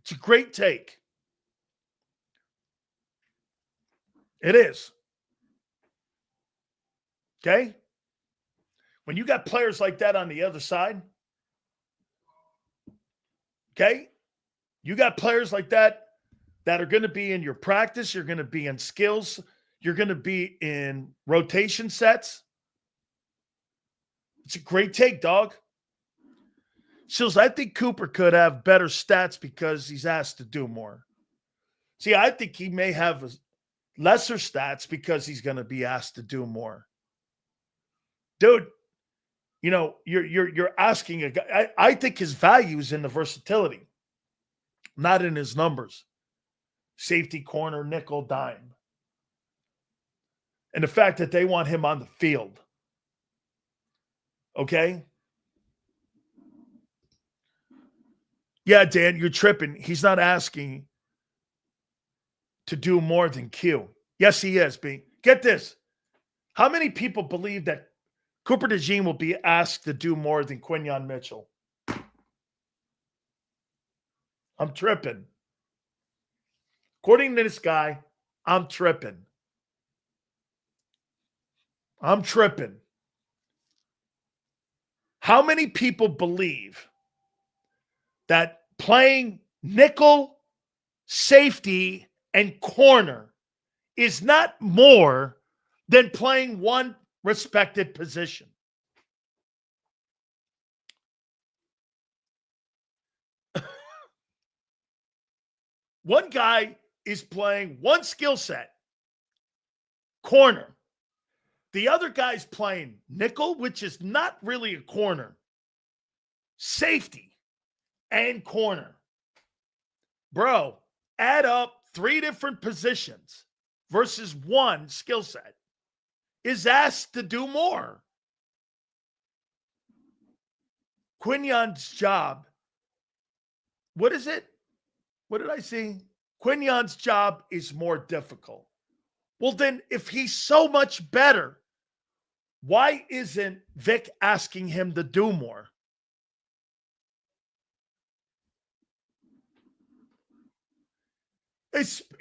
It's a great take. It is. Okay? When you got players like that on the other side, okay? You got players like that are going to be in your practice. You're going to be in skills. You're going to be in rotation sets. It's a great take, dog. Sills, I think Cooper could have better stats because he's asked to do more. See, I think he may have lesser stats because he's going to be asked to do more. Dude, you know, you're asking a guy. I think his value is in the versatility, not in his numbers. Safety, corner, nickel, dime. And the fact that they want him on the field. Okay? Yeah, Dan, you're tripping. He's not asking to do more than Q. Yes, he is, B. Get this. How many people believe that Cooper DeJean will be asked to do more than Quinyon Mitchell? I'm tripping. According to this guy, I'm tripping. I'm tripping. How many people believe that playing nickel, safety, and corner is not more than playing one respected position? One guy is playing one skill set, corner. The other guy's playing nickel, which is not really a corner, safety, and corner. Bro, add up 3 different positions versus one skill set. Is asked to do more. Quinyon's job, what is it? What did I see? Quinyon's job is more difficult. Well, then, if he's so much better, why isn't Vic asking him to do more?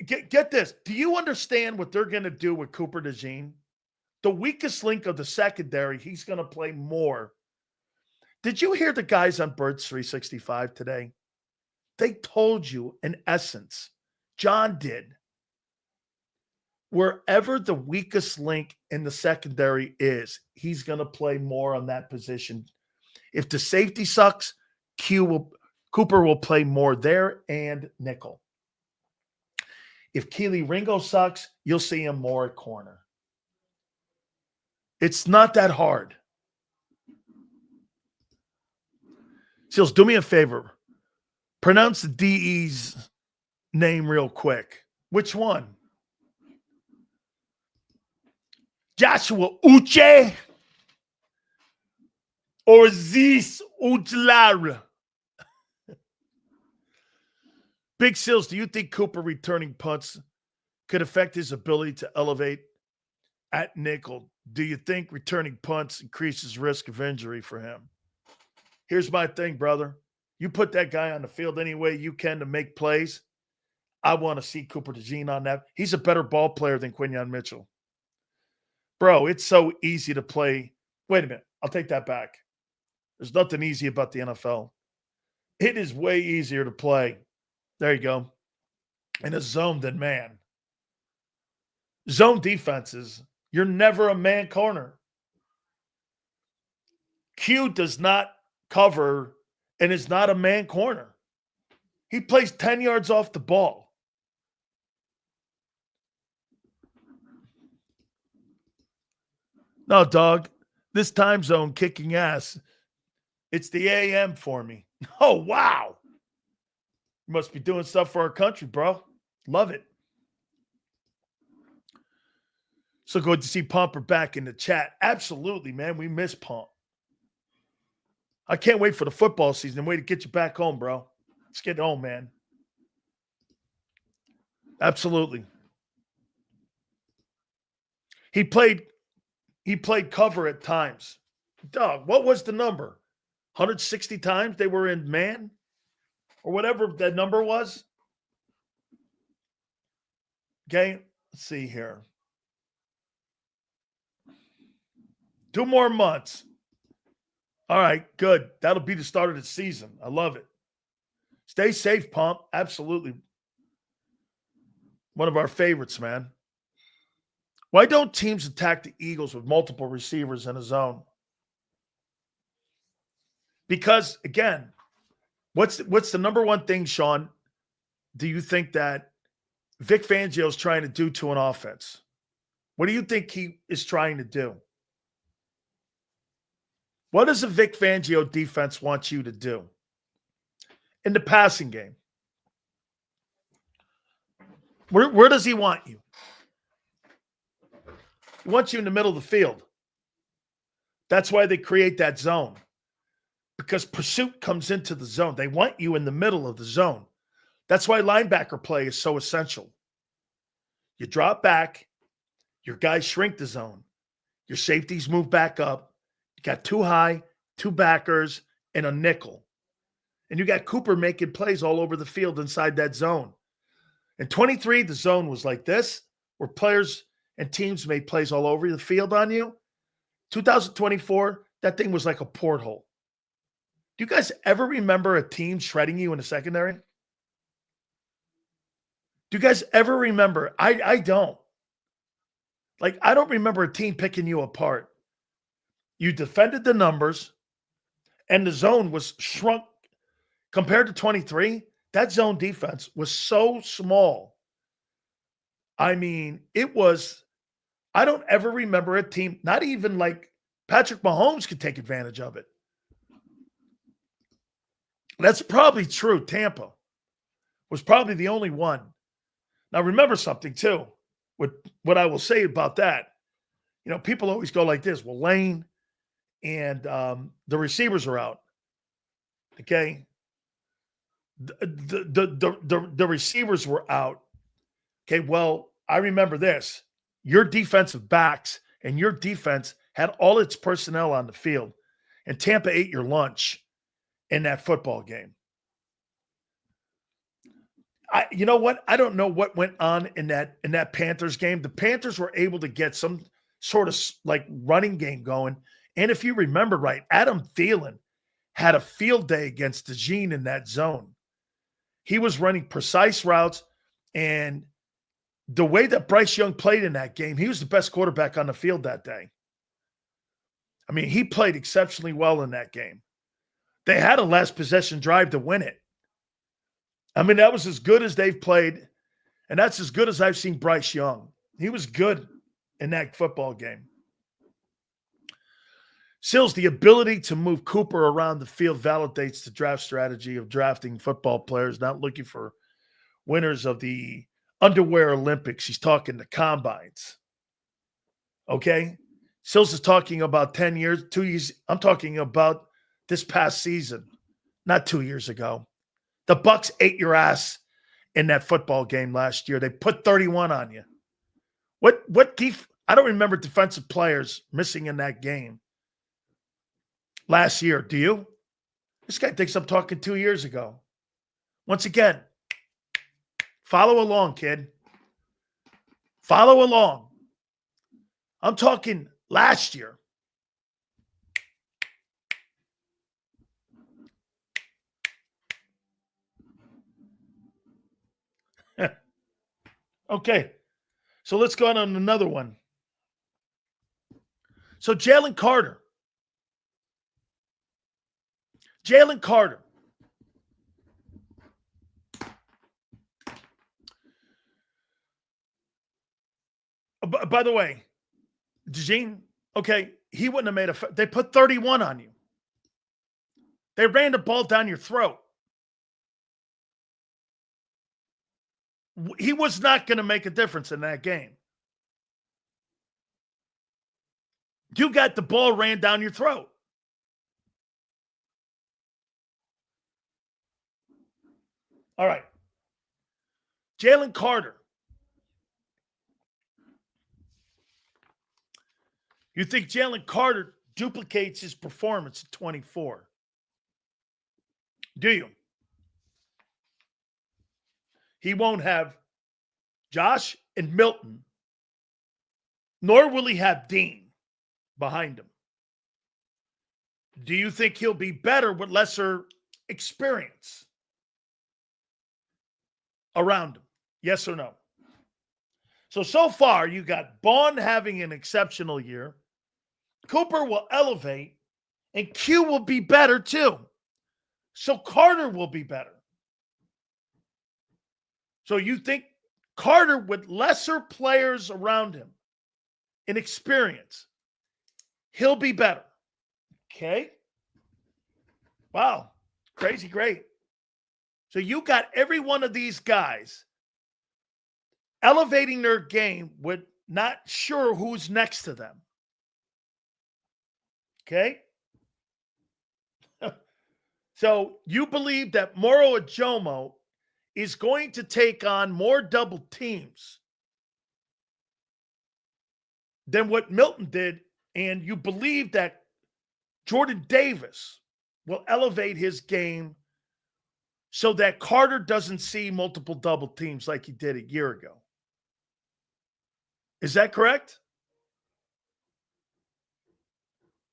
Get this. Do you understand what they're going to do with Cooper DeJean? The weakest link of the secondary, he's going to play more. Did you hear the guys on Birds 365 today? They told you, in essence, John did, wherever the weakest link in the secondary is, he's going to play more on that position. If the safety sucks, Cooper will play more there and nickel. If Keely Ringo sucks, you'll see him more at corner. It's not that hard. Seals, do me a favor. Pronounce the DE's name real quick. Which one? Joshua Uche or Zeus Ujlara? Big Seals, do you think Cooper returning punts could affect his ability to elevate at nickel? Do you think returning punts increases risk of injury for him? Here's my thing, brother. You put that guy on the field any way you can to make plays. I want to see Cooper DeJean on that. He's a better ball player than Quinyon Mitchell. Bro, it's so easy to play. Wait a minute. I'll take that back. There's nothing easy about the NFL. It is way easier to play. There you go. In a zone than man. Zone defenses, you're never a man corner. Q does not cover and is not a man corner. He plays 10 yards off the ball. No, dog. This time zone kicking ass. It's the AM for me. Oh, wow. You must be doing stuff for our country, bro. Love it. So good to see Pomper back in the chat. Absolutely, man. We miss Pomp. I can't wait for the football season. Wait to get you back home, bro. Let's get home, man. Absolutely. He played cover at times. Dog, what was the number? 160 times they were in man? Or whatever that number was? Okay, let's see here. 2 more months. All right, good. That'll be the start of the season. I love it. Stay safe, Pump. Absolutely. One of our favorites, man. Why don't teams attack the Eagles with multiple receivers in a zone? Because, again, what's the number one thing, Sean, do you think that Vic Fangio is trying to do to an offense? What do you think he is trying to do? What does a Vic Fangio defense want you to do in the passing game? Where does he want you? He wants you in the middle of the field. That's why they create that zone. Because pursuit comes into the zone. They want you in the middle of the zone. That's why linebacker play is so essential. You drop back, your guys shrink the zone. Your safeties move back up. You got 2 high, 2 backers, and a nickel. And you got Cooper making plays all over the field inside that zone. In 23, the zone was like this, where players and teams made plays all over the field on you. 2024, that thing was like a porthole. Do you guys ever remember a team shredding you in the secondary? Do you guys ever remember? I don't. Like, I don't remember a team picking you apart. You defended the numbers, and the zone was shrunk. Compared to 23, that zone defense was so small. I mean, it was – I don't ever remember a team, not even like Patrick Mahomes could take advantage of it. That's probably true. Tampa was probably the only one. Now, remember something, too, with what I will say about that. You know, people always go like this. Well, Lane and the receivers are out. Okay? The receivers were out. Okay, well, I remember this. Your defensive backs and your defense had all its personnel on the field, and Tampa ate your lunch in that football game. You know what? I don't know what went on in that Panthers game. The Panthers were able to get some sort of like running game going. And if you remember right, Adam Thielen had a field day against DeJean in that zone. He was running precise routes, and the way that Bryce Young played in that game, he was the best quarterback on the field that day. I mean, he played exceptionally well in that game. They had a last possession drive to win it. I mean, that was as good as they've played, and that's as good as I've seen Bryce Young. He was good in that football game. Sills, the ability to move Cooper around the field validates the draft strategy of drafting football players, not looking for winners of the underwear Olympics. He's talking the combines. Okay? Sills is talking about 10 years, 2 years. I'm talking about this past season, not 2 years ago. The Bucs ate your ass in that football game last year. They put 31 on you. I don't remember defensive players missing in that game last year. Do you? This guy thinks I'm talking 2 years ago. Once again, follow along, kid. Follow along. I'm talking last year. Okay. So let's go on another one. So Jalen Carter. By the way, Gene, okay, he wouldn't have made they put 31 on you. They ran the ball down your throat. He was not going to make a difference in that game. You got the ball ran down your throat. All right. Jalen Carter. You think Jalen Carter duplicates his performance at 24? Do you? He won't have Josh and Milton, nor will he have Dean behind him. Do you think he'll be better with lesser experience around him? Yes or no? So far, you got Bond having an exceptional year. Cooper will elevate, and Q will be better too. So Carter will be better. So you think Carter with lesser players around him in experience, he'll be better. Okay. Wow. Crazy great. So you got every one of these guys elevating their game with not sure who's next to them. Okay. So you believe that Moro Ajomo is going to take on more double teams than what Milton did, and you believe that Jordan Davis will elevate his game so that Carter doesn't see multiple double teams like he did a year ago. Is that correct?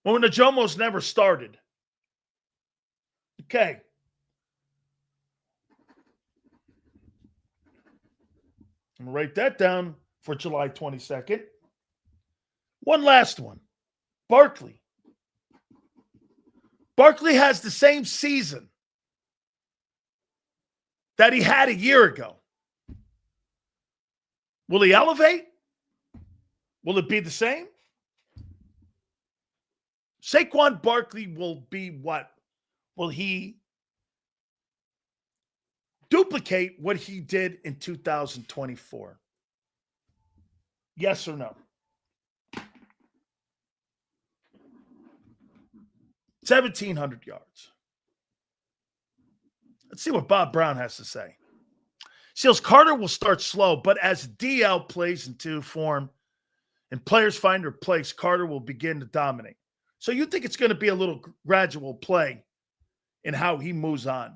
Well, when the Jomos never started. Okay. I'm going to write that down for July 22nd. One last one. Barkley. Barkley has the same season that he had a year ago. Will he elevate? Will it be the same? Saquon Barkley will be what? Will he duplicate what he did in 2024? Yes or no? 1,700 yards. Let's see what Bob Brown has to say. Seals, Carter will start slow, but as DL plays into form and players find their place, Carter will begin to dominate. So you think it's going to be a little gradual play in how he moves on?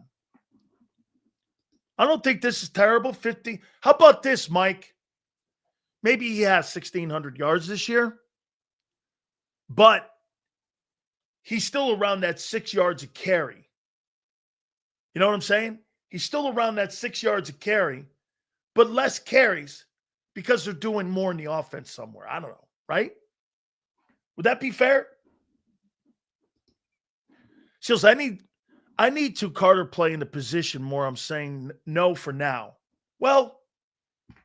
I don't think this is terrible. 50. How about this, Mike? Maybe he has 1,600 yards this year, but he's still around that 6 yards a carry. You know what I'm saying? He's still around that 6 yards a carry, but less carries because they're doing more in the offense somewhere. I don't know, right? Would that be fair? Seals, I need to Carter play in the position more. I'm saying no for now. Well,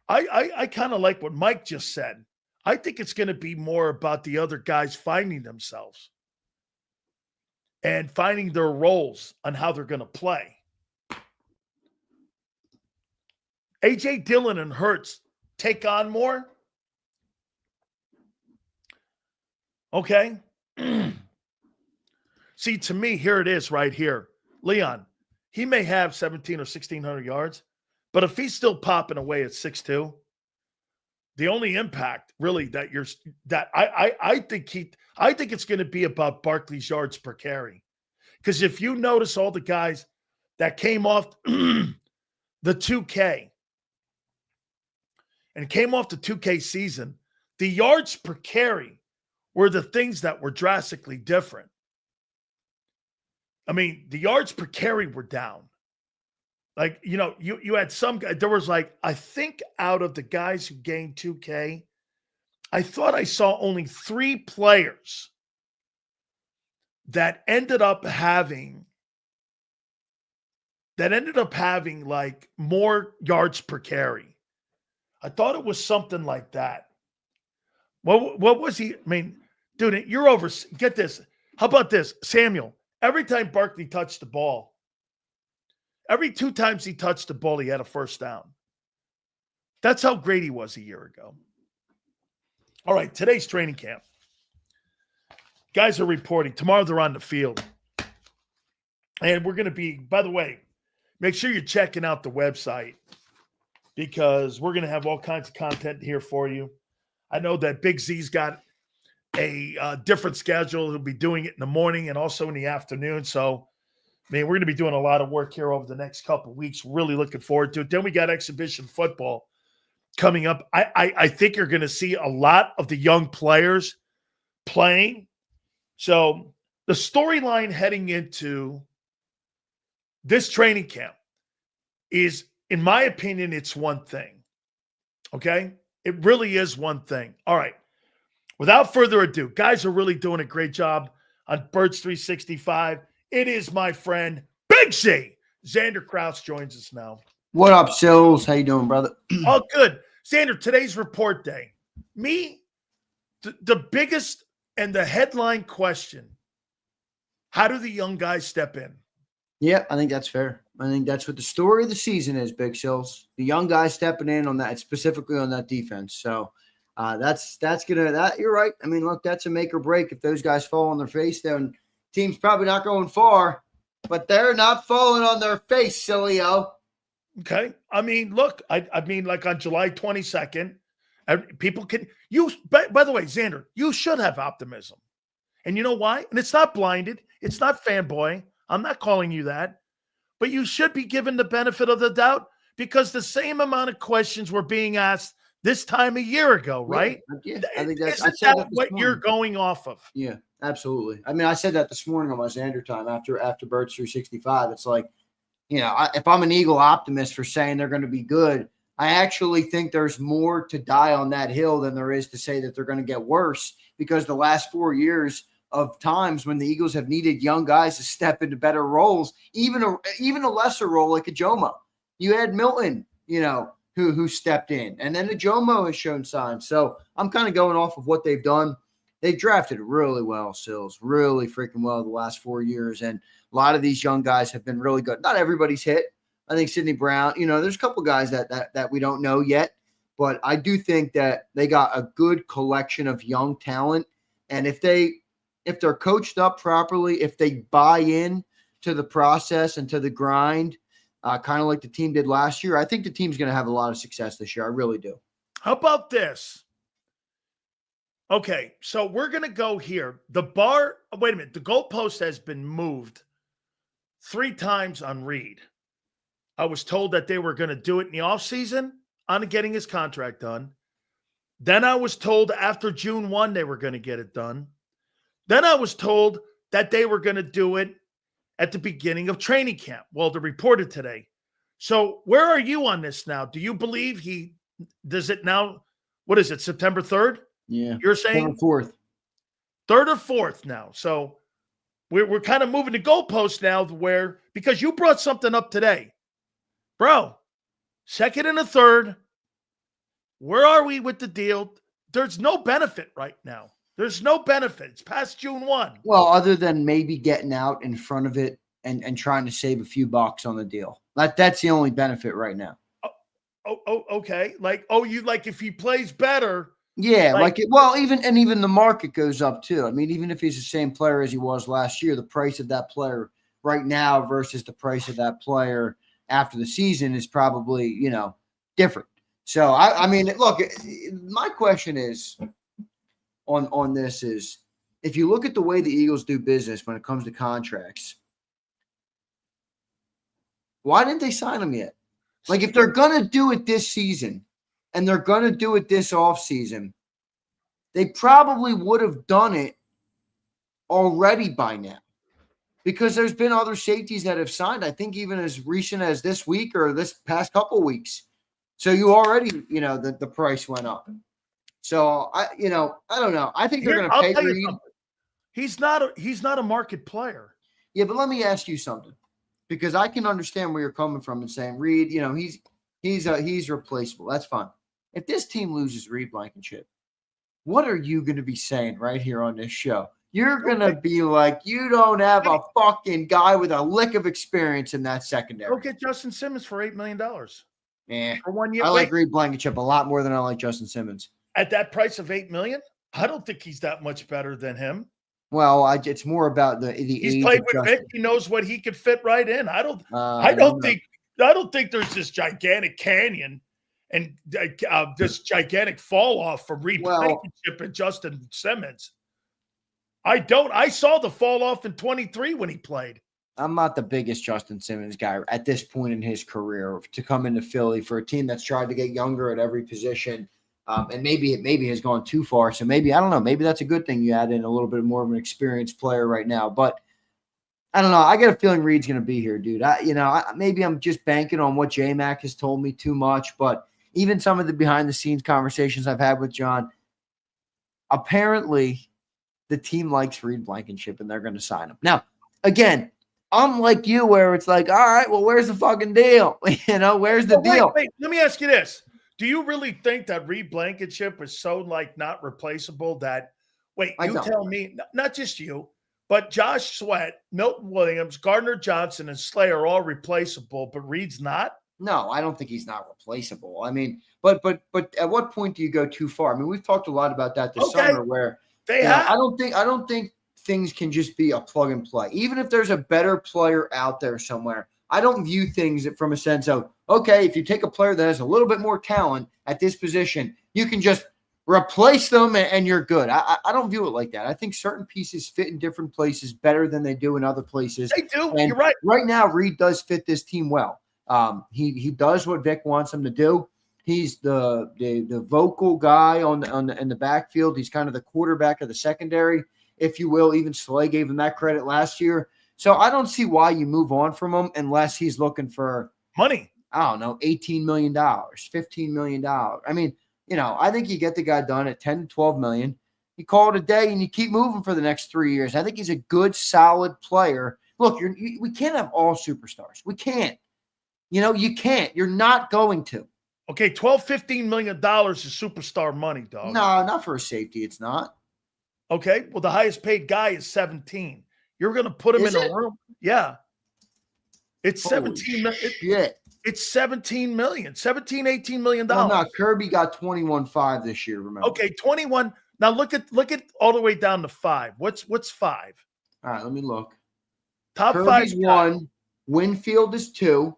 I kind of like what Mike just said. I think it's going to be more about the other guys finding themselves and finding their roles on how they're going to play. A.J. Dillon and Hurts take on more? Okay. See, to me, here it is right here. Leon, he may have 17 or 1,600 yards, but if he's still popping away at 6'2", the only impact really I think it's going to be about Barkley's yards per carry. Because if you notice all the guys that came off the 2K and came off the 2K season, the yards per carry were the things that were drastically different. I mean, the yards per carry were down. Like, you had some guy, there was like, I think out of the guys who gained 2K, I thought I saw only 3 players that ended up having like more yards per carry. I thought it was something like that. What was he? I mean, dude, you're over. Get this. How about this? Samuel, every time Barkley touched the ball, every 2 times he touched the ball, he had a first down. That's how great he was a year ago. All right, today's training camp. Guys are reporting. Tomorrow they're on the field. And we're going to be, by the way, make sure you're checking out the website because we're going to have all kinds of content here for you. I know that Big Z's got a different schedule. He'll be doing it in the morning and also in the afternoon. So, I mean, we're going to be doing a lot of work here over the next couple of weeks. Really looking forward to it. Then we got exhibition football coming up. I think you're going to see a lot of the young players playing. So the storyline heading into this training camp is, in my opinion, it's one thing. Okay? It really is one thing. All right. Without further ado, guys are really doing a great job on Birds 365. It is my friend, Big Z. Xander Kraus joins us now. What up, Sills? How you doing, brother? Oh, good. Xander, today's report day. The biggest and the headline question, how do the young guys step in? Yeah, I think that's fair. I think that's what the story of the season is, Big Sills. The young guys stepping in on that, specifically on that defense. So that's you're right. I mean, look, that's a make or break. If those guys fall on their face, then team's probably not going far. But they're not falling on their face, Sileo. Okay. I mean, look, I mean, like on July 22nd, people can by the way, Xander, you should have optimism. And you know why? And it's not blinded. It's not fanboy. I'm not calling you that. But you should be given the benefit of the doubt because the same amount of questions were being asked this time a year ago, right? Yeah, I think that's what you're going off of. Yeah, absolutely. I mean, I said that this morning on my Xander time after Birds 365. It's like, if I'm an Eagle optimist for saying they're going to be good, I actually think there's more to die on that hill than there is to say that they're going to get worse, because the last 4 years of times when the Eagles have needed young guys to step into better roles, even a lesser role like a Jomo. You had Milton, who stepped in, and then the Jomo has shown signs. So I'm kind of going off of what they've done. They've drafted really well, Sills, really freaking well the last 4 years. And a lot of these young guys have been really good. Not everybody's hit. I think Sidney Brown, there's a couple guys that we don't know yet, but I do think that they got a good collection of young talent. And if they're coached up properly, if they buy in to the process and to the grind, kind of like the team did last year, I think the team's going to have a lot of success this year. I really do. How about this? Okay, so we're going to go here. The goalpost has been moved 3 times on Reed. I was told that they were going to do it in the offseason on getting his contract done. Then I was told after June 1 they were going to get it done. Then I was told that they were going to do it at the beginning of training camp. Well, they reported today. So where are you on this now? Do you believe he Does it now? What is it? September 3rd? Yeah. You're saying 4th. 3rd or 4th now. So we're kind of moving the goalpost now where, because you brought something up today, bro. 2nd and a 3rd. Where are we with the deal? There's no benefit right now. There's no benefit. It's past June 1. Well, other than maybe getting out in front of it and trying to save a few bucks on the deal. That's the only benefit right now. Oh, okay. Like, if he plays better. Yeah, even the market goes up too. I mean, even if he's the same player as he was last year, the price of that player right now versus the price of that player after the season is probably, different. So I mean, look, my question is on this is, if you look at the way the Eagles do business when it comes to contracts, why didn't they sign him yet? Like, if they're going to do it this season and they're going to do it this offseason, they probably would have done it already by now, because there's been other safeties that have signed, I think even as recent as this week or this past couple of weeks. So you already, the price went up. So I don't know. I think they're going to pay Reed. He's not a market player. Yeah, but let me ask you something, because I can understand where you're coming from and saying Reed, he's replaceable. That's fine. If this team loses Reed Blankenship, what are you going to be saying right here on this show? You're going to be like, you don't have a fucking guy with a lick of experience in that secondary. Go get Justin Simmons for $8 million. Yeah. For 1 year. I like Reed Blankenship a lot more than I like Justin Simmons. At that price of $8 million? I don't think he's that much better than him. Well, it's more about the He's age played of with Justin. Vic. He knows what he could fit right in. I don't think there's this gigantic canyon and this gigantic fall off from Reed Blankenship and Justin Simmons. I saw the fall off in 23 when he played. I'm not the biggest Justin Simmons guy at this point in his career to come into Philly for a team that's tried to get younger at every position. And maybe it has gone too far. So maybe, I don't know, maybe that's a good thing you add in a little bit more of an experienced player right now. But I don't know. I get a feeling Reed's going to be here, dude. Maybe I'm just banking on what J-Mac has told me too much. But even some of the behind-the-scenes conversations I've had with John, apparently the team likes Reed Blankenship and they're going to sign him. Now, again, unlike you where it's like, all right, well, where's the fucking deal? Where's the deal? Wait, let me ask you this. Do you really think that Reed Blankenship is so not replaceable that tell me, not just you, but Josh Sweat, Milton Williams, Gardner Johnson, and Slay are all replaceable, but Reed's not? No, I don't think he's not replaceable. I mean, but at what point do you go too far? I mean, we've talked a lot about that this summer where I don't think things can just be a plug and play. Even if there's a better player out there somewhere, I don't view things from a sense of, okay, if you take a player that has a little bit more talent at this position, you can just replace them and you're good. I don't view it like that. I think certain pieces fit in different places better than they do in other places. They do. And you're right. Right now, Reed does fit this team well. He does what Vic wants him to do. He's the vocal guy in the backfield. He's kind of the quarterback of the secondary, if you will. Even Slay gave him that credit last year. So I don't see why you move on from him unless he's looking for money. I don't know, $18 million, $15 million. I mean, I think you get the guy done at 10 to 12 million. You call it a day and you keep moving for the next 3 years. I think he's a good, solid player. Look, we can't have all superstars. We can't. You can't. You're not going to. Okay, $12-15 million is superstar money, dog. No, not for a safety. It's not. Okay, well, the highest paid guy is 17. You're going to put him in a room. Yeah. It's 17 million. Shit. It's 17 million, 17, $18 million. No, Kirby got 21.5 this year, remember? Okay, 21. Now look at all the way down to 5. What's 5? All right, let me look. Top Kirby's 5. 1. Winfield is 2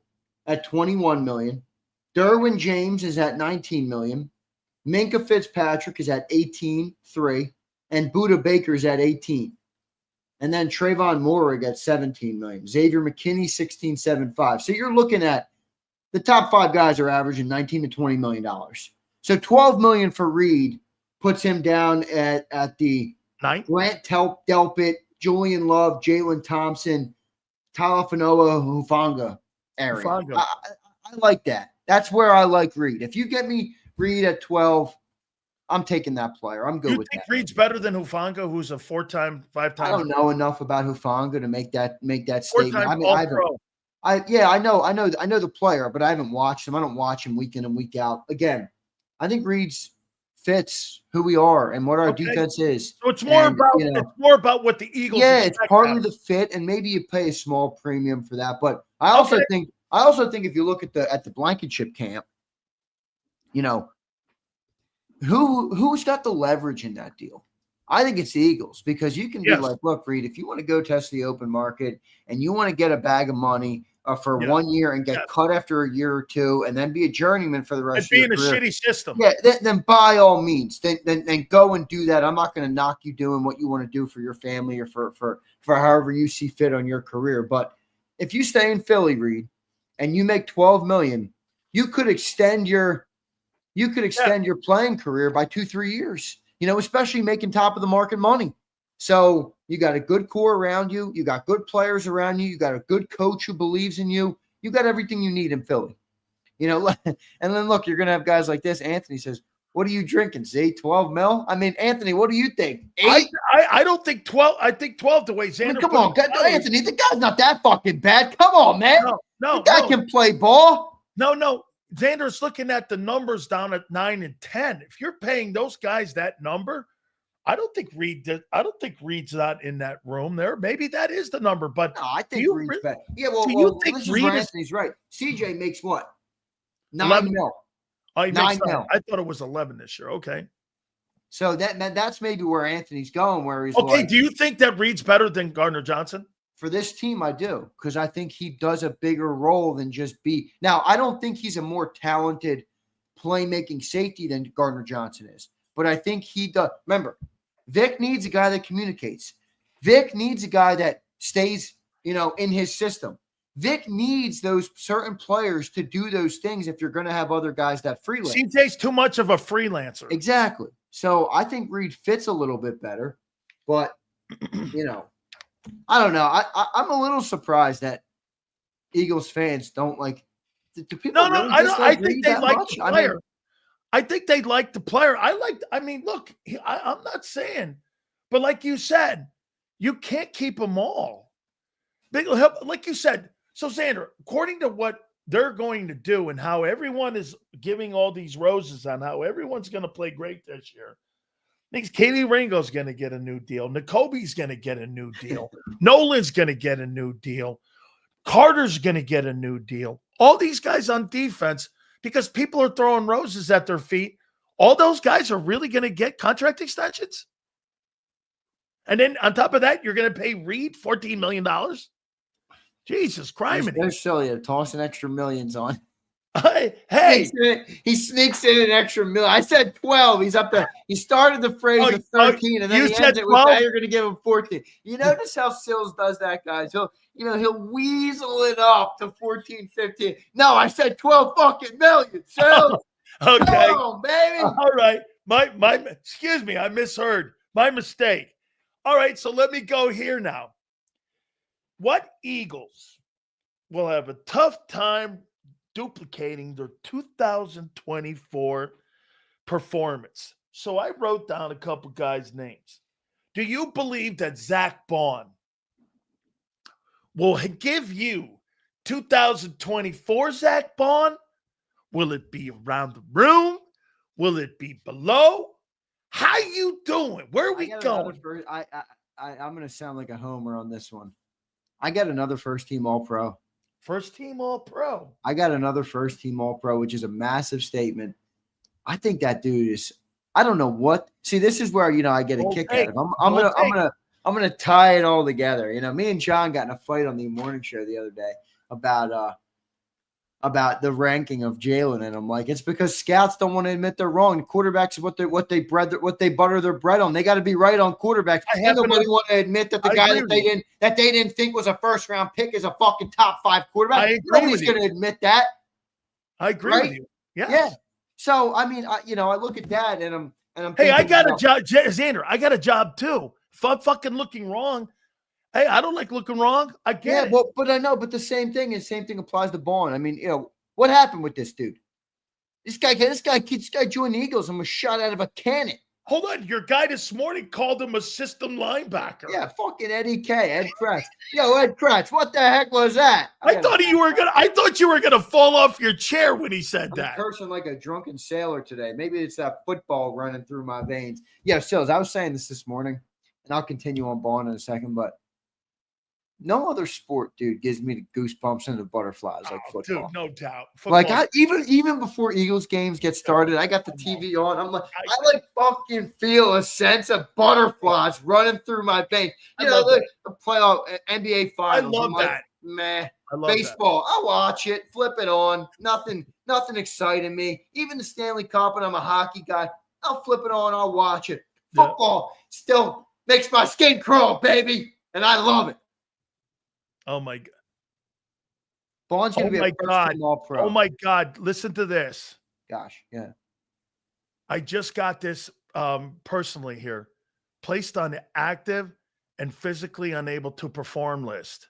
at 21 million. Derwin James is at 19 million. Minka Fitzpatrick is at 18.3. And Budda Baker is at 18. And then Trayvon Moore at 17 million. Xavier McKinney, 16.75. So you're looking at the top 5 guys are averaging $19 to $20 million. So $12 million for Reed puts him down at the 9th. Grant Delpit, Julian Love, Jalen Thompson, Talafanoa Hufanga area. I like that. That's where I like Reed. If you get me Reed at 12. I'm taking that player. I'm good You with think that. Reed's better than Hufanga, who's a 4-time, 5-time? I don't know enough about Hufanga to make that statement. 4-time I mean, All-Pro. I know the player, but I haven't watched him. I don't watch him week in and week out. Again, I think Reed's fits who we are and what our defense is. So it's more And, about you know, it's more about what the Eagles. yeah, it's expect partly out of the it. fit, and maybe you pay a small premium for that. But I also think if you look at the Blankenship camp, you know, who's got the leverage in that deal? I think it's the Eagles, because you can be like, look, Reed, if you want to go test the open market and you want to get a bag of money for 1 year and get cut after a year or two and then be a journeyman for the rest of your career. And be in a shitty system. Yeah, then by all means, then go and do that. I'm not going to knock you doing what you want to do for your family or for however you see fit on your career. But if you stay in Philly, Reed, and you make $12 million, you could extend your playing career by 2-3 years. You know, especially making top of the market money. So you got a good core around you. You got good players around you. You got a good coach who believes in you. You got everything you need in Philly. You know, and then look, you're going to have guys like this. Anthony says, what are you drinking, Z? 12 mil? I mean, Anthony, what do you think? 8? I don't think 12. I think 12 the way Xander. I mean, come on, Anthony, the guy's not that fucking bad. Come on, man. No, the guy can play ball. No. Xander's looking at the numbers down at 9 and 10. If you're paying those guys that number, I don't think Reed's not in that room there. Maybe that is the number, but no, I think Reed's better. Yeah, well, you think this Reed is where is Anthony's right. CJ makes what? 9 11 mil. Oh, he 9 makes mil. I thought it was 11 this year. Okay. So that's maybe where Anthony's going, where he's okay. like, Do you think that Reed's better than Gardner Johnson? For this team, I do, because I think he does a bigger role than just be. Now, I don't think he's a more talented playmaking safety than Gardner Johnson is, but I think he does. Remember, Vic needs a guy that communicates. Vic needs a guy that stays, in his system. Vic needs those certain players to do those things if you're going to have other guys that freelance. CJ's too much of a freelancer. Exactly. So I think Reed fits a little bit better, but, I don't know. I'm a little surprised that Eagles fans don't like. Do people really I think they like much? the player. I think they like the player. Look, I'm not saying, but like you said, you can't keep them all. Like you said, so Xander, according to what they're going to do and how everyone is giving all these roses on how everyone's going to play great this year. I think Katie Ringo's going to get a new deal. Nakobe's going to get a new deal. Nolan's going to get a new deal. Carter's going to get a new deal. All these guys on defense, because people are throwing roses at their feet, all those guys are really going to get contract extensions. And then on top of that, you're going to pay Reed $14 million? Jesus Christ. There's Sileo tossing extra millions on. Hey, he sneaks in an extra million. I said 12. He's up there. He started the phrase with 13, and then he ends it with, now you're going to give him 14. You notice how Sills does that, guys. He'll weasel it up to 14, 15. No, I said 12 fucking million. So, okay. Come on, baby. All right. Excuse me, I misheard. My mistake. All right, so let me go here now. What Eagles will have a tough time duplicating their 2024 performance? So I wrote down a couple guys' names. Do you believe that Zach Bond will give you 2024 Zach Bond? Will it be around the room? Will it be below? How you doing? Where are we going? I'm going to sound like a homer on this one. I got another first-team All-Pro. First-team All-Pro. I got another first-team All-Pro, which is a massive statement. I think that dude is. I don't know what. See, this is where I get a kick out of. I'm gonna tie it all together. Me and John got in a fight on the morning show the other day about the ranking of Jalen, and I'm like, it's because scouts don't want to admit they're wrong. Quarterbacks are what they butter their bread on. They got to be right on quarterbacks. Nobody want to admit that the guy that they didn't think was a first round pick is a fucking top 5 quarterback. Nobody's going to admit that. I agree with you. Yes. Yeah. So I mean, I look at that and I'm. Hey, I got a job, Xander. I got a job too. If I'm fucking looking wrong. Hey, I don't like looking wrong. I get it. Well, but I know, but the same thing applies to Bond. I mean, what happened with this dude? This guy joined the Eagles and was shot out of a cannon. Hold on. Your guy this morning called him a system linebacker. Yeah, fucking Eddie K. Ed Kratz. Yo, Ed Kratz, what the heck was that? I thought you were gonna fall off your chair when he said I'm that. cursing like a drunken sailor today. Maybe it's that football running through my veins. Yeah, Sills, I was saying this morning, and I'll continue on Bond in a second, but no other sport, dude, gives me the goosebumps and the butterflies like football. Dude, no doubt. Like even before Eagles games get started, I got the TV on. I'm like, I fucking feel a sense of butterflies running through my veins. You know, the playoff NBA finals. I love that. Meh. I love Baseball. I watch it, flip it on. Nothing exciting me. Even the Stanley Cup, and I'm a hockey guy. I'll flip it on. I'll watch it. Football still makes my skin crawl, baby, and I love it. Oh my God. Bond's gonna be a first-team All-Pro. Oh my God. Listen to this. Gosh, yeah. I just got this personally here. Placed on the active and physically unable to perform list.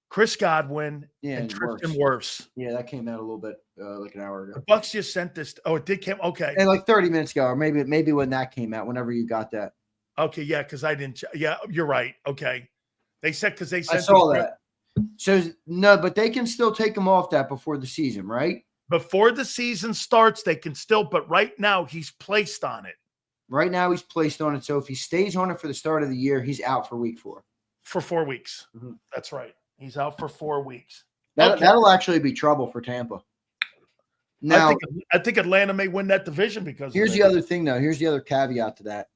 Chris Godwin and Tristan Wirfs. Yeah, that came out a little bit like an hour ago. The Bucks just sent this. Oh, it did come. Okay. And like 30 minutes ago, or maybe when that came out, whenever you got that. Okay, yeah, because I didn't. Yeah, you're right. Okay. They said because they sent. I saw that. So no, but they can still take him off that before the season, right? Before the season starts, they can still, but right now he's placed on it. Right now he's placed on it. So if he stays on it for the start of the year, he's out for week 4. For 4 weeks. Mm-hmm. That's right. He's out for 4 weeks. That'll actually be trouble for Tampa. Now, I think Atlanta may win that division because here's the other thing, though. Here's the other caveat to that.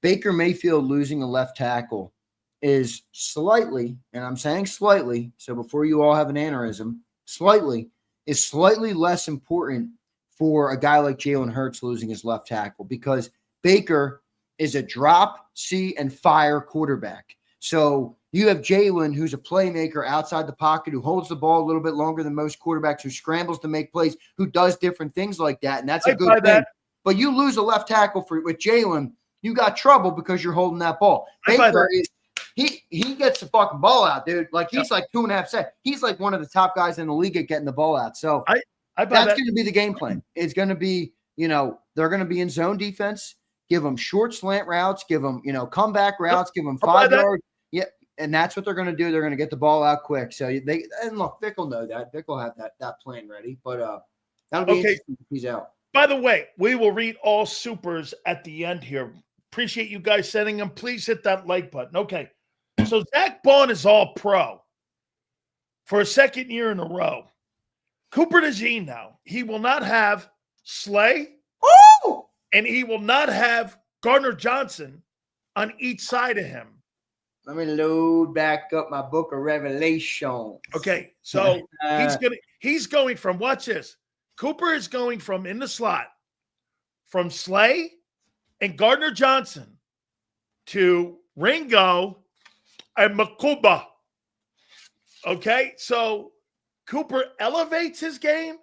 Baker Mayfield losing a left tackle is slightly, and I'm saying slightly, so before you all have an aneurysm, slightly less important for a guy like Jalen Hurts losing his left tackle because Baker is a drop, see, and fire quarterback. So you have Jalen, who's a playmaker outside the pocket, who holds the ball a little bit longer than most quarterbacks, who scrambles to make plays, who does different things like that, and that's a good thing. But you lose a left tackle with Jalen, you got trouble because you're holding that ball. Baker is he gets the fucking ball out, dude. Like he's like 2.5 seconds. He's like one of the top guys in the league at getting the ball out. So that's going to be the game plan. It's going to be, they're going to be in zone defense. Give them short slant routes. Give them, comeback routes. Give them 5 yards. Yeah, and that's what they're going to do. They're going to get the ball out quick. So look, Vic will know that. Vic will have that plan ready. But that'll be interesting if he's out. By the way, we will read all supers at the end here. Appreciate you guys sending them. Please hit that like button. Okay. So Zach Bond is all pro for a second year in a row. Cooper DeJean now. He will not have Slay. And he will not have Gardner Johnson on each side of him. Let me load back up my book of Revelation. Okay. So he's going from, watch this. Cooper is going from in the slot from Slay and Gardner Johnson to Ringo and Makuba. Okay, so Cooper elevates his game,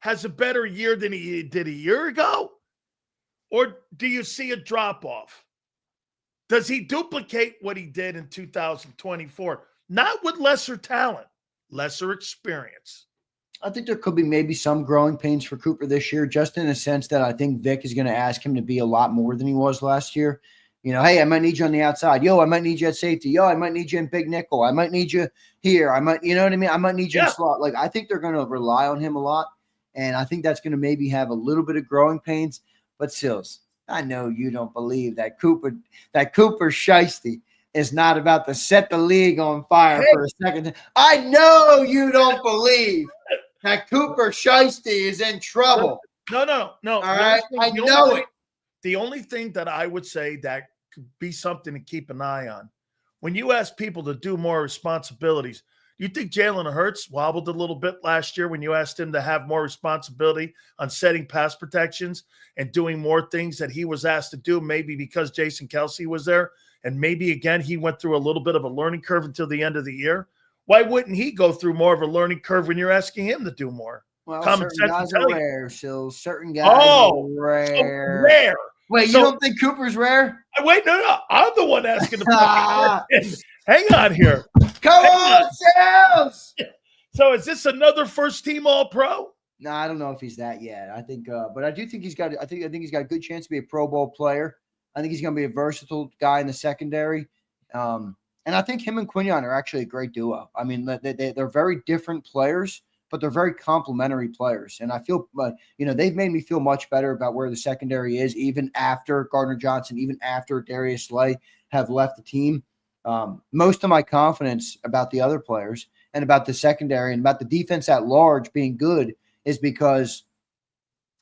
has a better year than he did a year ago, or do you see a drop-off? Does he duplicate what he did in 2024? Not with lesser talent, lesser experience. I think there could be maybe some growing pains for Cooper this year, just in a sense that I think Vic is going to ask him to be a lot more than he was last year. Hey, I might need you on the outside. Yo, I might need you at safety. Yo, I might need you in big nickel. I might need you here. I might, you know what I mean? I might need you in slot. Like, I think they're going to rely on him a lot. And I think that's going to maybe have a little bit of growing pains. But Sills, I know you don't believe that Cooper Shiesty is not about to set the league on fire for a second. I know you don't believe that Cooper Shiesty is in trouble. No. All right? I know it. The only thing that I would say that could be something to keep an eye on, when you ask people to do more responsibilities, you think Jalen Hurts wobbled a little bit last year when you asked him to have more responsibility on setting pass protections and doing more things that he was asked to do, maybe because Jason Kelce was there, and maybe, again, he went through a little bit of a learning curve until the end of the year? Why wouldn't he go through more of a learning curve when you're asking him to do more? Well, certain guys are rare, so certain guys are rare. So rare. Wait, you don't think Cooper's rare? Wait, no. I'm the one asking the question. Hang on here. Come on, Sales! So is this another first-team All-Pro? No, I don't know if he's that yet. I think, but I do think he's got. I think he's got a good chance to be a Pro Bowl player. I think he's going to be a versatile guy in the secondary. And I think him and Quinion are actually a great duo. I mean, they're very different players, but they're very complementary players. And I feel, they've made me feel much better about where the secondary is, even after Gardner Johnson, even after Darius Slay have left the team. Most of my confidence about the other players and about the secondary and about the defense at large being good is because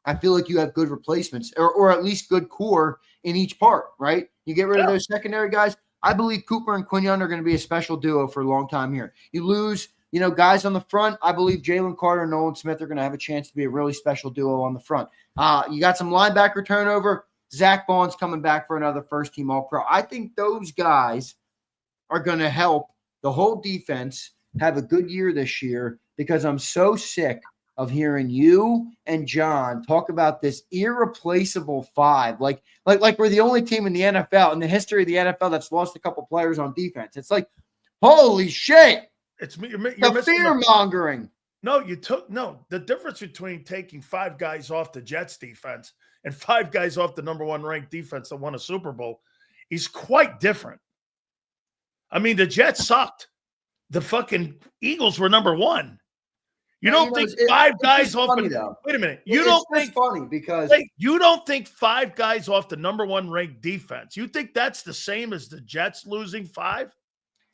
I feel like you have good replacements or at least good core in each part, right? You get rid of those secondary guys. I believe Cooper and Quinion are going to be a special duo for a long time here. You lose, guys on the front. I believe Jalen Carter and Nolan Smith are going to have a chance to be a really special duo on the front. You got some linebacker turnover. Zach Bond's coming back for another first-team All-Pro. I think those guys are going to help the whole defense have a good year this year because I'm so sick of hearing you and John talk about this irreplaceable five. Like we're the only team in the NFL, in the history of the NFL, that's lost a couple players on defense. It's like, holy shit. It's you're the fear-mongering. The difference between taking 5 guys off the Jets defense and 5 guys off the number 1 ranked defense that won a Super Bowl is quite different. I mean, the Jets sucked. The fucking Eagles were number 1. You don't think 5 guys off? Wait a minute. You don't think funny because you don't think 5 guys off the number 1 ranked defense? You think that's the same as the Jets losing 5?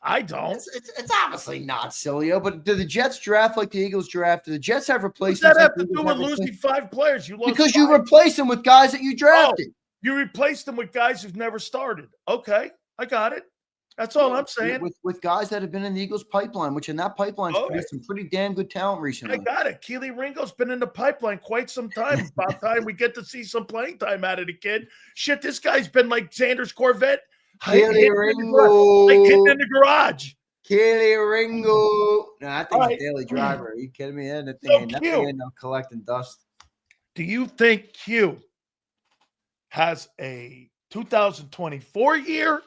I don't. It's obviously not, Sileo. But do the Jets draft like the Eagles draft? Do the Jets have replacements? What does that have to do with losing 5 players? You lost because 5. you replace them with guys that you drafted. You replaced them with guys who've never started. Okay, I got it. That's all I'm saying. With guys that have been in the Eagles pipeline, which in that pipeline's produced some pretty damn good talent recently. I got it. Keely Ringo's been in the pipeline quite some time. About time we get to see some playing time out of the kid. Shit, this guy's been like Xander's Corvette. Keely Ringo. Like hitting in the garage. Keely Ringo. No, I think it's Daily Driver. Are you kidding me? That thing ain't no collecting dust. Do you think Q has a 2024 year?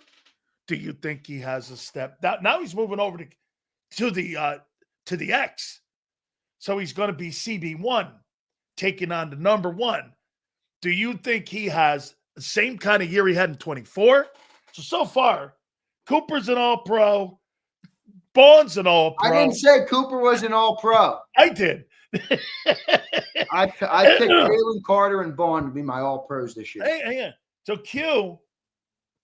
Do you think he has a step? Now he's moving over to the X. So he's going to be CB1, taking on the number 1. Do you think he has the same kind of year he had in 24? So far, Cooper's an All-Pro. Bond's an All-Pro. I didn't say Cooper was an All-Pro. I did. I picked Jalen Carter and Bond to be my All-Pros this year. Hey. So Q,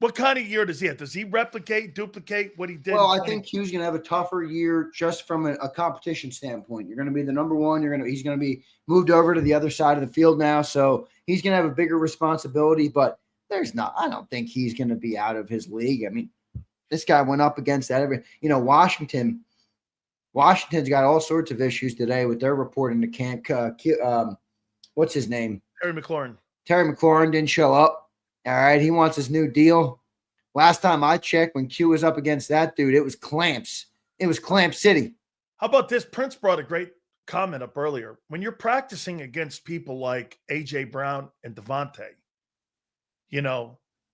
what kind of year does he have? Does he duplicate what he did? Well, I think Q's going to have a tougher year just from a competition standpoint. You're going to be the number 1. He's going to be moved over to the other side of the field now, so he's going to have a bigger responsibility. But I don't think he's going to be out of his league. I mean, this guy went up against that. Washington's got all sorts of issues today with their reporting to camp. What's his name? Terry McLaurin. Terry McLaurin didn't show up. All right, he wants his new deal. Last time I checked, when Q was up against that dude, it was clamps. It was Clamp City. How about this? Prince brought a great comment up earlier. When you're practicing against people like A.J. Brown and Devontae,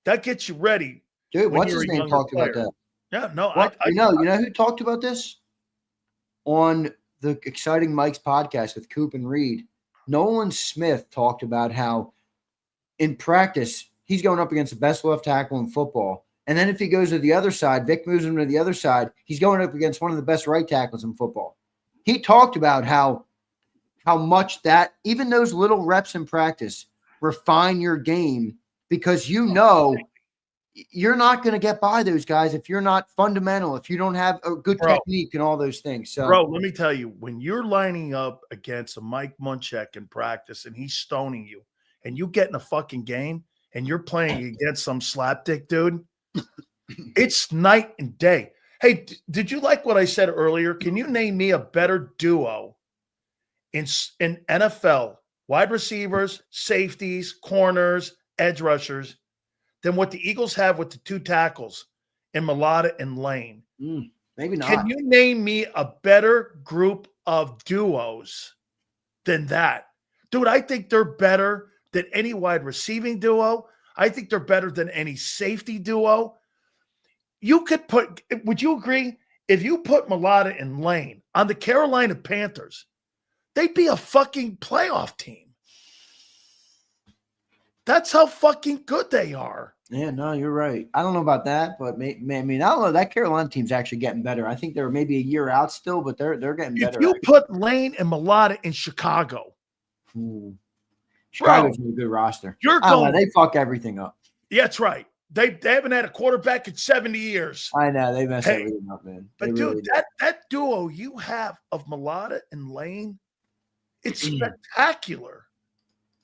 that gets you ready. Dude, what's his name talked about that? Yeah, no. You know who talked about this? On the Exciting Mike's podcast with Coop and Reed, Nolan Smith talked about how in practice, he's going up against the best left tackle in football. And then if he goes to the other side, Vic moves him to the other side, he's going up against one of the best right tackles in football. He talked about how much that, even those little reps in practice, refine your game because you're not going to get by those guys if you're not fundamental, if you don't have a good technique and all those things. So, let me tell you, when you're lining up against a Mike Munchak in practice and he's stoning you and you get in a fucking game and you're playing against some slapdick dude, it's night and day. Hey, did you like what I said earlier? Can you name me a better duo in NFL, wide receivers, safeties, corners, edge rushers, than what the Eagles have with the 2 tackles in Mulata and Lane? Maybe not. Can you name me a better group of duos than that? Dude, I think they're better than any wide receiving duo. I think they're better than any safety duo. Would you agree, if you put Mulata and Lane on the Carolina Panthers, they'd be a fucking playoff team. That's how fucking good they are. Yeah, no, you're right. I don't know about that, but I mean, I don't know. That Carolina team's actually getting better. I think they're maybe a year out still, but they're getting better. If you put Lane and Mulata in Chicago, Chicago's a good roster. They fuck everything up. Yeah, that's right. They haven't had a quarterback in 70 years. I know they mess everything up, man. But dude, that duo you have of Mulata and Lane, it's spectacular.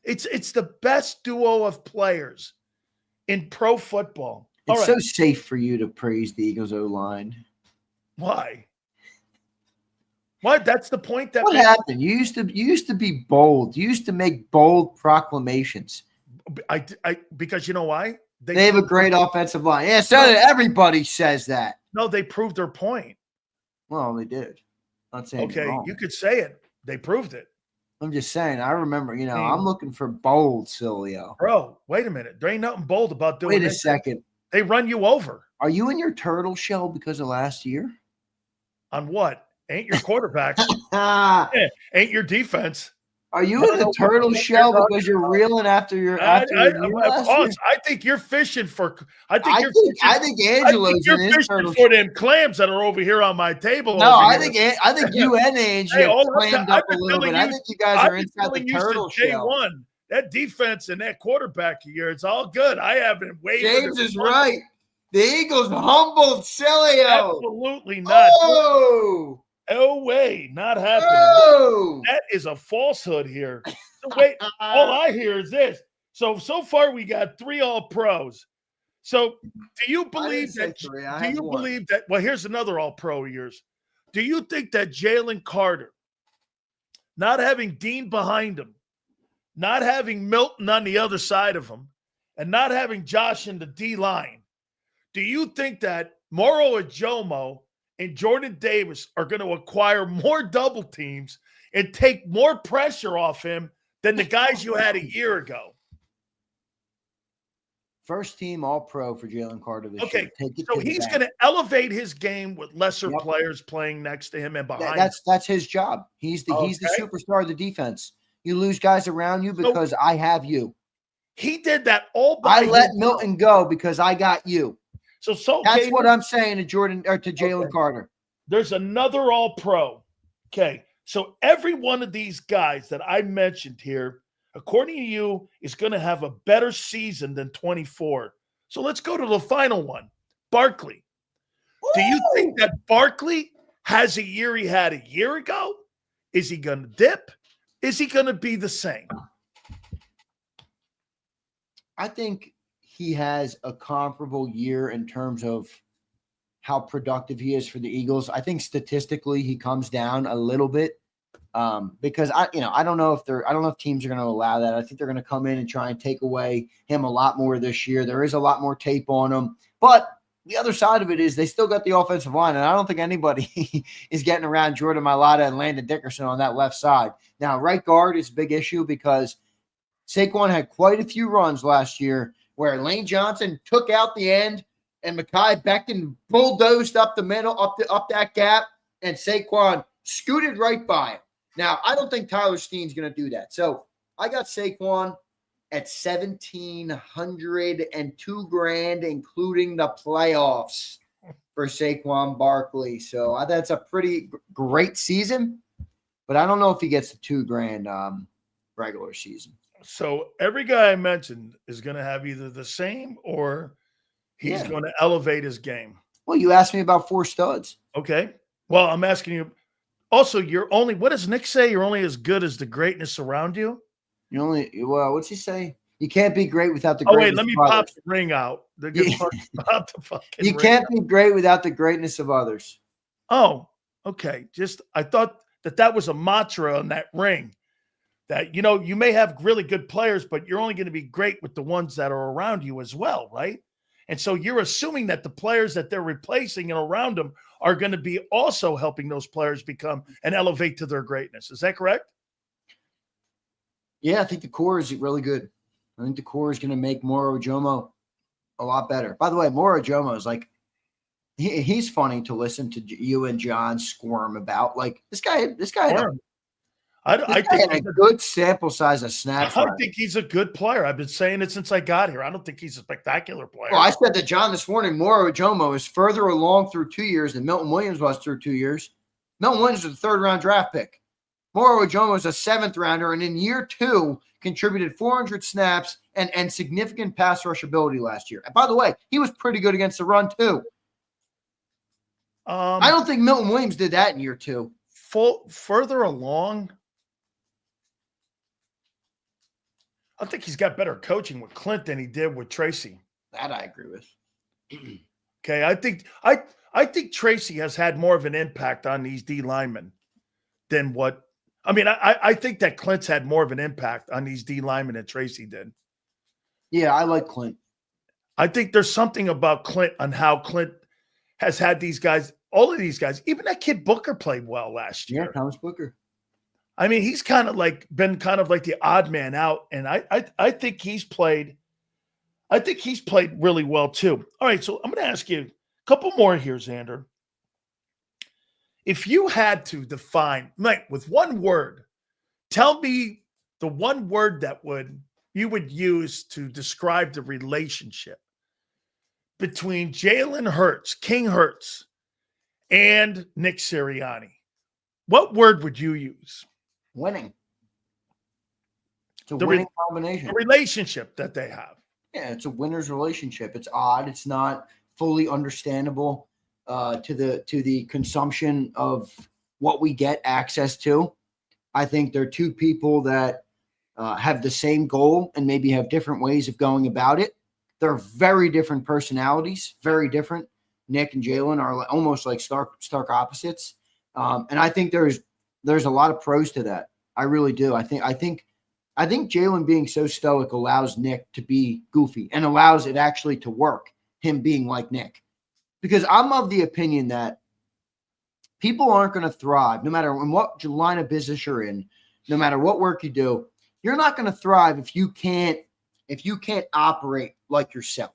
It's the best duo of players in pro football. It's so safe for you to praise the Eagles O-line. Why? What? That's the point. What happened? You used to be bold. You used to make bold proclamations. Because you know why? They have a great offensive line. Yeah, so everybody says that. No, they proved their point. Well, they did. I'm not saying okay, you could say it. They proved it. I'm just saying. I remember, I'm looking for bold, Sileo. Bro, wait a minute. There ain't nothing bold about doing Wait a second. They run you over. Are you in your turtle shell because of last year? On what? Ain't your quarterback. Ain't your defense. Are you in the turtle shell because you're reeling after your I think you're fishing for. I think Angelo's in his turtle for them clams that are over here on my table. No, I think you and Angelo clammed up a little bit. I think you guys are inside the turtle shell. One, that defense and that quarterback here, it's all good. I haven't waited. James is right. The Eagles humbled Sileo. Absolutely not. Oh, way, not happening. Oh! That is a falsehood here. So wait, all I hear is this. So far we got 3 All-Pros. So do you believe that? Do you believe that? Well, here's another All-Pro of yours. Do you think that Jalen Carter, not having Dean behind him, not having Milton on the other side of him, and not having Josh in the D-line, do you think that Moro Ajomo and Jordan Davis are going to acquire more double teams and take more pressure off him than the guys you had a year ago? First team All-Pro for Jalen Carter this year. So he's going to elevate his game with lesser players playing next to him and behind him. That's his job. He's the superstar of the defense. You lose guys around you because I have you. He did that all by himself. I let Milton go because I got you. So that's what I'm saying to Jalen Carter. There's another All-Pro. Okay. So every one of these guys that I mentioned here, according to you, is going to have a better season than 24. So let's go to the final one. Barkley. Woo! Do you think that Barkley has a year he had a year ago? Is he going to dip? Is he going to be the same? I think he has a comparable year in terms of how productive he is for the Eagles. I think statistically he comes down a little bit because I don't know if teams are going to allow that. I think they're going to come in and try and take away him a lot more this year. There is a lot more tape on him, but the other side of it is they still got the offensive line, and I don't think anybody is getting around Jordan Mailata and Landon Dickerson on that left side. Now, right guard is a big issue because Saquon had quite a few runs last year where Lane Johnson took out the end and Mekhi Becton bulldozed up the middle, up that gap, and Saquon scooted right by him. Now, I don't think Tyler Steen's going to do that. So I got Saquon at $1,702 $2,000, including the playoffs for Saquon Barkley. So that's a pretty great season, but I don't know if he gets the $2,000 regular season. So every guy I mentioned is going to have either the same or he's going to elevate his game. Well, you asked me about 4 studs. Okay. Well, I'm asking you. Also, what does Nick say? You're only as good as the greatness around you? What's he say? You can't be great without the greatness. Oh, wait, let me pop the ring out. You can't be great without the greatness of others. Oh, okay. I thought that was a mantra on that ring. That, you may have really good players, but you're only going to be great with the ones that are around you as well, right? And so you're assuming that the players that they're replacing and around them are going to be also helping those players become and elevate to their greatness. Is that correct? Yeah, I think the core is really good. I think the core is going to make Moro Ajomo a lot better. By the way, Moro Ajomo is like, he's funny to listen to you and John squirm about. Like this guy. This I guy think had a good sample size of snaps. I think he's a good player. I've been saying it since I got here. I don't think he's a spectacular player. Well, I said to John this morning, Moro Ojomo is further along through 2 years than Milton Williams was through 2 years. Milton Williams was a third-round draft pick. Moro Ojomo is a seventh-rounder, and in year 2 contributed 400 snaps and significant pass rush ability last year. And by the way, he was pretty good against the run too. I don't think Milton Williams did that in year 2. Further along, I think he's got better coaching with Clint than he did with Tracy. That I agree with. Okay, I think Tracy has had more of an impact on these D linemen than what I mean. I think that Clint's had more of an impact on these D linemen than Tracy did. Yeah, I like Clint. I think there's something about Clint on how Clint has had these guys, all of these guys, even that kid Booker played well last year. Yeah, Thomas Booker. I mean, he's kind of like been kind of like the odd man out, and I think he's played. I think he's played really well too. All right, so I'm going to ask you a couple more here, Xander. If you had to define, like with one word, tell me the one word that you would use to describe the relationship between Jalen Hurts, King Hurts, and Nick Sirianni. What word would you use? Winning. It's a winning combination. The relationship that they have. Yeah, it's a winner's relationship. It's odd. It's not fully understandable to the consumption of what we get access to. I think they're two people that have the same goal and maybe have different ways of going about it. They're very different personalities, very different. Nick and Jalen are almost like stark opposites. And I think there's a lot of pros to that. I really do. I think Jalen being so stoic allows Nick to be goofy and allows it actually to work, him being like Nick. Because I'm of the opinion that people aren't going to thrive no matter in what line of business you're in, no matter what work you do. You're not going to thrive if you can't operate like yourself.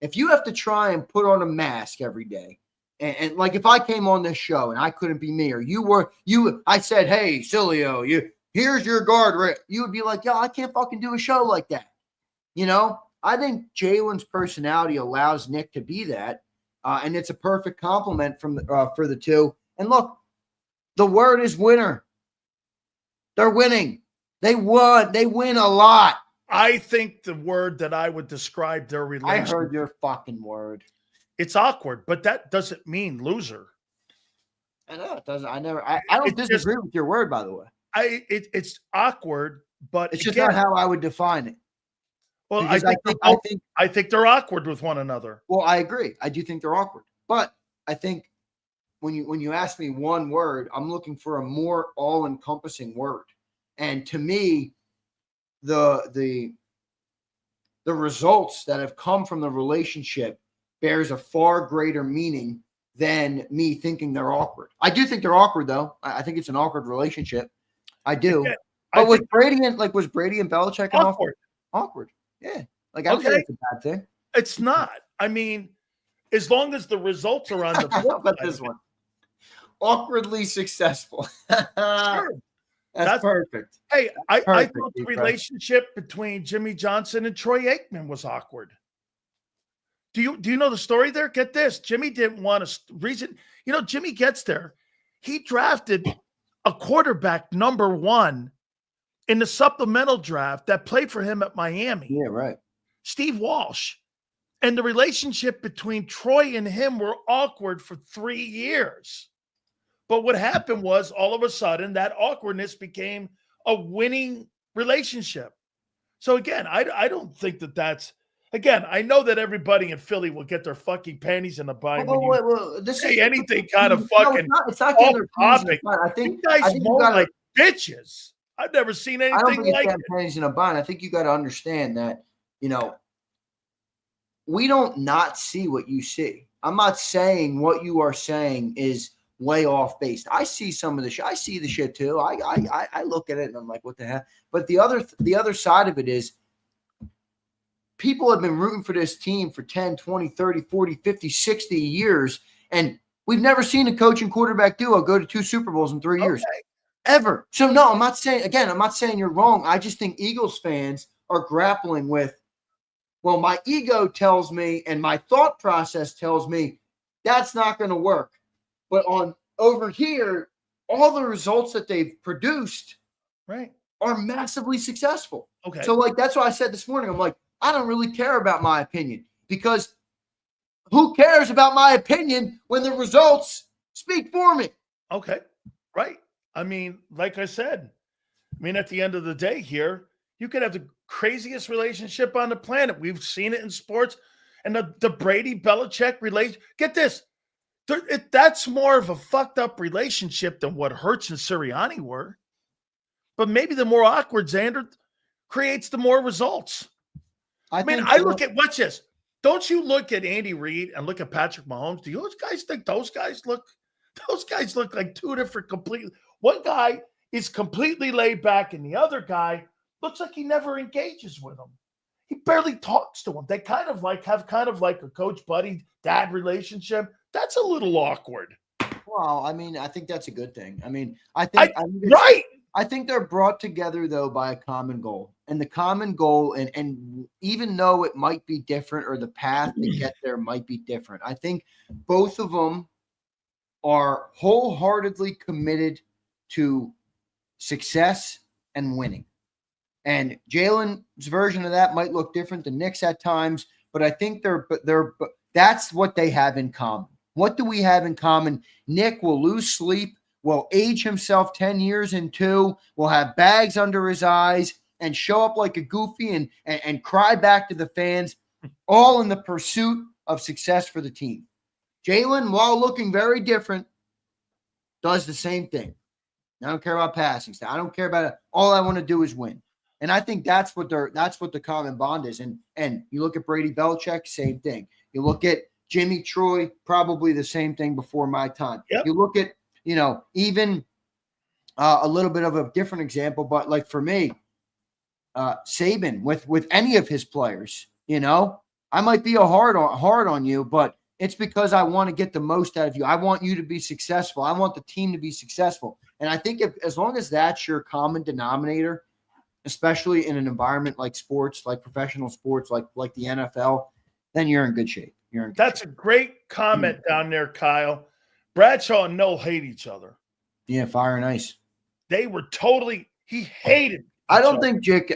If you have to try and put on a mask every day, and like if I came on this show and I couldn't be me, or I said, hey, Sileo, here's your guard, you would be like, yo, I can't fucking do a show like that. You know, I think Jalen's personality allows Nick to be that. And it's a perfect compliment for the two. And look, the word is winner. They're winning. They won. They win a lot. I think the word that I would describe their relationship. I heard your fucking word. It's awkward, but that doesn't mean loser. I know it doesn't. I don't disagree with your word, by the way. It's awkward, but it's just not how I would define it. Well, I think they're awkward with one another. Well, I agree. I do think they're awkward, but I think when you ask me one word, I'm looking for a more all-encompassing word. And to me, the results that have come from the relationship bears a far greater meaning than me thinking they're awkward. I do think they're awkward, though. I think it's an awkward relationship. I do. Yeah, but was Brady and Belichick awkward? Awkward. Yeah. Like, I don't think it's a bad thing. It's not. I mean, as long as the results are on the How about this one? Awkwardly successful. Sure. That's perfect. Hey, I thought the relationship between Jimmy Johnson and Troy Aikman was awkward. Do you know the story there? Get this. Jimmy didn't want to reason. You know, Jimmy gets there. He drafted a quarterback number 1 in the supplemental draft that played for him at Miami. Yeah, right. Steve Walsh. And the relationship between Troy and him were awkward for 3 years. But what happened was all of a sudden that awkwardness became a winning relationship. So again, I don't think that's again, I know that everybody in Philly will get their fucking panties in a bind when you say anything kind of fucking it's not getting their topic. I think you guys moan like bitches. I've never seen anything I don't think like it's panties in a bind. I think you got to understand that, you know, we don't not see what you see. I'm not saying what you are saying is way off base. I see some of the shit. I see the shit too. I look at it and I'm like, what the hell? But the other side of it is people have been rooting for this team for 10, 20, 30, 40, 50, 60 years. And we've never seen a coach and quarterback duo go to 2 Super Bowls in 3 years. ever. So no, I'm not saying you're wrong. I just think Eagles fans are grappling with, well, my ego tells me and my thought process tells me that's not going to work. But over here, all the results that they've produced are massively successful. Okay. So like that's why I said this morning, I'm like, I don't really care about my opinion, because who cares about my opinion when the results speak for me? Okay. Right. I mean, like I said, at the end of the day here, you could have the craziest relationship on the planet. We've seen it in sports. And the Brady Belichick relation. Get this. That's more of a fucked up relationship than what Hurts and Sirianni were. But maybe the more awkward Xander creates the more results. I look at, watch this. Don't you look at Andy Reid and look at Patrick Mahomes? Do those guys think those guys look like two different completely? One guy is completely laid back and the other guy looks like he never engages with him. He barely talks to him. They have a coach buddy dad relationship. That's a little awkward. Well, I think that's a good thing. I think they're brought together though by a common goal. And the common goal, and even though it might be different or the path to get there might be different, I think both of them are wholeheartedly committed to success and winning. And Jalen's version of that might look different than Nick's at times, but I think that's what they have in common. What do we have in common? Nick will lose sleep, will age himself 10 years in 2, will have bags under his eyes, and show up like a goofy and cry back to the fans, all in the pursuit of success for the team. Jalen, while looking very different, does the same thing. I don't care about passing. I don't care about it. All I want to do is win. And I think that's what the common bond is. And you look at Brady Belichick, same thing. You look at Jimmy Troy, probably the same thing before my time. Yep. You look at, even a little bit of a different example, but like for me, Saban with any of his players, I might be hard on you, but it's because I want to get the most out of you. I want you to be successful. I want the team to be successful. And I think as long as that's your common denominator, especially in an environment like sports, like professional sports, like the NFL, then you're in good shape. That's a great comment down there, Kyle. Bradshaw and Noel hate each other. Yeah, fire and ice. They were he hated. I don't think Nick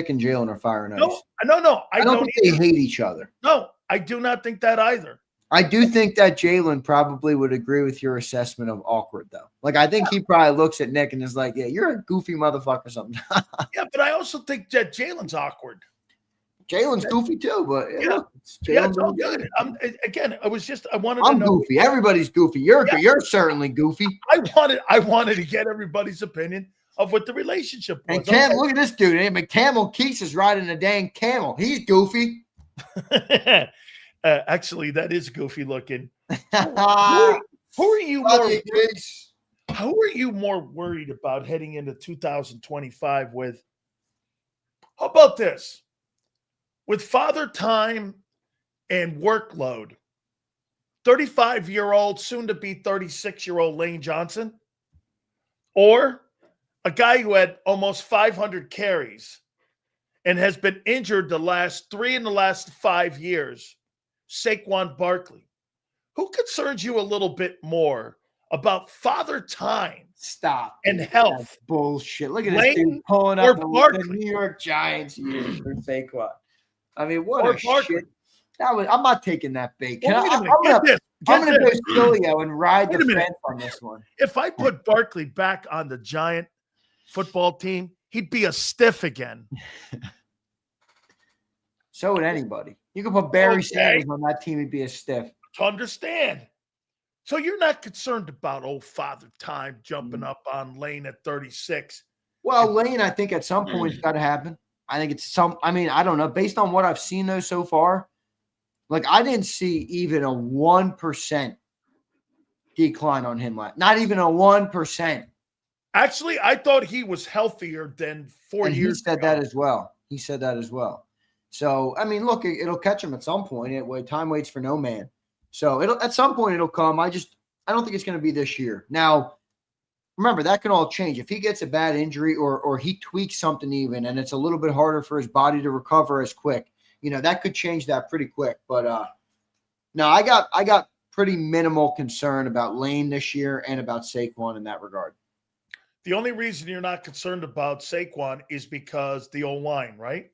and Jalen are fire and ice. No. I don't think they hate each other. No, I do not think that either. I do think that Jalen probably would agree with your assessment of awkward, though. Like, I think he probably looks at Nick and is like, yeah, you're a goofy motherfucker or something. Yeah, but I also think that Jalen's awkward. Jalen's goofy too, but it's all good. I wanted to know. I'm goofy. Everybody's goofy. You're certainly goofy. I wanted to get everybody's opinion of what the relationship was. And Cam, look at this dude. Camel Keats is riding a dang camel. He's goofy. Actually, that is goofy looking. Who are you more? How are you more worried about heading into 2025 with? How about this? With father time and workload, 35-year-old, soon to be 36-year-old Lane Johnson, or a guy who had almost 500 carries and has been injured the last 5 years, Saquon Barkley. Who concerns you a little bit more about father time? Stop. And health. That's bullshit. Look at this dude pulling up the New York Giants here for Saquon. What a shit. I'm not taking that bait. I'm going to go Sileo and ride the fence on this one. If I put Barkley back on the Giant football team, he'd be a stiff again. So would anybody. You could put Barry Sanders on that team, he'd be a stiff. To understand. So you're not concerned about old father time jumping up on Lane at 36. Well, Lane, I think at some point it's got to happen. I think I don't know. Based on what I've seen though so far, like I didn't see even a 1% decline on him. Not even a 1%. Actually, I thought he was healthier than 4 years ago. He said that as well. So, look, it'll catch him at some point. Time waits for no man. So at some point it'll come. I don't think it's going to be this year. Now, remember, that can all change. If he gets a bad injury or he tweaks something even, and it's a little bit harder for his body to recover as quick, that could change that pretty quick. But no, I got pretty minimal concern about Lane this year and about Saquon in that regard. The only reason you're not concerned about Saquon is because the O-line, right?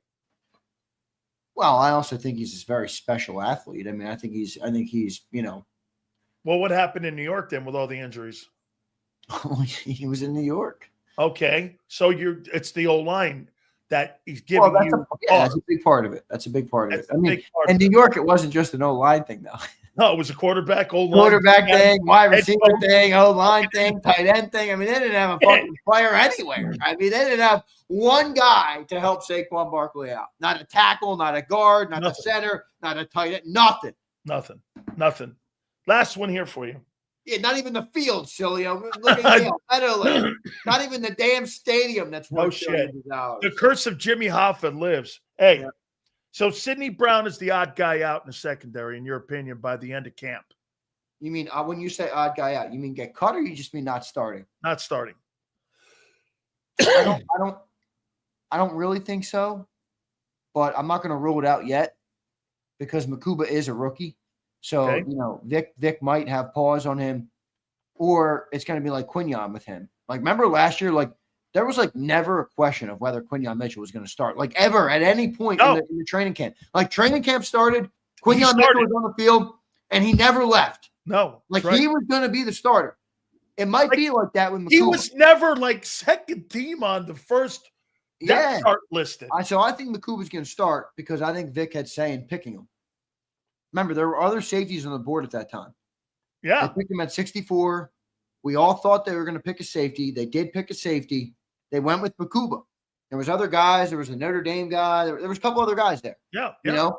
Well, I also think he's a very special athlete. I mean, I think he's, Well, what happened in New York then with all the injuries? he was in New York. Okay. So it's the O-line that he's giving you. That's a big part of it. That's a big part of it. I mean, in New York, it wasn't just an O-line thing, though. No, it was a quarterback, O-line. Quarterback thing, wide receiver thing, O-line thing, tight end thing. I mean, they didn't have a fucking player anywhere. I mean, they didn't have one guy to help Saquon Barkley out. Not a tackle, not a guard, not a center, not a tight end, nothing. Nothing. Last one here for you. Yeah, not even the field, Sileo. Look at Yale, Meadowlands. Not even the damn stadium that's no worth shit. $1,000,000. The curse of Jimmy Hoffa lives. Hey, Yeah. So Sidney Brown is the odd guy out in the secondary, in your opinion, by the end of camp? You mean when you say odd guy out, you mean get cut, or you just mean not starting? Not starting. I don't really think so, but I'm not going to rule it out yet because Makuba is a rookie. So, Okay. Vic might have pause on him, or it's going to be like Quinyon with him. Like, remember last year, like, there was like never a question of whether Quinyon Mitchell was going to start, like ever at any point in the training camp. Like, training camp started, Quinyon Mitchell was on the field, and he never left. No. Like, right. he was going to be the starter. It might be like that with Makuba. He was never like second team on the first depth chart listed. So I think Makuba's going to start because I think Vic had say in picking him. Remember, there were other safeties on the board at that time. Yeah. They picked him at 64. We all thought they were going to pick a safety. They did pick a safety. They went with Makuba. There was other guys. There was a Notre Dame guy. There was a couple other guys there. Yeah. You know?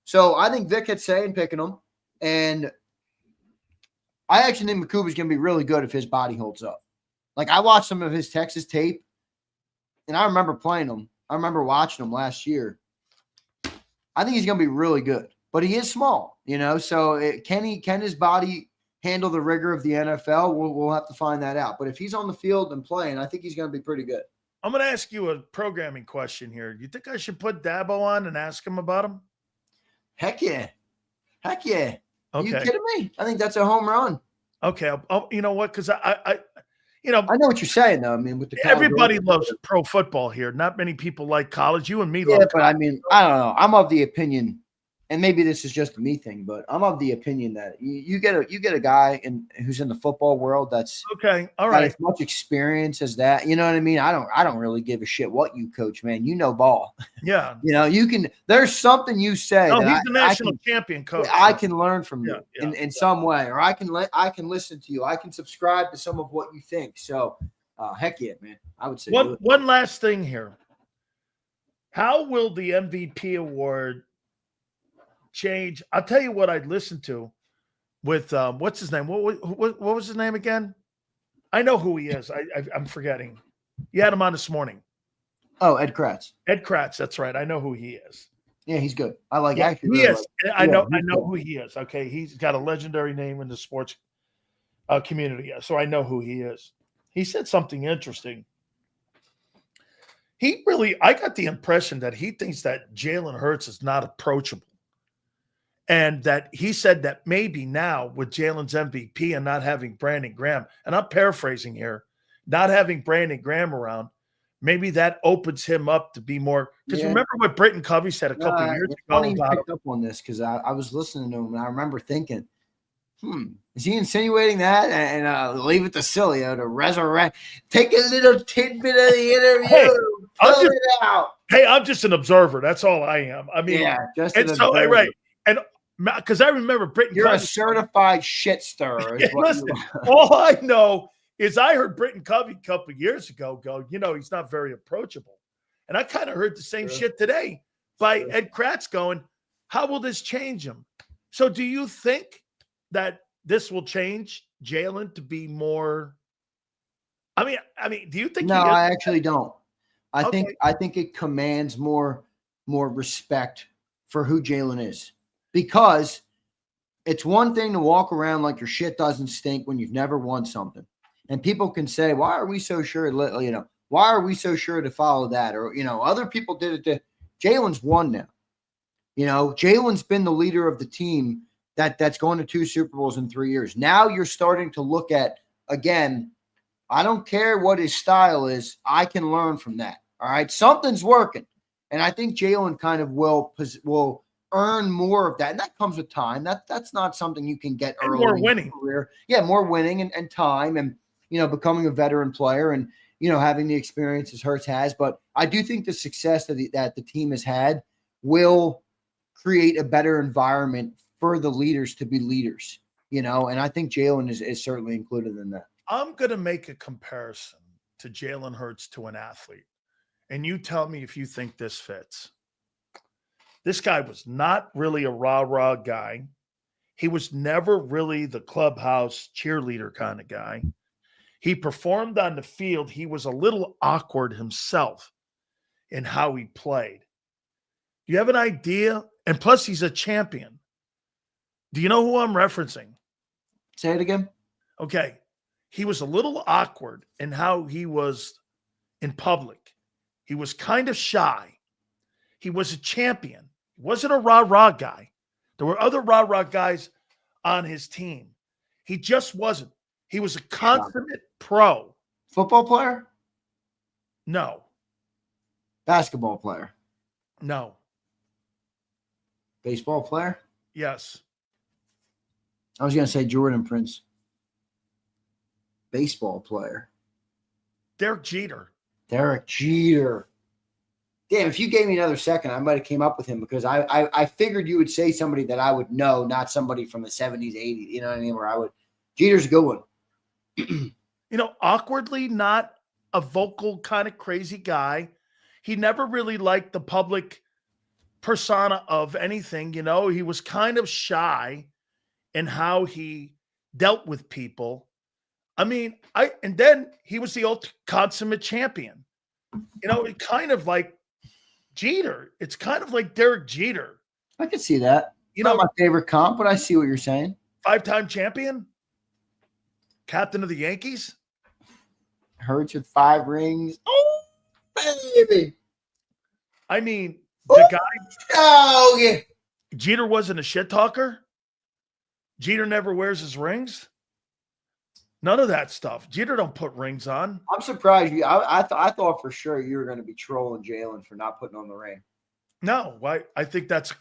So I think Vic had say in picking him. And I actually think Makuba's going to be really good if his body holds up. Like, I watched some of his Texas tape, and I remember playing him. I remember watching him last year. I think he's going to be really good. But he is small, so can his body handle the rigor of the NFL? We'll have to find that out. But if he's on the field and playing, I think he's going to be pretty good. I'm going to ask you a programming question here. Do you think I should put Dabo on and ask him about him? Heck yeah. Okay. Are you kidding me? I think that's a home run. Okay. You know what? Because I know what you're saying, though. I mean, with the everybody loves pro football here. Not many people like college. You and me love college. But I mean, I don't know. I'm of the opinion, and maybe this is just a me thing, but I'm of the opinion that you get a guy who's in the football world that's okay. All right. As much experience as that. You know what I mean? I don't really give a shit what you coach, man. Ball. Yeah. You can. There's something you say. No, he's the national champion coach. I can learn from you in some way, or I can listen to you. I can subscribe to some of what you think. So, heck yeah, man. I would say one last thing here. How will the MVP award change? I'll tell you what I'd listen to with what's his name? What was his name again? I know who he is. I'm forgetting. You had him on this morning. Oh, Ed Kratz. Ed Kratz, that's right. I know who he is. Yeah, he's good. I like actually. He is. I know who he is. Okay, he's got a legendary name in the sports community. So I know who he is. He said something interesting. I got the impression that he thinks that Jalen Hurts is not approachable. And that he said that maybe now with Jalen's MVP and not having Brandon Graham, and I'm paraphrasing here, not having Brandon Graham around, maybe that opens him up to be more. Because remember what Britton Covey said a couple of years ago about picked up on this because I was listening to him and I remember thinking, is he insinuating that? And leave it to Sileo to resurrect, take a little tidbit of the interview, I'm just an observer. That's all I am. I mean, just an observer. Right. And because I remember Britton You're Covey. A certified shit stirrer. Listen, all I know is I heard Britton Covey a couple of years ago go, he's not very approachable. And I kind of heard the same shit today by Ed Kratz going, how will this change him? So do you think that this will change Jalen to be more? I mean, do you think? No, I actually don't. I think it commands more respect for who Jalen is. Because it's one thing to walk around like your shit doesn't stink when you've never won something. And people can say, why are we so sure? Why are we so sure to follow that? Or, other people did it. Jalen's won now. Jalen's been the leader of the team that's going to 2 Super Bowls in 3 years. Now you're starting to look at, again, I don't care what his style is. I can learn from that. All right. Something's working. And I think Jalen kind of will earn more of that. And that comes with time. That's not something you can get early more in winning. your career. Yeah, more winning and time and, becoming a veteran player and, having the experiences Hurts has. But I do think the success that the team has had will create a better environment for the leaders to be leaders, and I think Jalen is certainly included in that. I'm going to make a comparison to Jalen Hurts to an athlete. And you tell me if you think this fits. This guy was not really a rah-rah guy. He was never really the clubhouse cheerleader kind of guy. He performed on the field. He was a little awkward himself in how he played. Do you have an idea? And plus, he's a champion. Do you know who I'm referencing? Say it again. Okay. He was a little awkward in how he was in public. He was kind of shy. He was a champion. He wasn't a rah-rah guy. There were other rah-rah guys on his team. He just wasn't. He was a consummate pro. Football player? No. Basketball player? No. Baseball player? Yes. I was going to say Jordan Prince. Baseball player. Derek Jeter. Derek Jeter. Damn, if you gave me another second, I might have came up with him because I figured you would say somebody that I would know, not somebody from the 70s, 80s. You know what I mean? Where I would. Jeter's a good one. Awkwardly not a vocal kind of crazy guy. He never really liked the public persona of anything. He was kind of shy in how he dealt with people. And then he was the ultimate consummate champion. It kind of like Jeter. It's kind of like Derek Jeter. I could see that. Not my favorite comp, but I see what you're saying. 5-time champion, captain of the Yankees. Hurts with 5 rings. Oh, baby. The guy. Oh, yeah. Jeter wasn't a shit talker. Jeter never wears his rings. None of that stuff. Jeter don't put rings on. I'm surprised you. I thought for sure you were going to be trolling Jalen for not putting on the ring. No, why? I think that's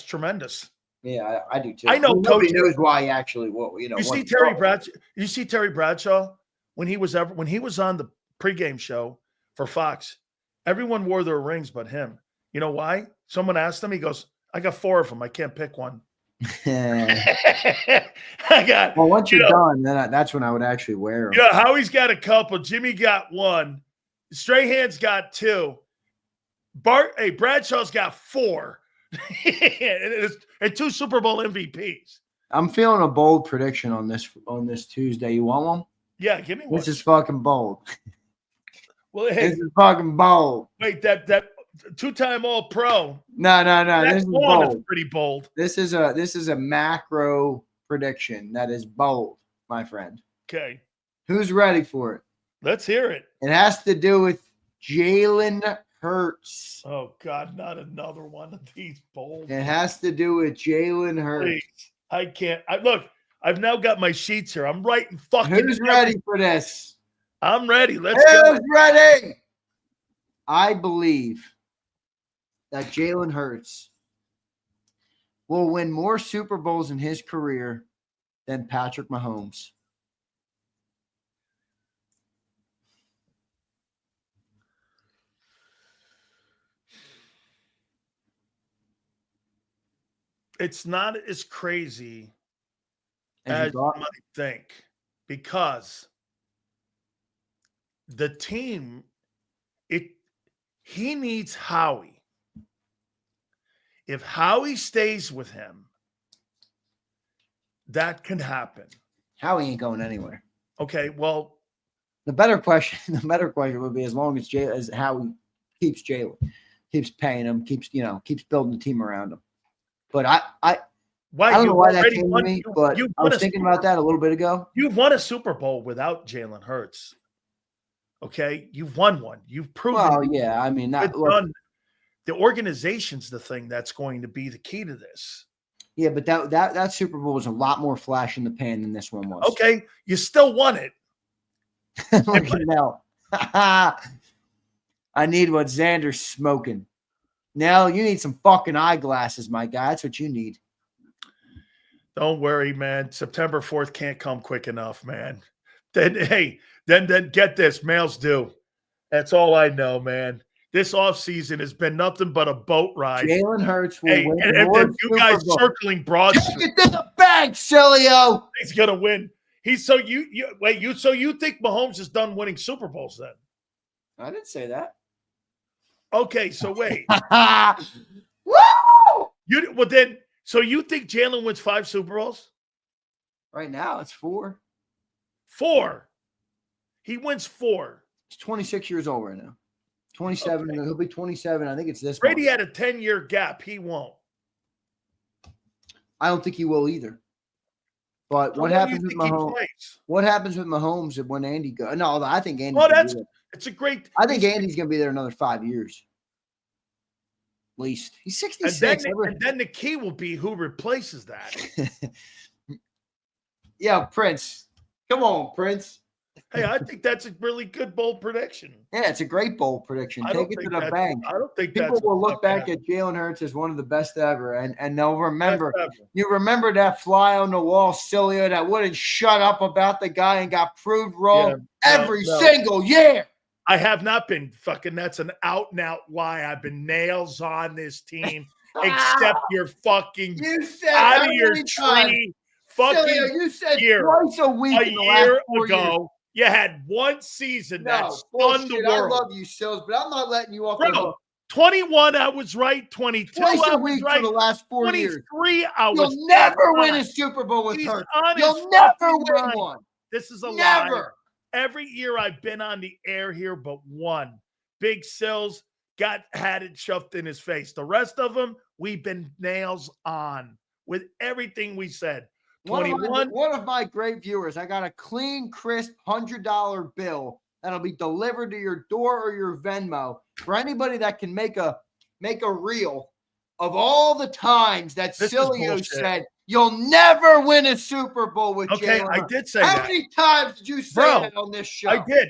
tremendous. Yeah, I do too. I know. Nobody knows why he actually. You see Terry Bradshaw. You see Terry Bradshaw when he was on the pregame show for Fox. Everyone wore their rings but him. You know why? Someone asked him. He goes, "I got 4 of them. I can't pick one." Well, once you're done, then that's when I would actually wear them. Howie's got a couple. Jimmy got 1. Strahan's got 2. Bradshaw's got 4. and 2 Super Bowl MVPs. I'm feeling a bold prediction on this Tuesday. You want one? Yeah, give me one. This is fucking bold. Well, hey, this is fucking bold. Wait, that 2-time All-Pro. No. This is bold. Is pretty bold. This is a macro prediction that is bold, my friend. Okay. Who's ready for it? Let's hear it. It has to do with Jalen Hurts. Oh, God, not another one of these bold. It has to do with Jalen Hurts. Please. I can't. Look, I've now got my sheets here. I'm writing fucking. Who's ready for this? I'm ready. Let's go. Who's ready? I believe that Jalen Hurts will win more Super Bowls in his career than Patrick Mahomes. It's not as crazy as you might think because the team, he needs Howie. If Howie stays with him, that can happen. Howie ain't going anywhere. Okay, well, the better question would be as long as Howie keeps Jalen, keeps paying him, keeps building the team around him. But Why? I don't know You've why that already came to won. me, You, but you've I won was a thinking Super about that a little bit ago. You've won a Super Bowl without Jalen Hurts. Okay, you've won one. You've proven. Well, yeah, I mean, Good that look, done. The organization's the thing that's going to be the key to this. yeah, but that Super Bowl was a lot more flash in the pan than this one was. Okay, you still won it. Look at Nell. I need what Xander's smoking. Nell, you need some fucking eyeglasses, my guy. That's what you need. Don't worry, man. September 4th can't come quick enough, man. Then get this, males do. That's all I know, man. This offseason has been nothing but a boat ride. Jalen Hurts will win and more then you guys Super Bowl. circling Broad Take Street. it to the bank, Sileo. He's gonna win. So you think Mahomes is done winning Super Bowls then? I didn't say that. Okay, so wait. Woo! So you think Jalen wins 5 Super Bowls? Right now, it's 4. 4. He wins 4. He's 26 years old right now. 27. Okay. He'll be 27. I think it's this Brady month. had a 10-year gap. He won't. I don't think he will either. But So what do you happens with think he Mahomes? plays? What happens with Mahomes when Andy goes? No, I think Andy. It's a great. I think Andy's going to be there another 5 years. At least he's 66. And then the key will be who replaces that. Yeah, Prince. Come on, Prince. Hey, I think that's a really good bold prediction. Yeah, it's a great bold prediction. I don't Take it to think the that's- bank. I don't think People that's will look back at Jalen Hurts as one of the best ever, and they'll remember. Best ever. You remember that fly on the wall, Sileo, that wouldn't shut up about the guy and got proved wrong every single year. I have not been fucking. That's an out and out lie. I've been nails on this team, except you're fucking You said out how of your many times? tree. Fucking Sileo, you said year. twice a week a in the last year 4 years. ago, you had one season that No, stunned the bullshit. I world. love you, Sills, but I'm not letting you off the Bro, hook. 21, I was right. 22, Twice I a was week right. for the last 4 years. 23, I was You'll never dead win on. a Super Bowl with He's Hurts. on his You'll never fucking win mind. one. This is a lie. Never. Every year I've been on the air here, but one. Big Sills had it shoved in his face. The rest of them, we've been nails on with everything we said. 21. One of my great viewers, I got a clean, crisp $100 bill that'll be delivered to your door or your Venmo for anybody that can make a reel of all the times that This is Sileo bullshit. said you'll never win a Super Bowl with Okay, Jalen I Hurts. did say How that. many times did you say Bro, that on this show? I did.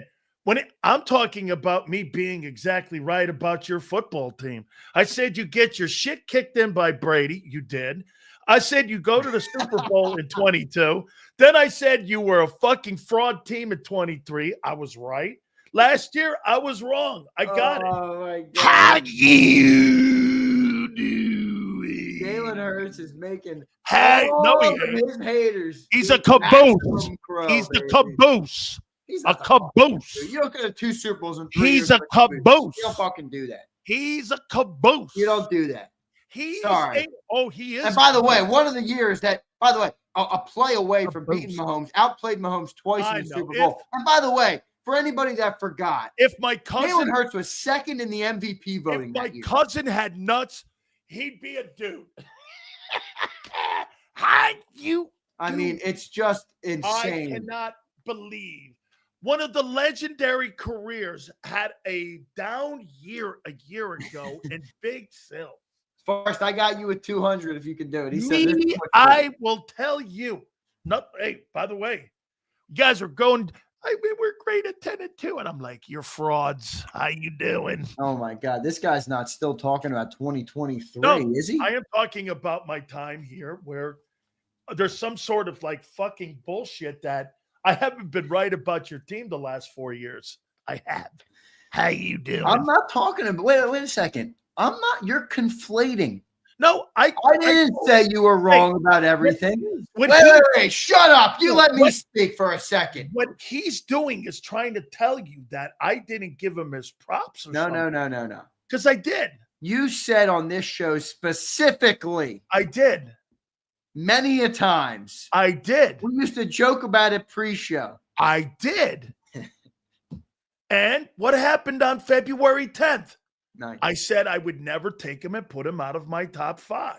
I'm talking about me being exactly right about your football team. I said you get your shit kicked in by Brady. You did. I said you go to the Super Bowl in 22. Then I said you were a fucking fraud team in 23. I was right. Last year, I was wrong. I got it. Oh, my God. How you doing? Jalen Hurts is making Hey, no, all he of ain't. his haters. He's a eat caboose. maximum crow, He's the baby. caboose. He's A not the fucking caboose. dude. You don't get 2 Super Bowls in 3 He's years. a for caboose. You don't fucking do that. He's a caboose. You don't do that. He Sorry. is. He is. And by the way, one of the years that, by the way, a play away from Caboose. beating Mahomes, outplayed Mahomes twice I in the know. Super Bowl. And by the way, for anybody that forgot, If my Jalen cousin, Hurts was second in the MVP voting if my that year. cousin had nuts, he'd be a dude. How you? I mean, it's just I insane. cannot believe one of the legendary careers had a down year a year ago in Big Sil. First, I got you at 200 if you can do it. He said, this is Me, what I will tell you. Hey, by the way, you guys are going. We're great at 10 and 2, and I'm like, you're frauds. How you doing? Oh my God, this guy's not still talking about 2023, No, is he? I am talking about my time here where there's some sort of like fucking bullshit that I haven't been right about your team the last 4 years. I have. How you doing? I'm not talking about. Wait a second. I'm not. You're conflating. No, I didn't say you were wrong about everything. Wait, shut up. You let me speak for a second. What he's doing is trying to tell you that I didn't give him his props or something. No. Because I did. You said on this show specifically. I did. Many a times. I did. We used to joke about it pre-show. I did. And what happened on February 10th? Nice. I said I would never take him and put him out of my top 5.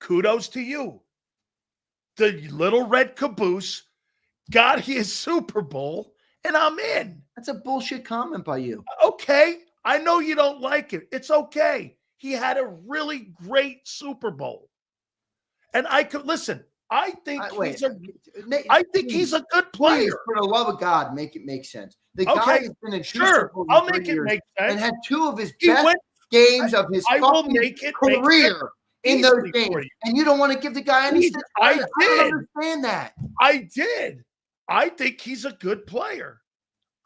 Kudos to you. The little red caboose got his Super Bowl, and I'm in. That's a bullshit comment by you. Okay. I know you don't like it. It's okay. He had a really great Super Bowl. And I could listen. I think he's a good player. Please, for the love of God, make it make sense. The guy has been in sure. I'll make it make sense. And had two of his best games of his career in those games. And you don't want to give the guy any sense. I don't understand that. I did. I think he's a good player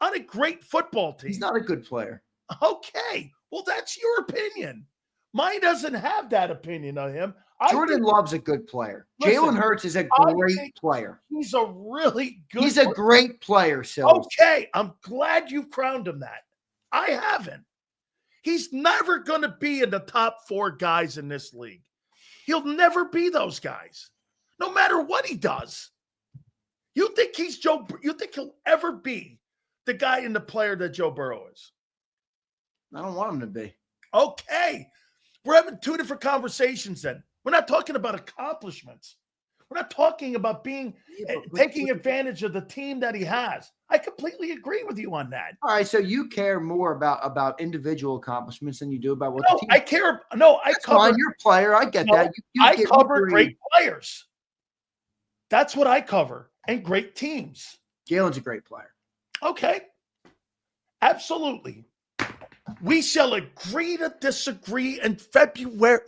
on a great football team. He's not a good player. Okay. Well, that's your opinion. Mine doesn't have that opinion of him. Jordan Love's a good player. Jalen Hurts is a great player. He's a really good He's a great player, Sills. Okay. I'm glad you crowned him that. I haven't. He's never going to be in the top 4 guys in this league. He'll never be those guys, no matter what he does. You think you think he'll ever be the guy and the player that Joe Burrow is? I don't want him to be. Okay. We're having 2 different conversations then. We're not talking about accomplishments. We're not talking about taking advantage of the team that he has. I completely agree with you on that. All right, so you care more about individual accomplishments than you do about what the team. I care. No, I cover. Fine, you're a player. I get that. I cover great players. That's what I cover, and great teams. Jalen's a great player. Okay, absolutely. We shall agree to disagree in September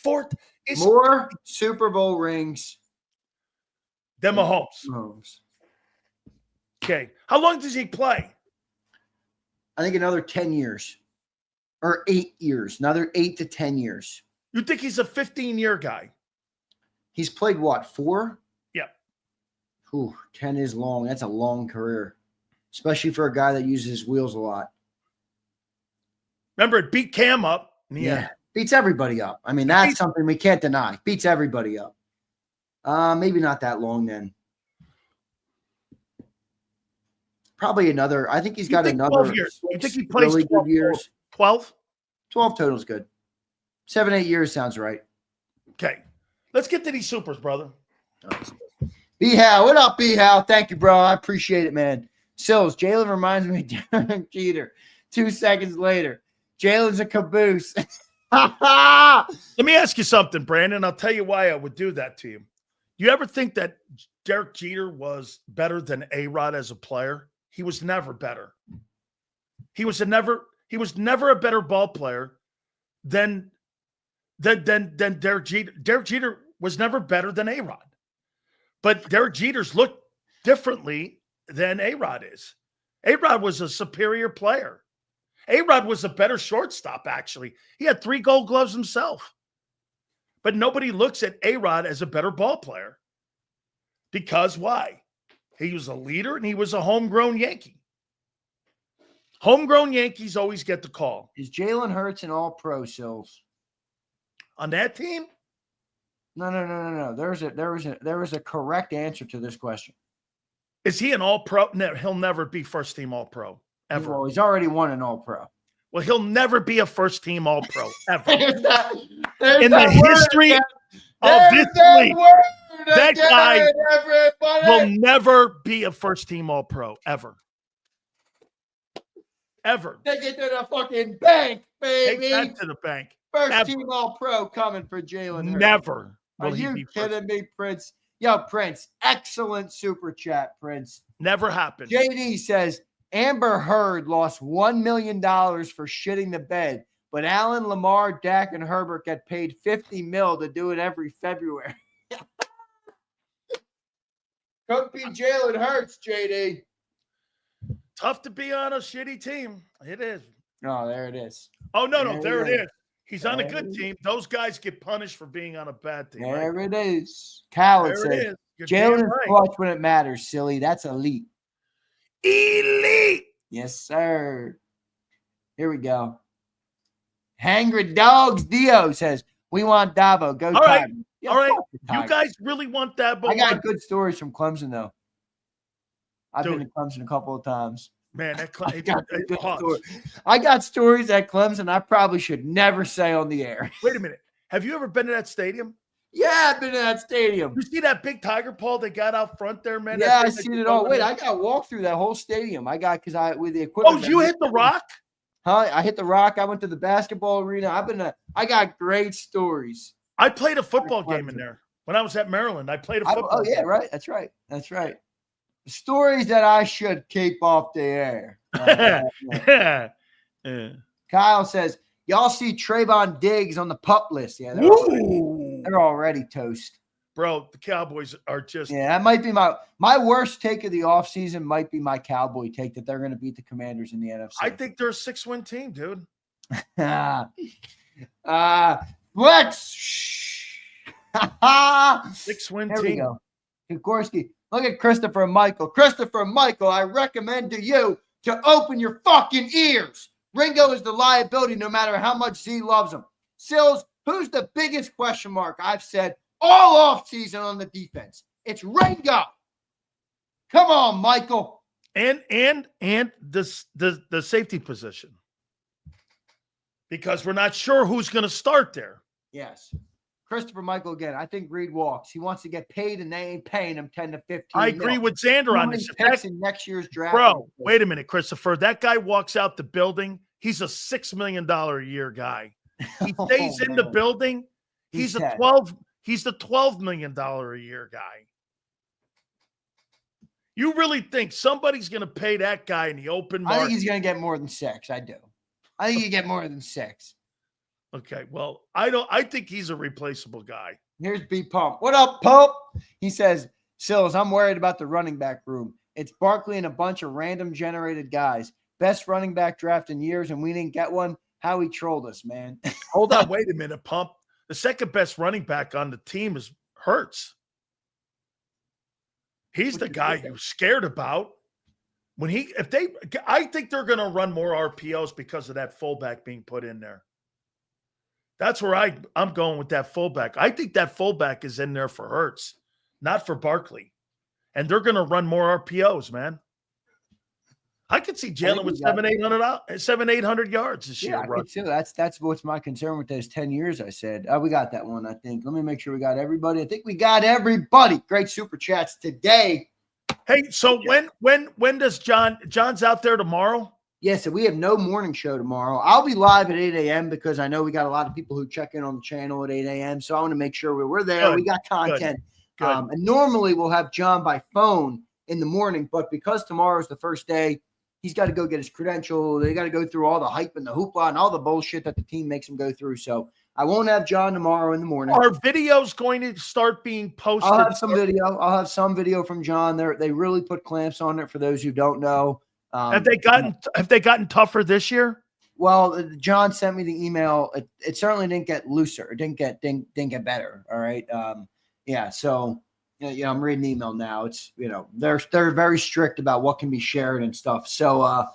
4th. More Super Bowl rings than Mahomes. Okay. How long does he play? I think another 10 years or 8 years, another 8 to 10 years. You think he's a 15-year guy? He's played what, 4? Yep. Ooh, 10 is long. That's a long career, especially for a guy that uses his wheels a lot. Remember, it beat Cam up. Yeah. Beats everybody up. I mean, that's something we can't deny. Beats everybody up. Maybe not that long then. Probably another. I think he's got another 12 years. You think he plays really 12 good years? 12? 12 total is good. 7, 8 years sounds right. Okay. Let's get to these supers, brother. B-Hal. What up, B-Hal? Thank you, bro. I appreciate it, man. Sills, Jalen reminds me of Derek Jeter. 2 seconds later, Jalen's a caboose. Let me ask you something, Brandon. I'll tell you why I would do that to you. You ever think that Derek Jeter was better than A-Rod as a player? He was never better. He was never a better ball player than Derek Jeter. Derek Jeter was never better than A-Rod. But Derek Jeter's looked differently than A-Rod is. A-Rod was a superior player. A-Rod was a better shortstop, actually. He had 3 Gold Gloves himself. But nobody looks at A-Rod as a better ball player. Because why? He was a leader and he was a homegrown Yankee. Homegrown Yankees always get the call. Is Jalen Hurts an all-pro, Sills? On that team? No. There was a correct answer to this question. Is he an all-pro? No, he'll never be first-team all-pro. Ever. Well, he's already won an all-pro. Well, he'll never be a first-team all-pro, ever. In the history of this league, that guy will never be a first-team all-pro, ever. Ever. Take it to the fucking bank, baby. Take that to the bank. First-team all-pro coming for Jalen Hurts. Never. Are you kidding me, Prince? Yo, Prince, excellent super chat, Prince. Never happened. JD says, Amber Heard lost $1 million for shitting the bed, but Allen, Lamar, Dak, and Herbert get paid $50 million to do it every February. Could be Jalen Hurts, JD. Tough to be on a shitty team. It is. Oh, there it is. Oh, no, there it is. He's on a good team. Those guys get punished for being on a bad team. There it is. Coward says, Jalen is clutch when it matters, silly. That's elite. Elite. Yes, sir. Here we go. Hangry Dogs Dio says, we want Dabo. Go All right. Yo, all right. You guys really want Dabo? I got good stories from Clemson, though. I've been to Clemson a couple of times. Man, I got stories at Clemson I probably should never say on the air. Wait a minute. Have you ever been to that stadium? Yeah, I've been to that stadium. You see that big tiger paw they got out front there, man? Yeah, I seen it all. Wait, I got to walk through that whole stadium. With the equipment. Oh, you hit the Rock? Huh? I hit the Rock. I went to the basketball arena. I got great stories. I played a football game in there when I was at Maryland. I played a football game. Right. That's right. Stories that I should keep off the air. Yeah. Kyle says, y'all see Trayvon Diggs on the pup list. Yeah, they're already toast. Bro, the Cowboys are just. Yeah, that might be my worst take of the offseason might be my Cowboy take that they're going to beat the Commanders in the NFC. I think they're a 6-win team, dude. Let's 6-win there team. We go. Kokorski, look at Christopher Michael. Christopher Michael, I recommend to you to open your fucking ears. Ringo is the liability no matter how much Z loves him. Sills, who's the biggest question mark I've said all offseason on the defense? It's Ringo. Come on, Michael. And the safety position. Because we're not sure who's going to start there. Yes. Christopher Michael again. I think Reed walks. He wants to get paid, and they ain't paying him 10 to 15. I agree with Xander on this. In next year's draft. Bro, wait a minute, Christopher. That guy walks out the building. He's a $6 million a year guy. He stays in the building. He's the $12 million a year guy. You really think somebody's going to pay that guy in the open market? I think he's going to get more than 6. I do. I think you get more than 6. Okay, well, I think he's a replaceable guy. Here's B Pump. What up, Pump? He says, Sills, I'm worried about the running back room. It's Barkley and a bunch of random generated guys. Best running back draft in years, and we didn't get one. How he trolled us, man. Hold on, wait a minute, Pump. The second best running back on the team is Hurts. He's the guy you're scared about. I think they're going to run more RPOs because of that fullback being put in there. That's where I'm going with that fullback. I think that fullback is in there for Hurts, not for Barkley. And they're going to run more RPOs, man. I could see Jalen with 700-800 yards this year. Yeah, I could too. That's what's my concern with those 10 years. I said we got that one. I think. Let me make sure we got everybody. I think we got everybody. Great super chats today. Hey, so when does John's out there tomorrow? Yeah, so we have no morning show tomorrow. I'll be live at 8 a.m. because I know we got a lot of people who check in on the channel at 8 a.m. So I want to make sure we're there. Good. We got content. Good. And normally we'll have John by phone in the morning, but because tomorrow's the first day, he's got to go get his credential. They got to go through all the hype and the hoopla and all the bullshit that the team makes him go through. So I won't have John tomorrow in the morning. Are videos going to start being posted? I'll have some video. I'll have some video from John. They really put clamps on it for those who don't know. Have they gotten tougher this year? Well, John sent me the email. It certainly didn't get looser. It didn't get better. All right. Yeah. So I'm reading the email now. It's they're very strict about what can be shared and stuff. So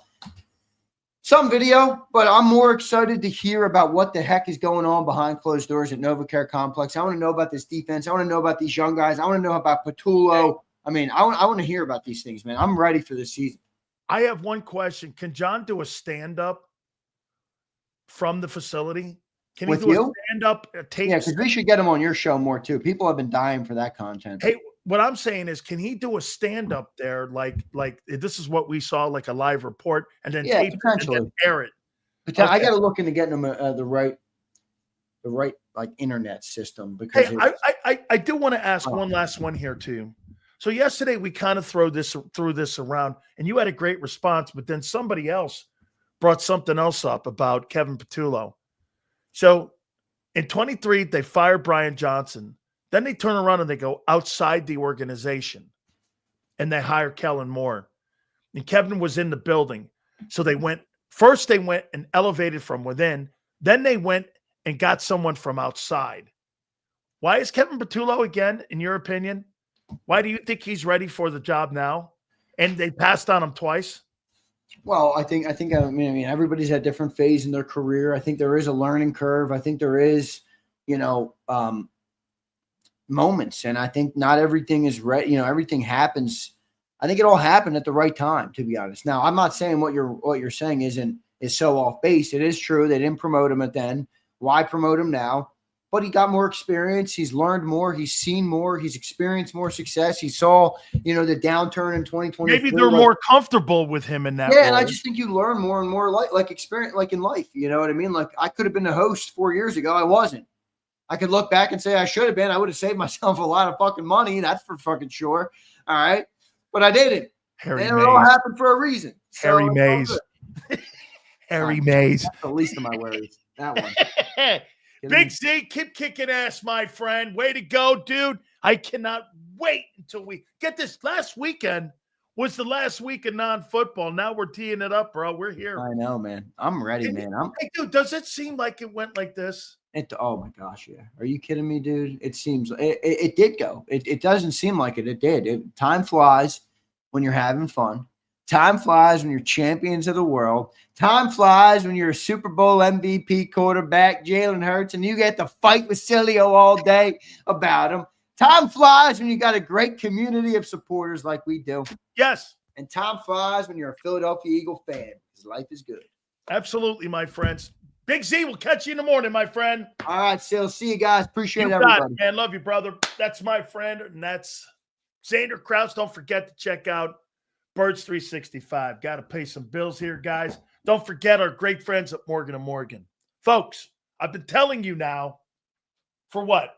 some video, but I'm more excited to hear about what the heck is going on behind closed doors at NovaCare Complex. I want to know about this defense. I want to know about these young guys. I want to know about Patullo. I mean, I want to hear about these things, man. I'm ready for this season. I have one question. Can John do a stand-up from the facility? Can he do a stand-up tape? Yeah, because we should get him on your show more, too. People have been dying for that content. Hey, what I'm saying is, can he do a stand-up there, like this is what we saw, like a live report, and then tape it and then air it? Okay. I got to look into getting him the right like internet system. Because I do want to ask one last one here, too. So yesterday we kind of threw this around, and you had a great response, but then somebody else brought something else up about Kevin Patullo. So in 23, they fire Brian Johnson. Then they turn around and they go outside the organization, and they hire Kellen Moore. And Kevin was in the building. So they went and elevated from within. Then they went and got someone from outside. Why is Kevin Patullo, again, in your opinion? Why do you think he's ready for the job now? And they passed on him twice. Well, I mean, everybody's at a different phase in their career. I think there is a learning curve. I think there is, moments, and I think not everything is right. Everything happens. I think it all happened at the right time, to be honest. Now, I'm not saying what you're saying is so off base. It is true they didn't promote him at then. Why promote him now? but he got more experience. He's learned more. He's seen more. He's experienced more success. He saw, the downturn in 2020. Maybe they're more comfortable with him in that Yeah, role. and I just think you learn more and more like experience, like in life. You know what I mean? Like I could have been the host 4 years ago. I wasn't. I could look back and say I should have been. I would have saved myself a lot of fucking money. That's for fucking sure. All right. But I didn't. And it all happened for a reason. Harry Mays. Harry Mays. That's the least of my worries. That one. Big Z, keep kicking ass, my friend. Way to go, dude. I cannot wait until we get this. Last weekend was the last week of non-football. Now we're teeing it up, bro. We're here. I know, man. I'm ready, man. Hey, dude, does it seem like it went like this? Oh my gosh, yeah. Are you kidding me, dude? It seems it did go. It doesn't seem like it. It did. Time flies when you're having fun. Time flies when you're champions of the world. Time flies when you're a Super Bowl MVP quarterback, Jalen Hurts, and you get to fight with Sileo all day about him. Time flies when you got a great community of supporters like we do. Yes. And time flies when you're a Philadelphia Eagle fan because life is good. Absolutely, my friends. Big Z, we'll catch you in the morning, my friend. All right, Sil. See you guys. Appreciate You everybody. got it, man. Love you, brother. That's my friend, and that's Xander Krause. Don't forget to check out Birds 365. Got to pay some bills here, guys. Don't forget our great friends at Morgan & Morgan. Folks, I've been telling you now for what?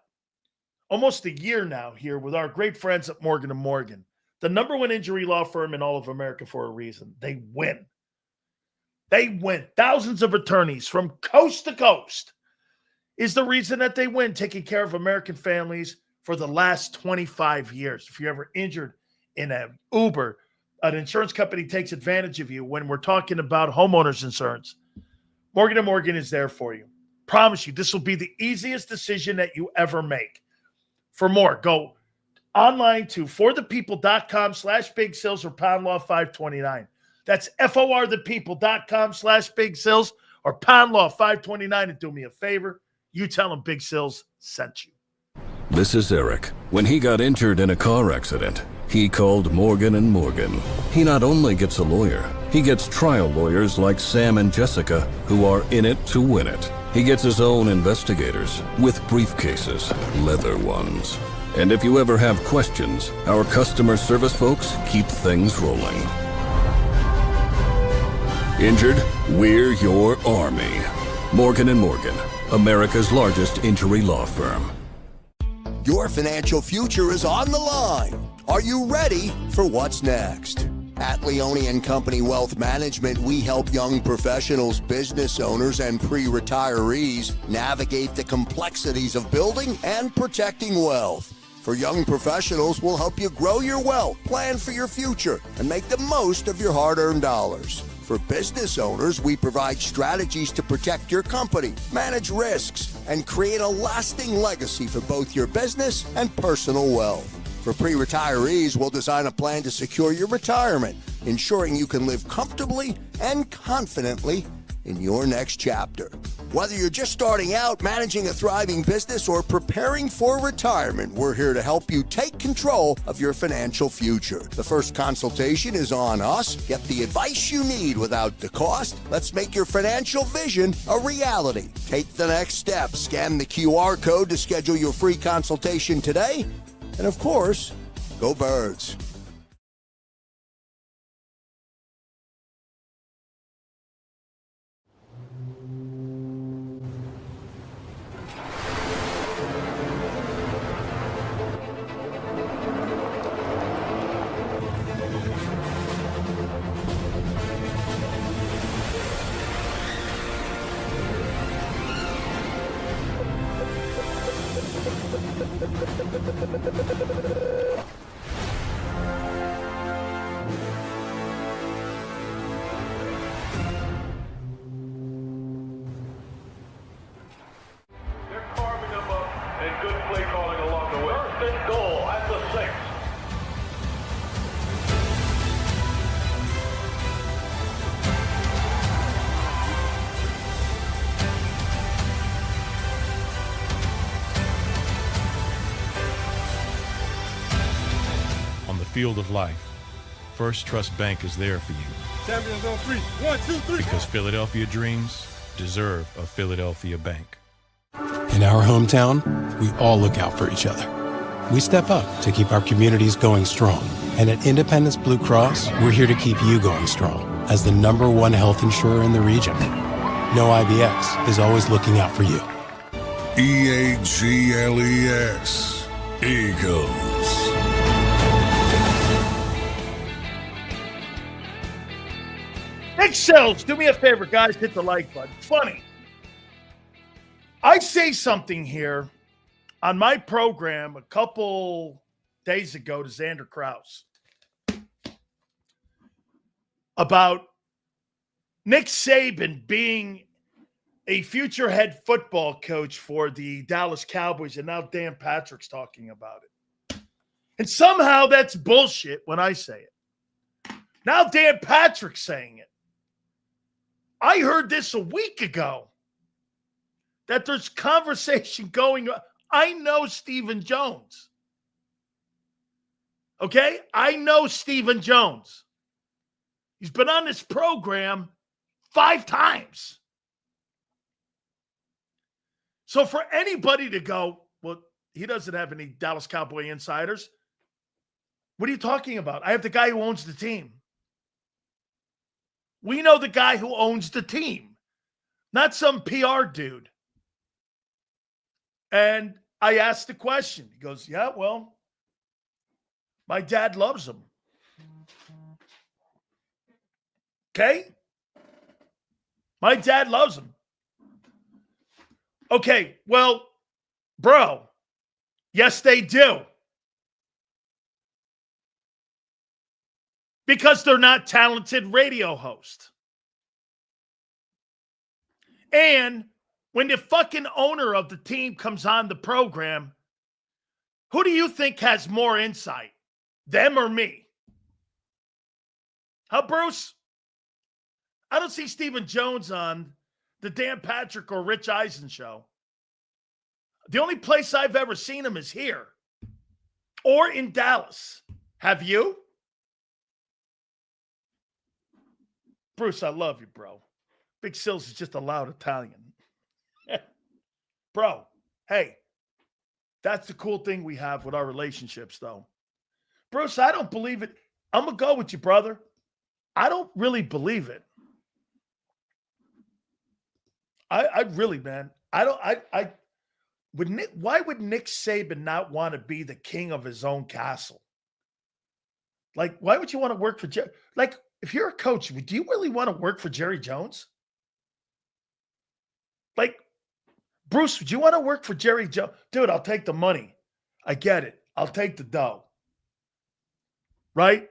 Almost a year now here with our great friends at Morgan & Morgan. The number one injury law firm in all of America for a reason. They win. They win. Thousands of attorneys from coast to coast is the reason that they win, taking care of American families for the last 25 years. If you're ever injured in an Uber, an insurance company takes advantage of you when we're talking about homeowners insurance, Morgan & Morgan is there for you. Promise you, this will be the easiest decision that you ever make. For more, go online to forthepeople.com/Big Sills or Pound Law 529. That's forthepeople.com/Big Sills or Pound Law 529. And do me a favor, you tell them Big Sills sent you. This is Eric. When he got injured in a car accident, he called Morgan & Morgan. He not only gets a lawyer, he gets trial lawyers like Sam and Jessica who are in it to win it. He gets his own investigators with briefcases, leather ones. And if you ever have questions, our customer service folks keep things rolling. Injured? We're your army. Morgan & Morgan, America's largest injury law firm. Your financial future is on the line. Are you ready for what's next? At Leone & Company Wealth Management, we help young professionals, business owners, and pre-retirees navigate the complexities of building and protecting wealth. For young professionals, we'll help you grow your wealth, plan for your future, and make the most of your hard-earned dollars. For business owners, we provide strategies to protect your company, manage risks, and create a lasting legacy for both your business and personal wealth. For pre-retirees, we'll design a plan to secure your retirement, ensuring you can live comfortably and confidently in your next chapter. Whether you're just starting out, managing a thriving business, or preparing for retirement, we're here to help you take control of your financial future. The first consultation is on us. Get the advice you need without the cost. Let's make your financial vision a reality. Take the next step. Scan the QR code to schedule your free consultation today. And of course, go Birds. Field of life, First Trust Bank is there for you. Champions on 3. 1, 2, 3. Because Philadelphia dreams deserve a Philadelphia bank. In our hometown, we all look out for each other. We step up to keep our communities going strong. And at Independence Blue Cross, we're here to keep you going strong as the #1 health insurer in the region. No IBX is always looking out for you. EAGLES. Eagles. Big Sills, do me a favor, guys. Hit the like button. Funny. I say something here on my program a couple days ago to Xander Krause about Nick Saban being a future head football coach for the Dallas Cowboys, and now Dan Patrick's talking about it. And somehow that's bullshit when I say it. Now Dan Patrick's saying it. I heard this a week ago, that there's conversation going on. I know Stephen Jones. Okay? I know Stephen Jones. He's been on this program 5 times. So for anybody to go, well, he doesn't have any Dallas Cowboy insiders. What are you talking about? I have the guy who owns the team. We know the guy who owns the team, not some PR dude. And I asked the question. He goes, yeah, well, my dad loves him. Okay? My dad loves him. Okay, well, bro, yes, they do. Because they're not talented radio hosts. And when the fucking owner of the team comes on the program, who do you think has more insight? Them or me? Huh, Bruce? I don't see Stephen Jones on the Dan Patrick or Rich Eisen show. The only place I've ever seen him is here or in Dallas. Have you? Bruce, I love you, bro. Big Sills is just a loud Italian. Bro, hey, that's the cool thing we have with our relationships, though. Bruce, I don't believe it. I'm going to go with you, brother. I don't really believe it. I really, man. Why would Nick Saban not want to be the king of his own castle? Like, why would you want to work for Jerry? Like, if you're a coach, do you really want to work for Jerry Jones? Like, Bruce, would you want to work for Jerry Jones? Dude, I'll take the money. I get it. I'll take the dough. Right?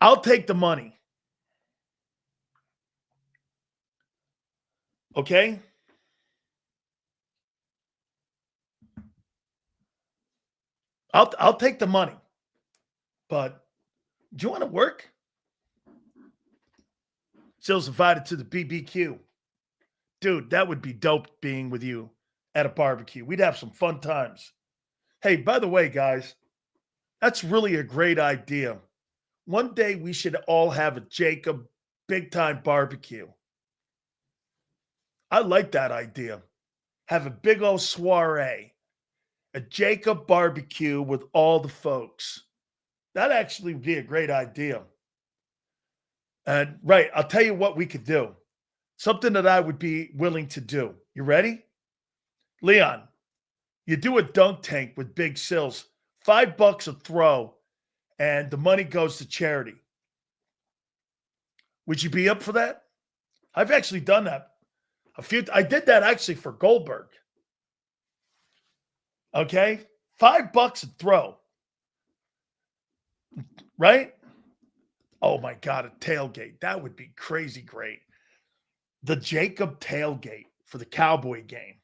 I'll take the money. Okay? I'll take the money. But do you want to work? Sills invited to the BBQ. Dude, that would be dope being with you at a barbecue. We'd have some fun times. Hey, by the way, guys, that's really a great idea. One day we should all have a JAKIB big-time barbecue. I like that idea. Have a big old soiree. A JAKIB barbecue with all the folks. That'd actually be a great idea. And right, I'll tell you what we could do. Something that I would be willing to do. You ready? Leon, you do a dunk tank with Big Sills. $5 a throw, and the money goes to charity. Would you be up for that? I've actually done that. I did that actually for Goldberg. Okay? $5 a throw. Right? Oh my God, a tailgate. That would be crazy great. The JAKIB tailgate for the Cowboy game.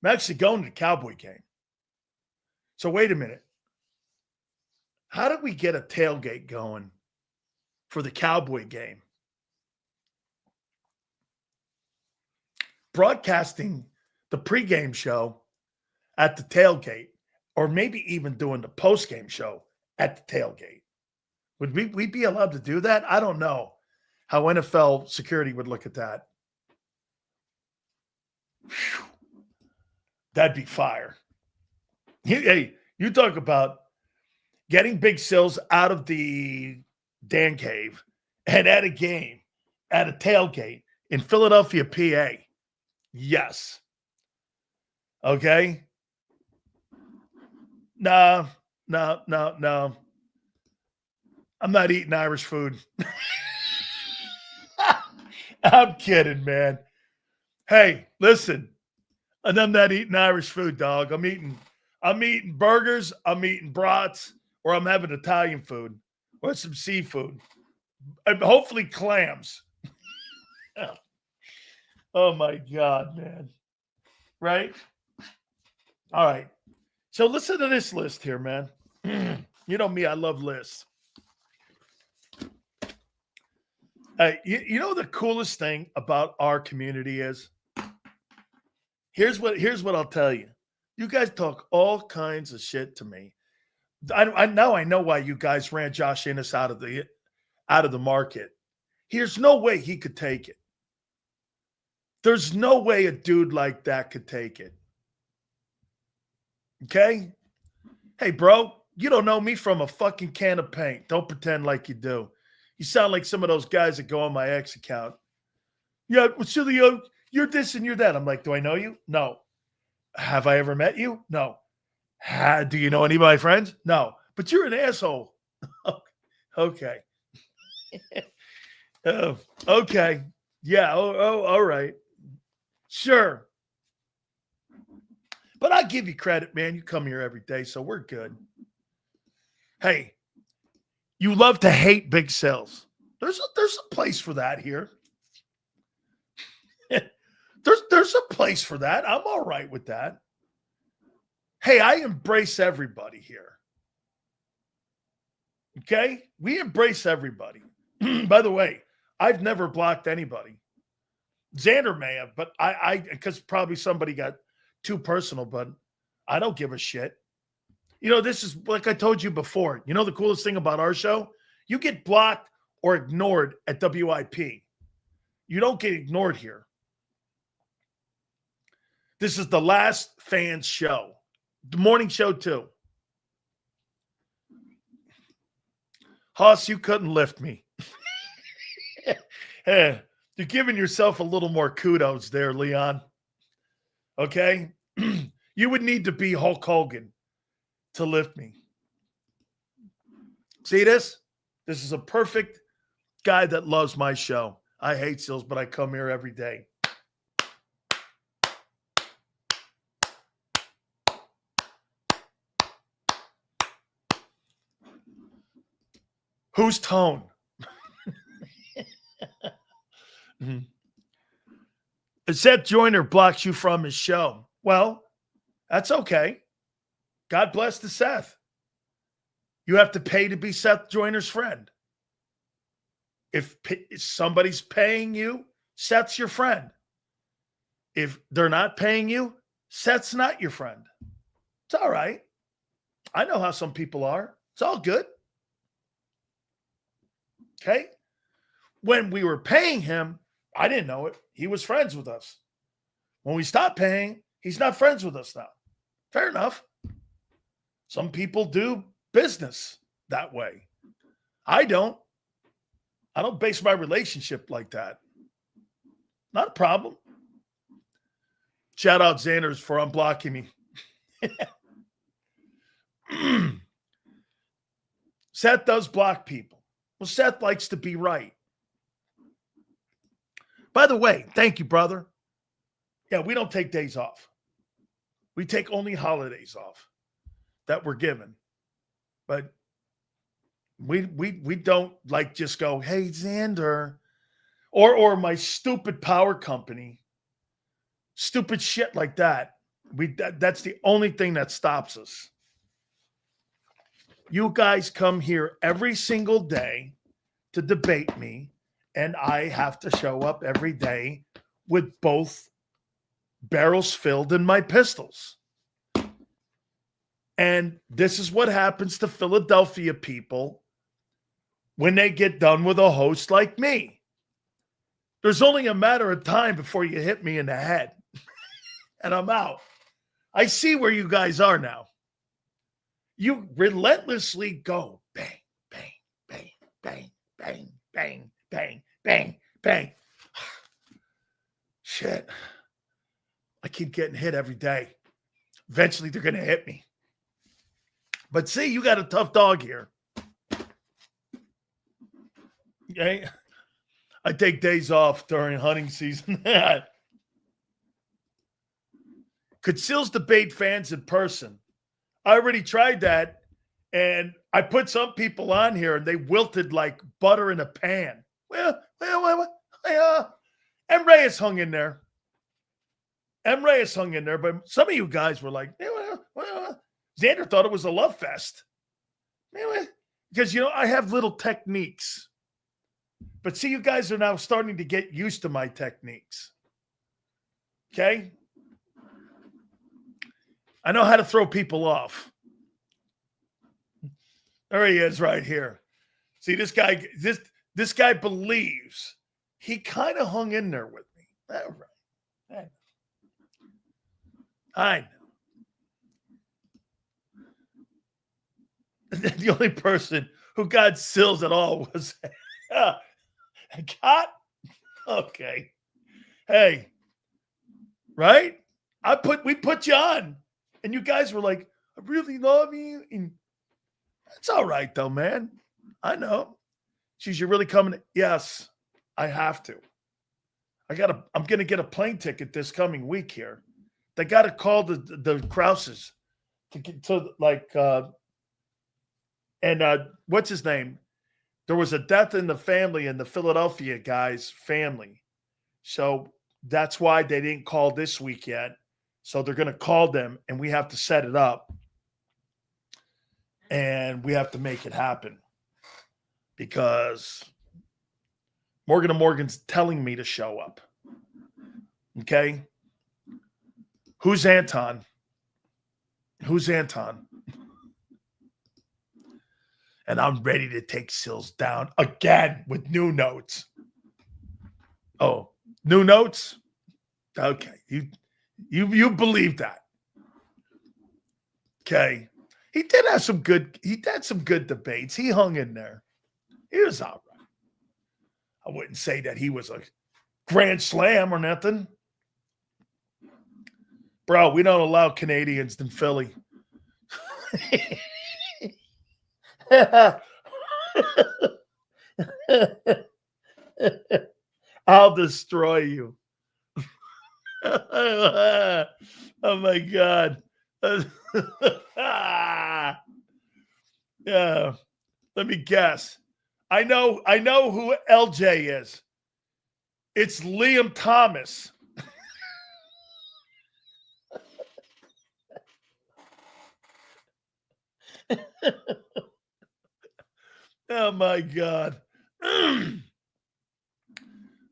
I'm actually going to the Cowboy game. So wait a minute. How did we get a tailgate going for the Cowboy game? Broadcasting the pregame show at the tailgate, or maybe even doing the postgame show at the tailgate. Would we be allowed to do that? I don't know how NFL security would look at that. Whew. That'd be fire. Hey, you talk about getting Big Sills out of the Dan cave and at a game, at a tailgate in Philadelphia, PA. Yes. Okay. No. I'm not eating Irish food. I'm kidding, man. Hey, listen. And I'm not eating Irish food, dog. I'm eating burgers, I'm eating brats, or I'm having Italian food or some seafood. And hopefully clams. Oh my God, man. Right? All right. So listen to this list here, man. You know me, I love lists. You know the coolest thing about our community is? Here's what I'll tell you. You guys talk all kinds of shit to me. I know why you guys ran Josh Innes out of the market. There's no way he could take it. There's no way a dude like that could take it. Okay? Hey, bro, you don't know me from a fucking can of paint. Don't pretend like you do. You sound like some of those guys that go on my ex account. Yeah, Sileo, you're this and you're that. I'm like, do I know you? No. Have I ever met you? No. Do you know any of my friends? No. But you're an asshole. Okay. Okay. Yeah. All right. Sure. But I give you credit, man. You come here every day, so we're good. Hey, you love to hate big sales. There's a place for that here. There's a place for that. I'm all right with that. Hey, I embrace everybody here. Okay? We embrace everybody. By the way, I've never blocked anybody. Xander may have, but I because probably somebody got too personal, but I don't give a shit. You know, this is like I told you before. You know the coolest thing about our show? You get blocked or ignored at WIP. You don't get ignored here. This is the last fans show. The morning show, too. Haas, you couldn't lift me. You're giving yourself a little more kudos there, Leon. Okay? You would need to be Hulk Hogan to lift me. See this? This is a perfect guy that loves my show. I hate Sills, but I come here every day. Whose tone? Seth Joyner blocks you from his show. Well, that's okay. God bless the Seth. You have to pay to be Seth Joyner's friend. If somebody's paying you, Seth's your friend. If they're not paying you, Seth's not your friend. It's all right. I know how some people are. It's all good. Okay? When we were paying him, I didn't know it. He was friends with us. When we stopped paying, he's not friends with us now. Fair enough. Some people do business that way. I don't base my relationship like that. Not a problem. Shout out Xanders for unblocking me. Seth does block people. Well, Seth likes to be right. By the way, thank you, brother. Yeah, we don't take days off. We take only holidays off that we're given. But we don't like just go, hey, Xander, or my stupid power company, stupid shit like that. That's the only thing that stops us. You guys come here every single day to debate me, and I have to show up every day with both barrels filled in my pistols. And this is what happens to Philadelphia people when they get done with a host like me. There's only a matter of time before you hit me in the head. and I'm out. I see where you guys are now. You relentlessly go bang, bang, bang, bang, bang, bang, bang, bang, bang. Shit. I keep getting hit every day. Eventually, they're going to hit me. But see, you got a tough dog here. Okay? I take days off during hunting season. Could Sills debate fans in person? I already tried that, and I put some people on here, and they wilted like butter in a pan. Well, M. Reyes hung in there. But some of you guys were like, Xander thought it was a love fest. Because, I have little techniques. But see, you guys are now starting to get used to my techniques. Okay? I know how to throw people off. There he is right here. See, this guy believes he kind of hung in there with me. All right. I know. The only person who got Sills at all was Cot. Okay. Hey. Right? We put you on. And you guys were like, I really love you. And it's all right, though, man. I know. Geez, you're really coming. Yes, I have to. I'm going to get a plane ticket this coming week here. They got to call the Krauses to get to what's his name? There was a death in the family, in the Philadelphia guy's family. So that's why they didn't call this week yet. So they're going to call them, and we have to set it up. And we have to make it happen. Because Morgan & Morgan's telling me to show up. Okay? Who's Anton? And I'm ready to take Sills down again with new notes. Oh, new notes? Okay. You believe that. Okay. He had some good debates. He hung in there. He was all right. I wouldn't say that he was a grand slam or nothing. Bro, we don't allow Canadians in Philly. I'll destroy you. Oh my God. Yeah. Let me guess. I know who LJ is. It's Liam Thomas. Oh my God.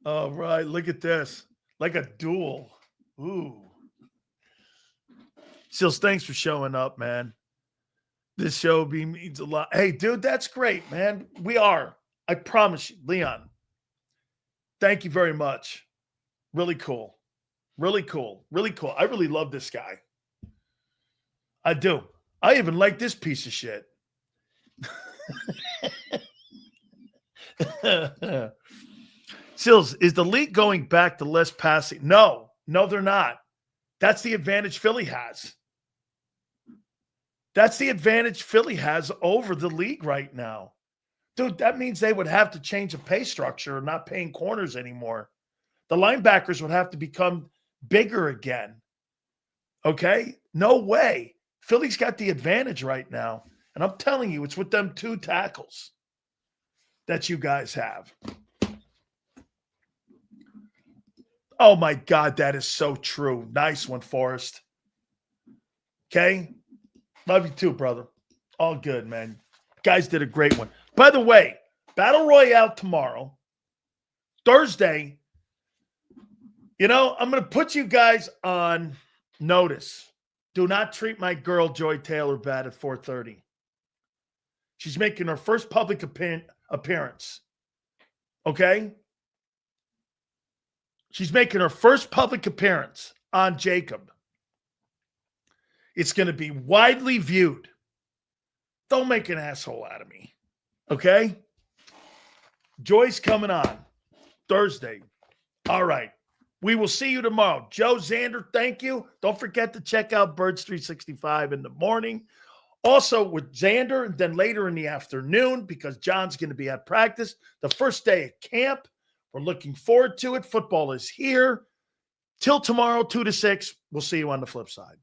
All right, look at this. Like a duel. Ooh. Sills, thanks for showing up, man. This show means a lot. Hey, dude, that's great, man. We are. I promise you, Leon. Thank you very much. Really cool. Really cool. Really cool. I really love this guy. I do. I even like this piece of shit. Sills, is the league going back to less passing? No, they're not. That's the advantage Philly has. That's the advantage Philly has over the league right now. Dude, that means they would have to change the pay structure and not paying corners anymore. The linebackers would have to become bigger again. Okay? No way. Philly's got the advantage right now. And I'm telling you, it's with them two tackles that you guys have. Oh, my God, that is so true. Nice one, Forrest. Okay? Love you too, brother. All good, man. Guys did a great one. By the way, Battle Royale tomorrow. Thursday, I'm going to put you guys on notice. Do not treat my girl, Joy Taylor, bad at 4:30. She's making her first public appearance. Okay? She's making her first public appearance on JAKIB. It's going to be widely viewed. Don't make an asshole out of me. Okay? Joy's coming on Thursday. All right. We will see you tomorrow. Joe, Xander, thank you. Don't forget to check out Birds 365 in the morning. Also with Xander, and then later in the afternoon, because John's going to be at practice. The first day at camp. We're looking forward to it. Football is here. Till tomorrow, 2 to 6. We'll see you on the flip side.